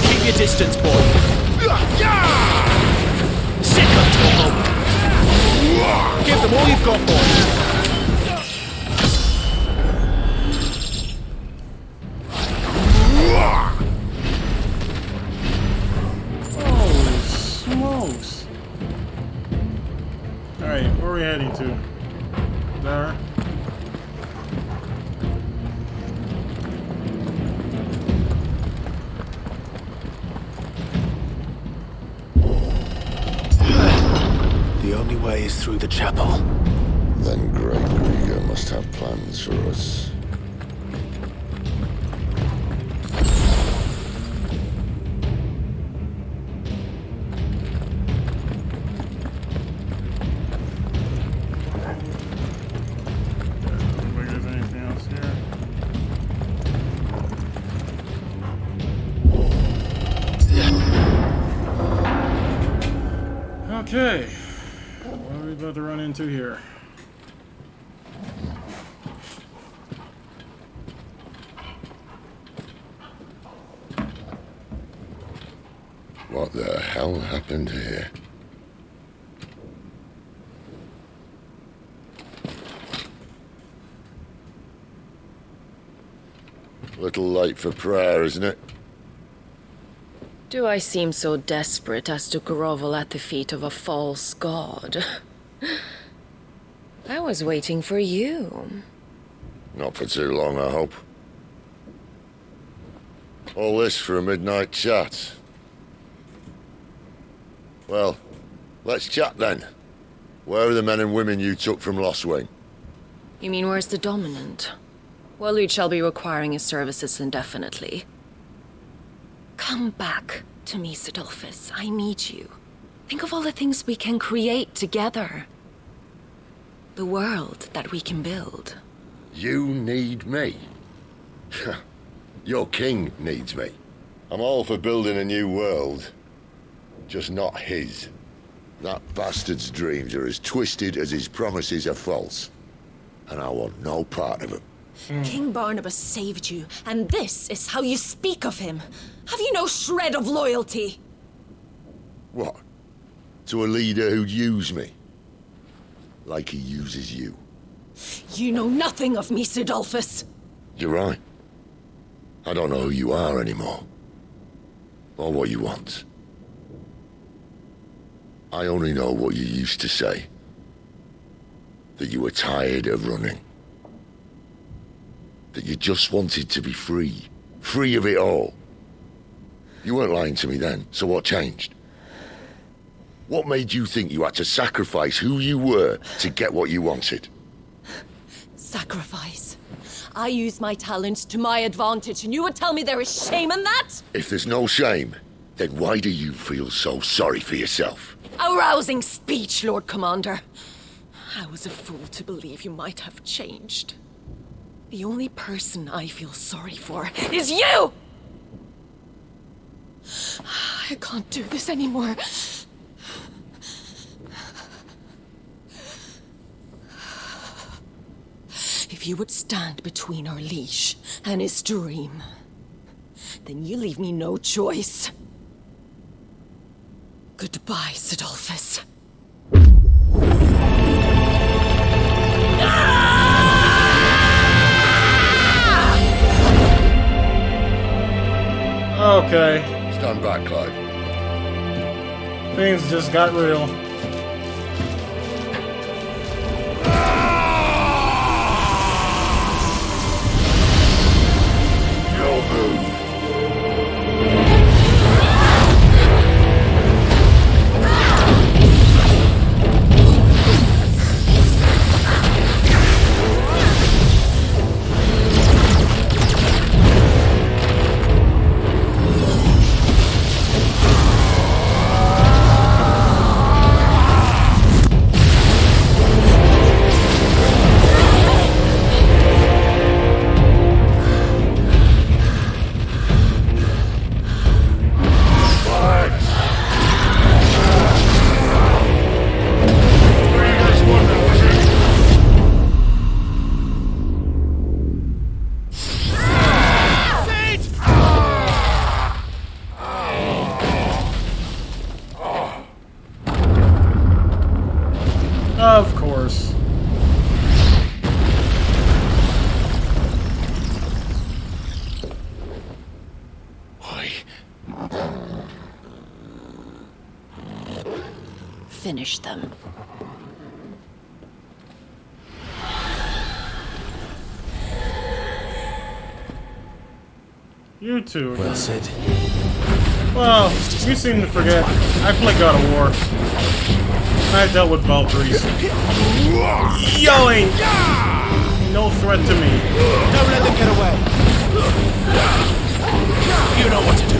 Keep your distance, boy. Sick of Torgal. Give them all you've got, boy. Holy smokes. Alright, where are we heading to? There. only way is through the chapel. Then Great Grieger must have plans for us. Okay, what are we about to run into here? What the hell happened here? Little late for prayer, isn't it? Do I seem so desperate as to grovel at the feet of a false god? I was waiting for you. Not for too long, I hope. All this for a midnight chat. Well, let's chat then. Where are the men and women you took from Lostwing? You mean where's the dominant? Waleed shall be requiring his services indefinitely. Come back to me, Sidolphus. I need you. Think of all the things we can create together. The world that we can build. You need me? Your king needs me. I'm all for building a new world. Just not his. That bastard's dreams are as twisted as his promises are false. And I want no part of them. King Barnabas saved you, and this is how you speak of him. Have you no shred of loyalty? What? To a leader who'd use me? Like he uses you. You know nothing of me, Sidolphus. You're right. I don't know who you are anymore. Or what you want. I only know what you used to say. That you were tired of running. That you just wanted to be free. Free of it all. You weren't lying to me then, so what changed? What made you think you had to sacrifice who you were to get what you wanted? Sacrifice. I use my talents to my advantage, and you would tell me there is shame in that? If there's no shame, then why do you feel so sorry for yourself? A rousing speech, Lord Commander. I was a fool to believe you might have changed. The only person I feel sorry for is you! I can't do this anymore. If you would stand between our liege and his dream, then you leave me no choice. Goodbye, Sidolphus. Okay. Stand back, Clive. Things just got real. Of course. Why? Finish them. You two. Well said. Well, you seem to forget. I play God of War. I dealt with Valkyries. Yelling! No threat to me. Don't let them get away. You know what to do.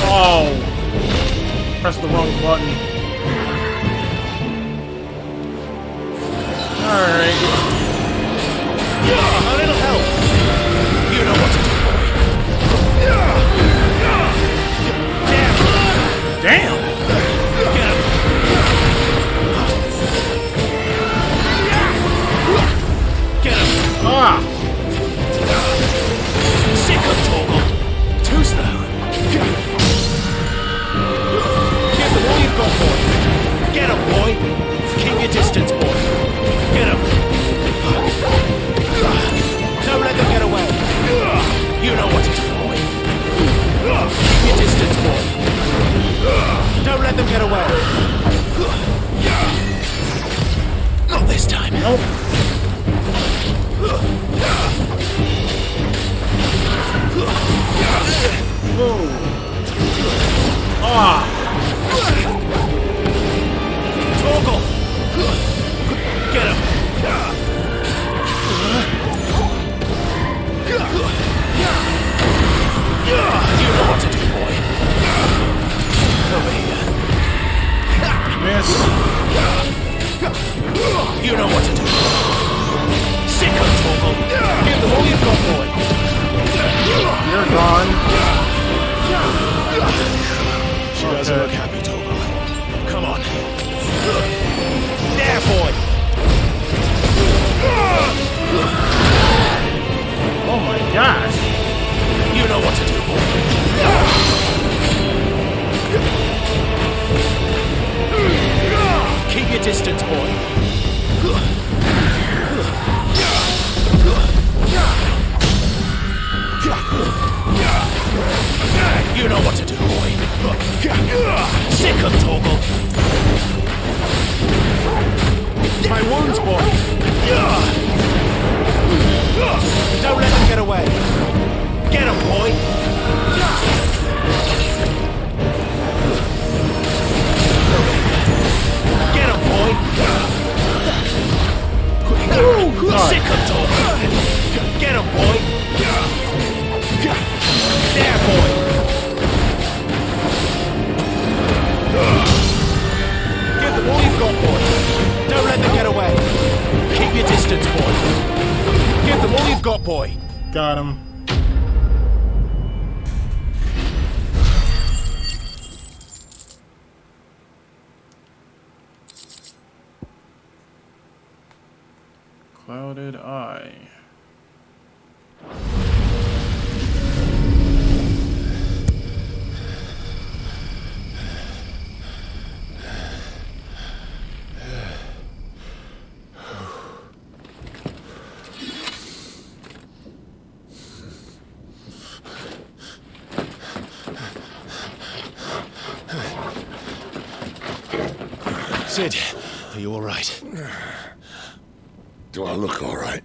Oh! Press the wrong button. Alright. A little help. You know what to do, boy. Damn! Get him. Get him. Ah! Sick of Torgal. Too slow. Get them all you've got, boy. Get him, boy. Keep your distance, boy. Get him. Don't let them get away. You know what to do, boy. Keep your distance, boy. Don't let them get away. Not this time. Nope. Whoa. Ah! Torgal! Get him! You know what to do, boy. Over here. Miss. You know what to do. Sick of Torgal. Give them all you've got, boy. You're gone. She doesn't look happy, Torgal. Come on. There, boy. Oh my gosh. You know what to do, boy. Keep your distance, boy. You know what to do, boy. Sick of Torgal. My wounds, boy. Don't let them get away. Get him, boy. Get him, boy. Sick of Torgal. Get him, boy. There, boy. Give them all you've got, boy. Don't let them get away. Keep your distance, boy. Give them all you've got, boy. Got him. Clouded Eye. Sid, are you all right? Do I look all right?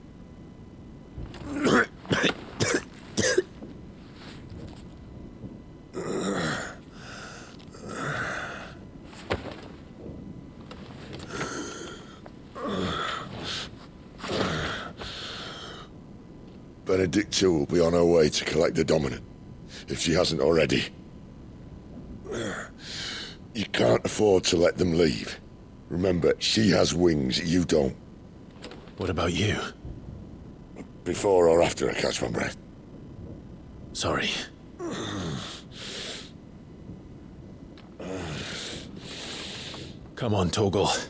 Benedikta will be on her way to collect the dominant, if she hasn't already. You can't afford to let them leave. Remember, she has wings, you don't. What about you? Before or after I catch my breath? Sorry. Come on, Torgal.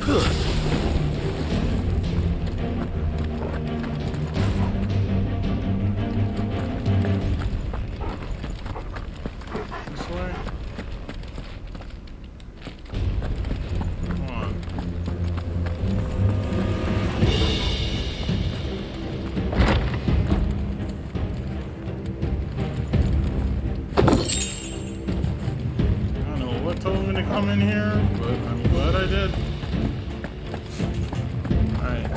This way? Come on. I don't know what told me to come in here, but I'm glad I did. Alright.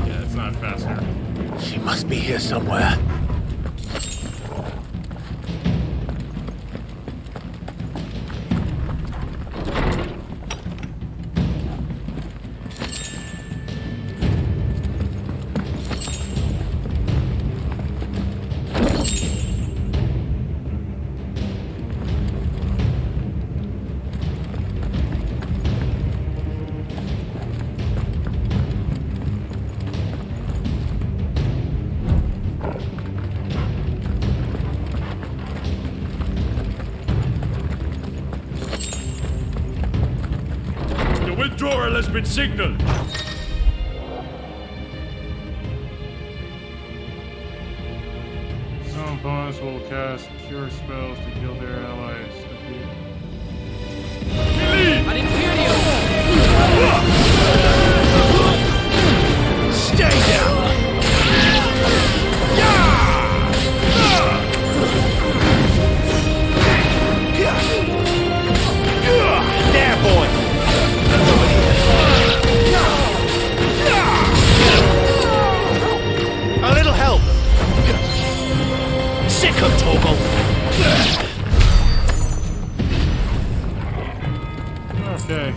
Yeah, it's not faster. She must be here somewhere. Withdrawal has been signaled. Some opponents will cast cure spells to heal their allies. Stay down! There, boy! A little help! Sick of Toggle! Okay.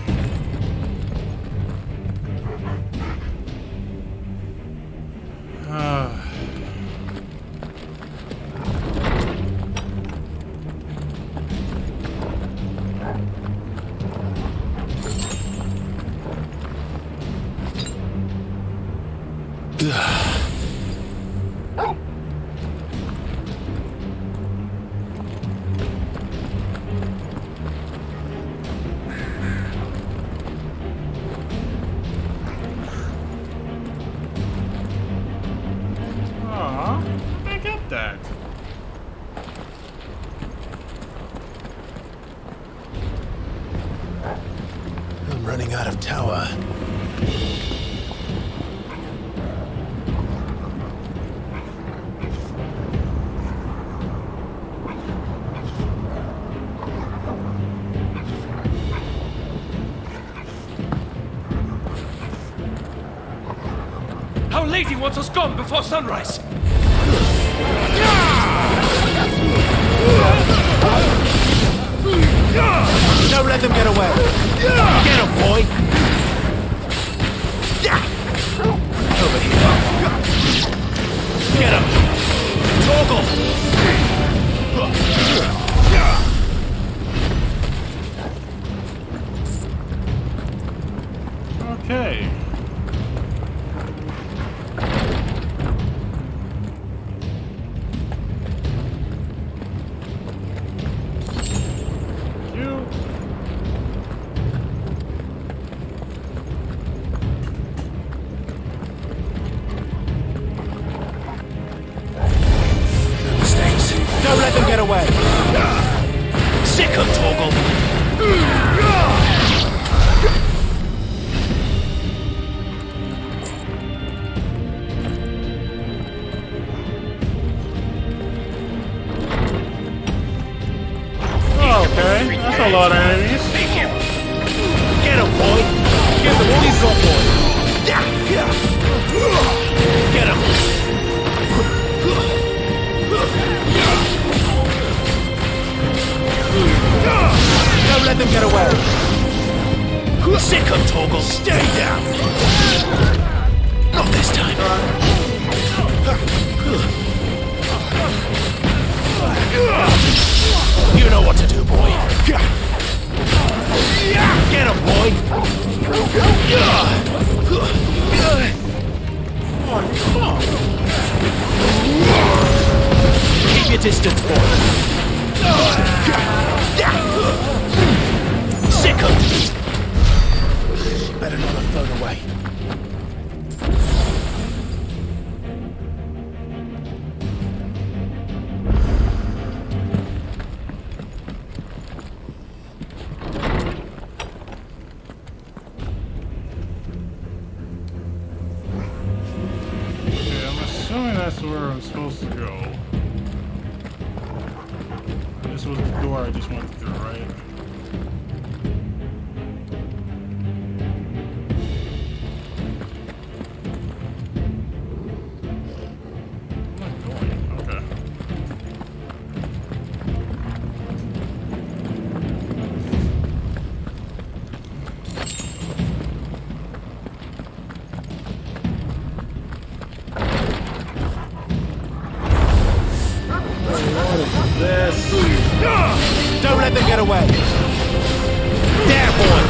I get that. I'm running out of tower. Our Lady wants us gone before sunrise. Don't let them get away. Get him, boy. Over here. Get him. Toggle. Okay. Don't let them get away. Sick of Toggle. Okay, that's a lot of enemies. Get him, boy. Get him all you've got, boy. Get him. Don't let them get away. Sick of Toggle. Stay down. Not this time. You know what to do, boy. Get him, boy. Keep your distance, boy. Sick 'em! Better not have flown away. Okay, I'm assuming that's where I'm supposed to go. This was the door I just went through, right? I'm not going. Okay. Don't let them get away! There, boy!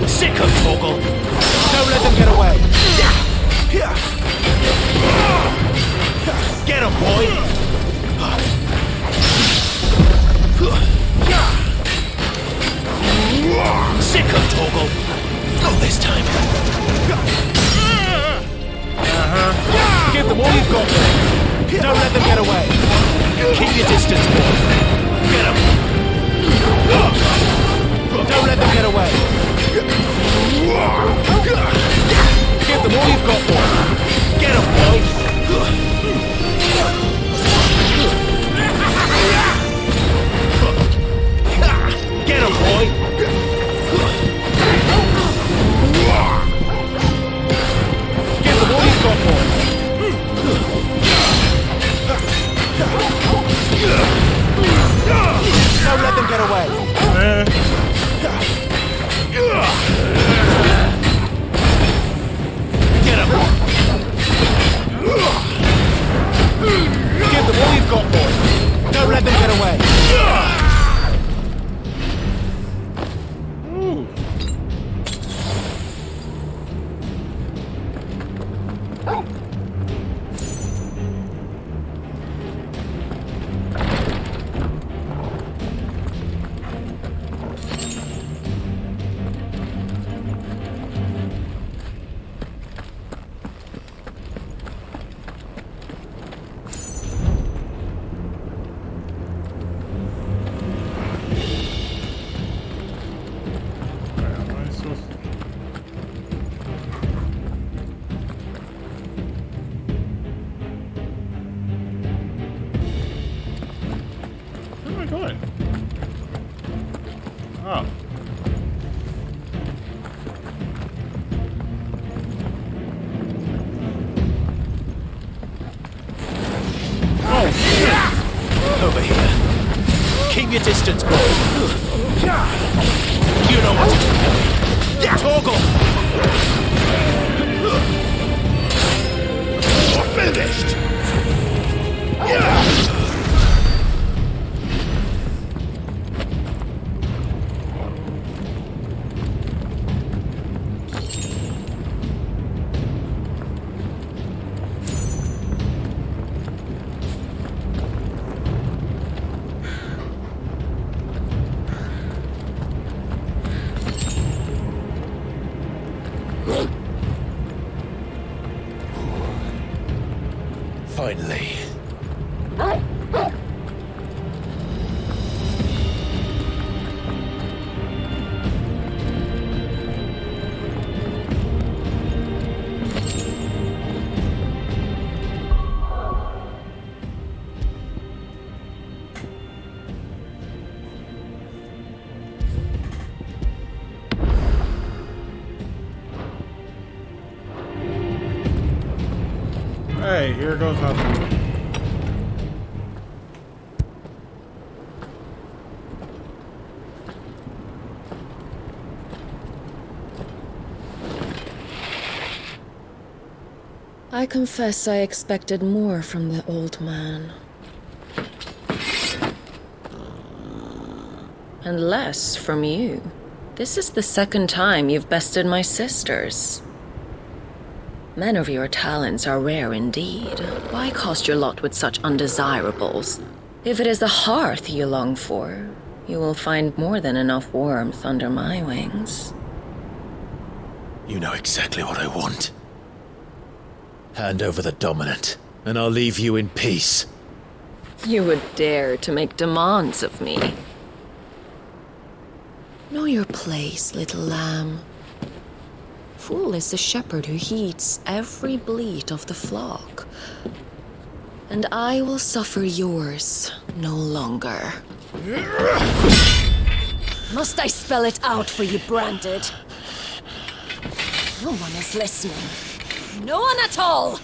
Sick of Torgal! Don't let them get away! Get him, boy! Sick of Torgal! Not this time! Give them all you've got, boy! Don't let them get away! Keep your distance, boy! Get them! Don't let them get away! Give them all you've got, boy! Get them, boy! Get him, boy! Give them all you've got, boy! Don't let them get away! Get him! Give them all you've got, boy! Don't let them get away! Over here. Keep your distance, boy. You know what to do. Torgal! Finished! Finally. Hey, here goes nothing. I confess I expected more from the old man. And less from you. This is the second time you've bested my sisters. Men of your talents are rare indeed. Why cast your lot with such undesirables? If it is the hearth you long for, you will find more than enough warmth under my wings. You know exactly what I want. Hand over the dominant, and I'll leave you in peace. You would dare to make demands of me. Know your place, little lamb. Fool is the shepherd who heeds every bleat of the flock. And I will suffer yours no longer. Must I spell it out for you, Branded? No one is listening. No one at all!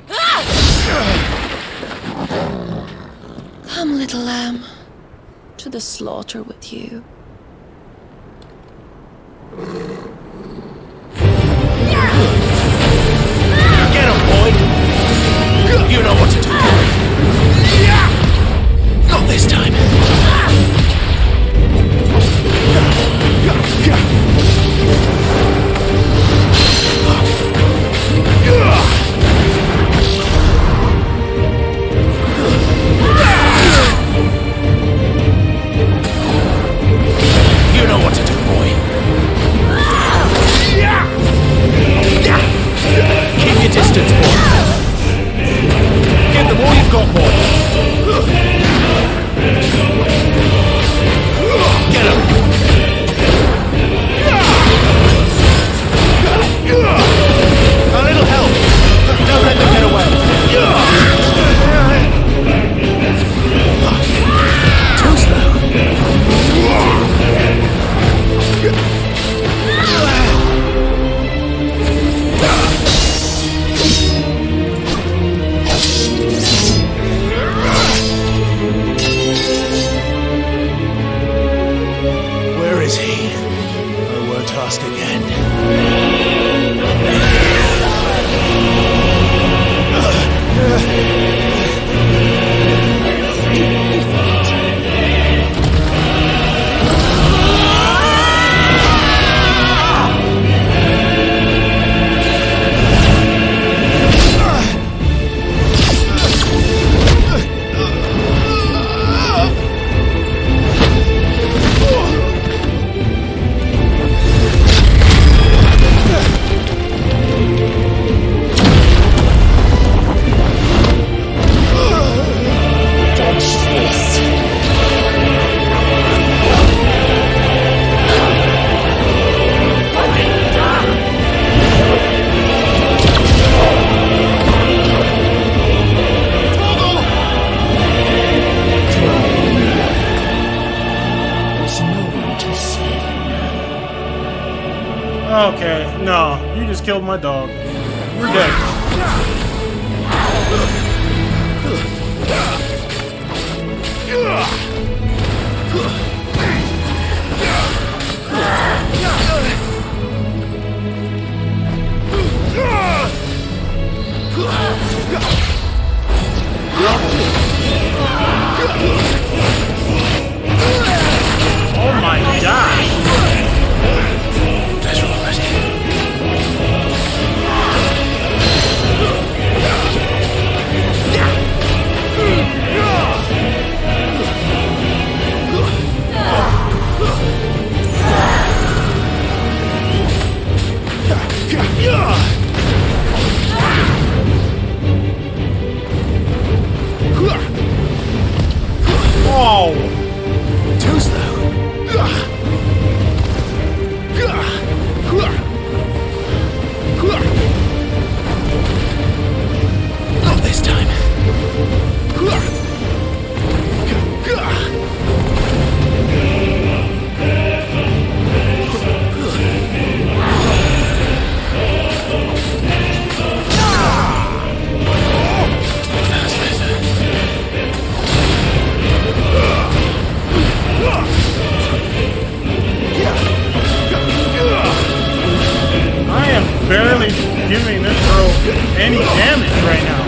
Ah! Come, little lamb, to the slaughter with you. Get him, boy! You know what to do. Not this time. You know what to do, boy. Keep your distance, boy. Give them all you've got, boy. Get him. A little help. Don't let them get away. Too slow. Where is he? I won't ask again. Okay, no, you just killed my dog. You're dead. Oh my gosh! Whoa! Too slow. Not this time. I am barely giving this girl any damage right now.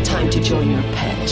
Time to join your pet.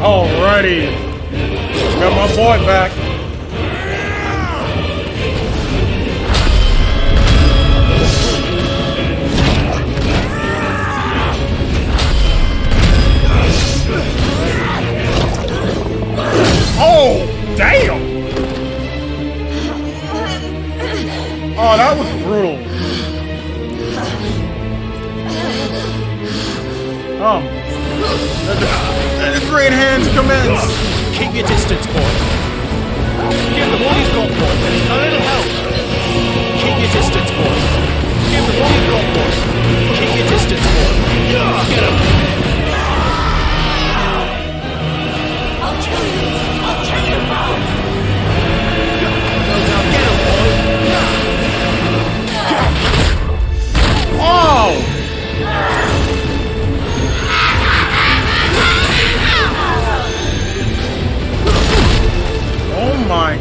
Alrighty. Got my boy back. Oh, damn! Oh, that was brutal. The great hands commence. Keep your distance, boy. Give them all you've got, boy. A little help. Keep your distance, boy. Give them all you've got, boy. Keep your distance, boy. Get him. I'll tell you. I'll take him out. Now get him, boy. Oh! Oh my.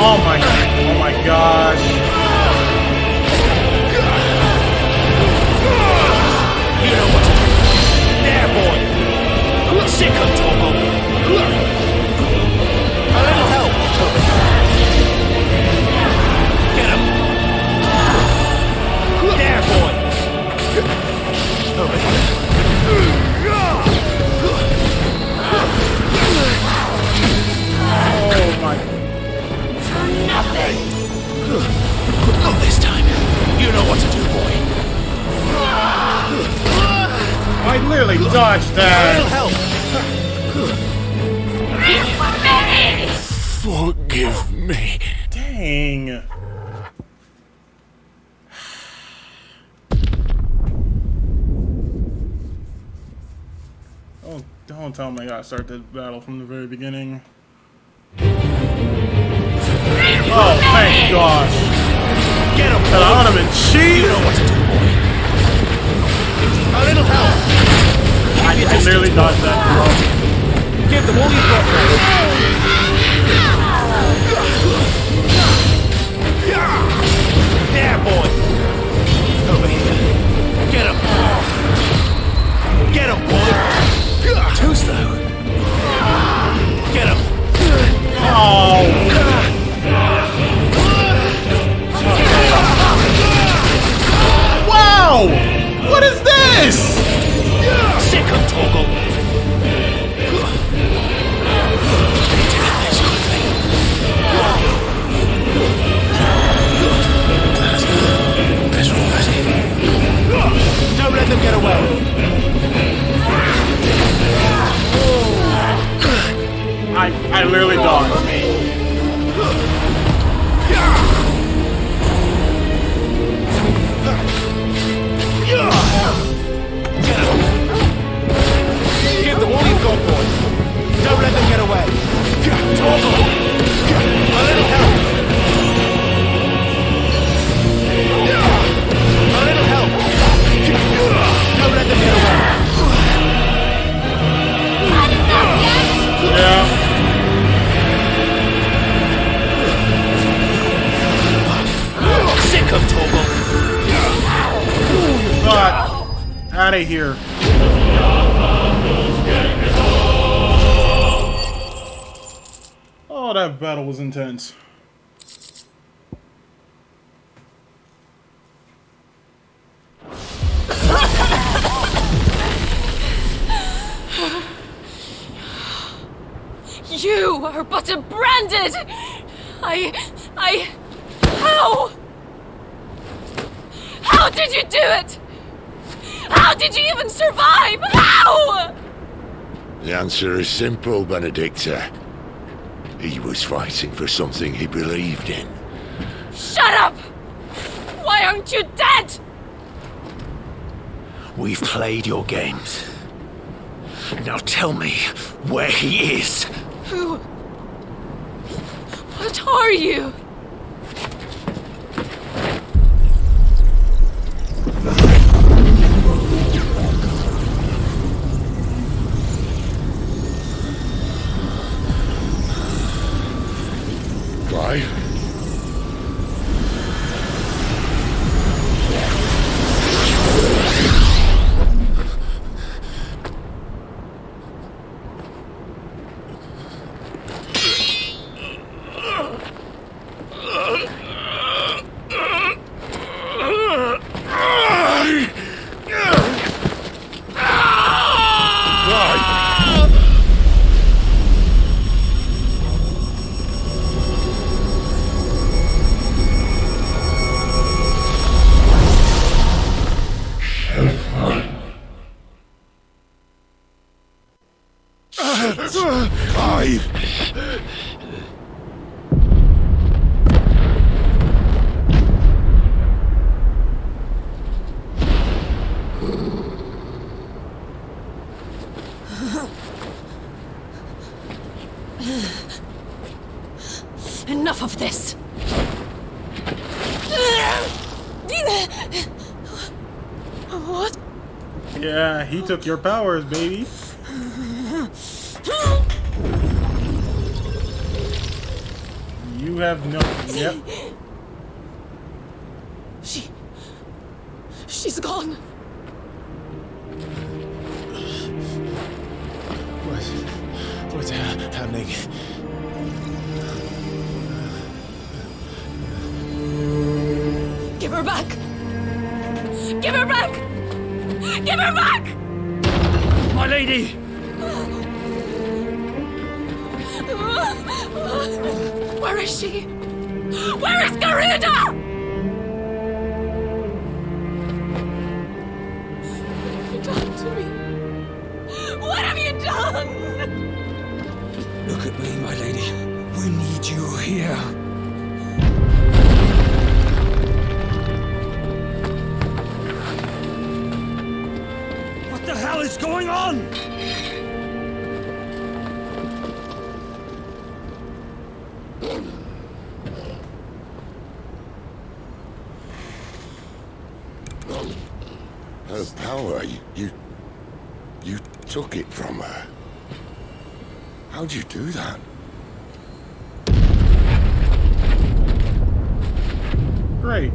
Oh my. Oh my gosh. You know what to do. There, boy. Sick of Togo. A little help. Get him. There, boy. Over here. Oh my. Nothing. Not this time. You know what to do, boy. I literally dodged that. A little help. Forgive me. Dang. Oh, don't tell me I gotta start the battle from the very beginning. Oh, thank gosh. Get him, that ought to have been cheap. You know what to do, boy. A little help. I nearly dodged that, bro. Give them all you've got, boy. There, boy. Over here. Get him. Get him, boy. Too slow. Get him. Oh. Wow! What is this? Sick of Toggle. Don't let them get away. I literally dodged. Give them all you've got, boy. Don't let them get away. Toggle. A little help. A little help. Don't let them get away. Yeah. Sick of Toggle. But out of here. Oh, that battle was intense. You are but a branded! How? How did you do it? How did you even survive? How? The answer is simple, Benedikta. He was fighting for something he believed in. Shut up! Why aren't you dead? We've played your games. Now tell me where he is. Who? What are you? Clive? Yeah, he took your powers, baby. You have no... Yep. She's gone. What's happening? Give her back! Give her back! Give her back! My lady! Where is she? Where is Garuda? What have you done to me? What have you done? Look at me, my lady. We need you here. What the hell is going on? Her power, you took it from her. How'd you do that? Great.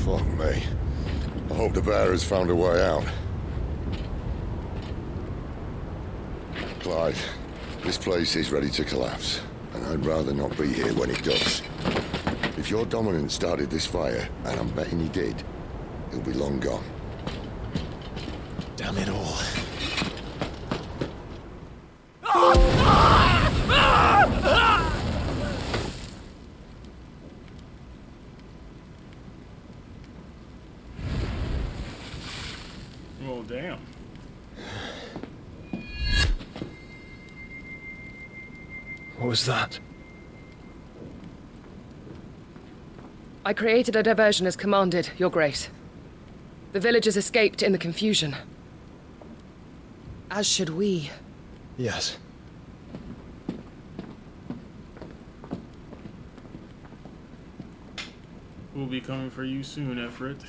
Fuck me. I hope the bearer's found a way out. Clive, this place is ready to collapse, and I'd rather not be here when it does. If your dominant started this fire, and I'm betting he did, he'll be long gone. Damn it all. Well, damn. What was that? I created a diversion as commanded, Your Grace. The villagers escaped in the confusion. As should we. Yes. We'll be coming for you soon, Ifrit.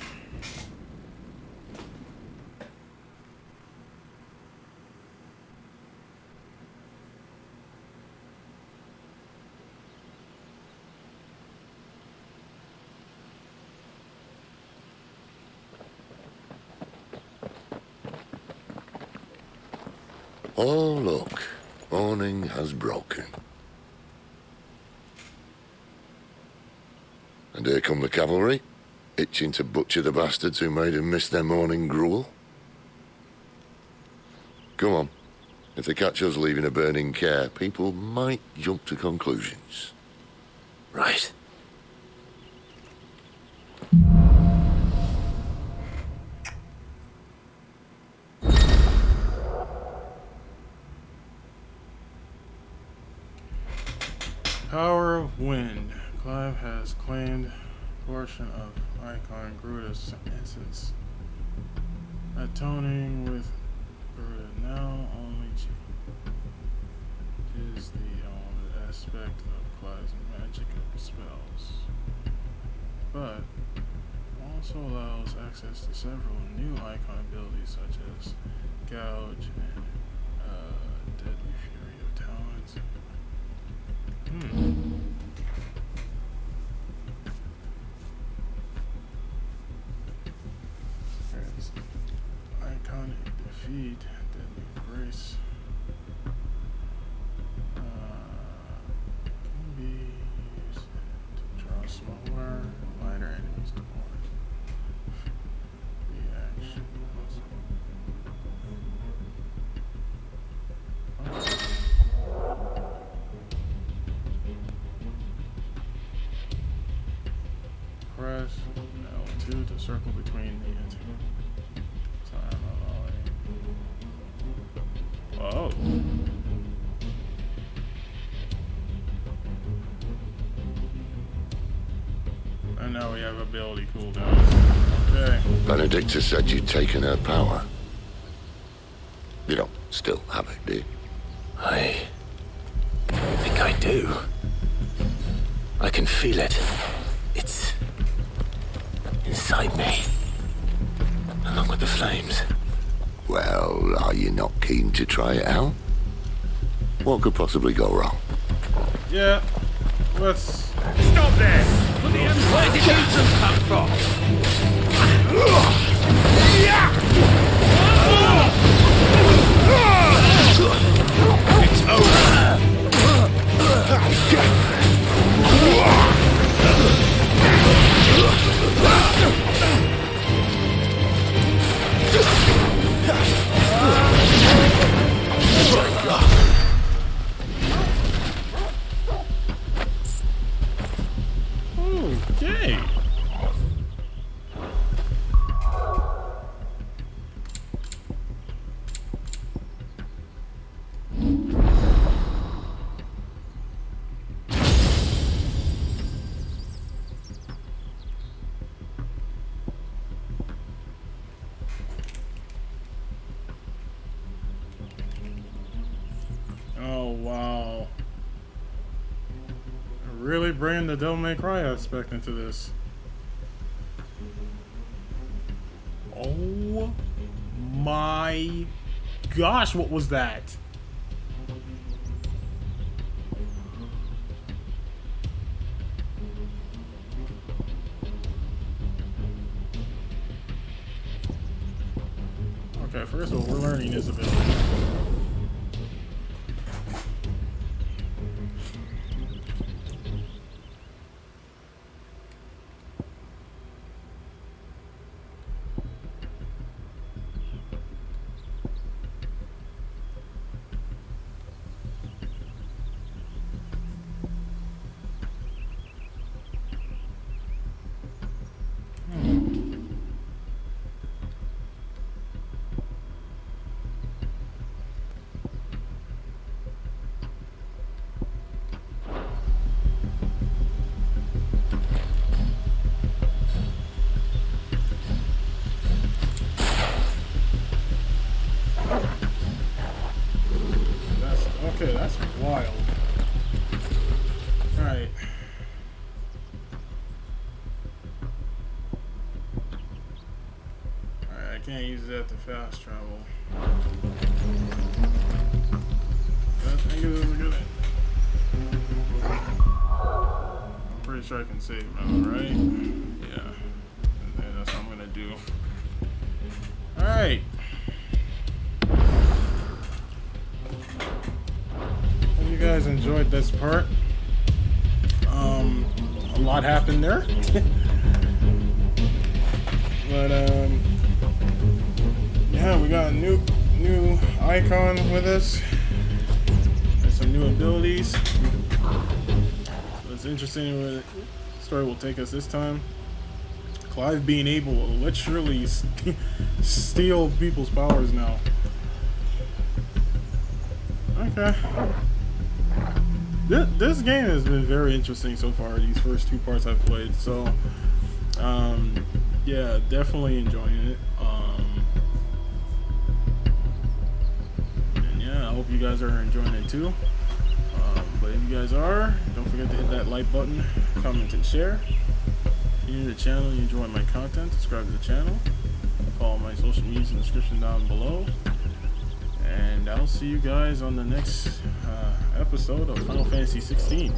Oh, look. Morning has broken. And here come the cavalry, itching to butcher the bastards who made them miss their morning gruel. Come on. If they catch us leaving a burning care, people might jump to conclusions. Right. Power of Wind. Clive has claimed a portion of Eikon Gruda's essence. Atoning with Gruda now only is the only aspect of Clive's magic spells, but also allows access to several new Eikon abilities such as Gouge and Deadly Fury of Talents. There's Iconic Defeat, Deadly Embrace. Can be used to draw smaller, lighter enemies toward the action. Press L2 to circle between the time of all. Whoa. And now we have ability cooldown. Okay. Benedikta said you'd taken her power. You don't still have it, do you? I think I do. I can feel it. It's inside me, along with the flames. Well, are you not keen to try it out? What could possibly go wrong? Yeah, let's... Stop there! Where did Eikons come from? It's over! Okay. Oh, wow. Really bringing the Devil May Cry aspect into this. Oh my gosh, what was that? Okay, first of all, we're learning his ability. Okay, that's wild. Alright. Alright, I can't use that to fast travel. That thing isn't good. I'm pretty sure I can save now, right? Yeah. And that's what I'm gonna do. Alright. You guys enjoyed this part. A lot happened there. But yeah, we got a new Eikon with us. There's some new abilities. So it's interesting where the story will take us this time. Clive being able to literally steal people's powers now. Okay. This game has been very interesting so far, these first two parts I've played, so yeah, definitely enjoying it. And yeah, I hope you guys are enjoying it too. But if you guys are, don't forget to hit that like button, comment and share. If you're new to the channel and you enjoy my content, subscribe to the channel. Follow my social medias in the description down below. And I'll see you guys on the next episode of Final Fantasy XVI.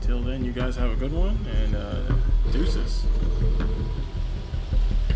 Till then, you guys have a good one, and deuces.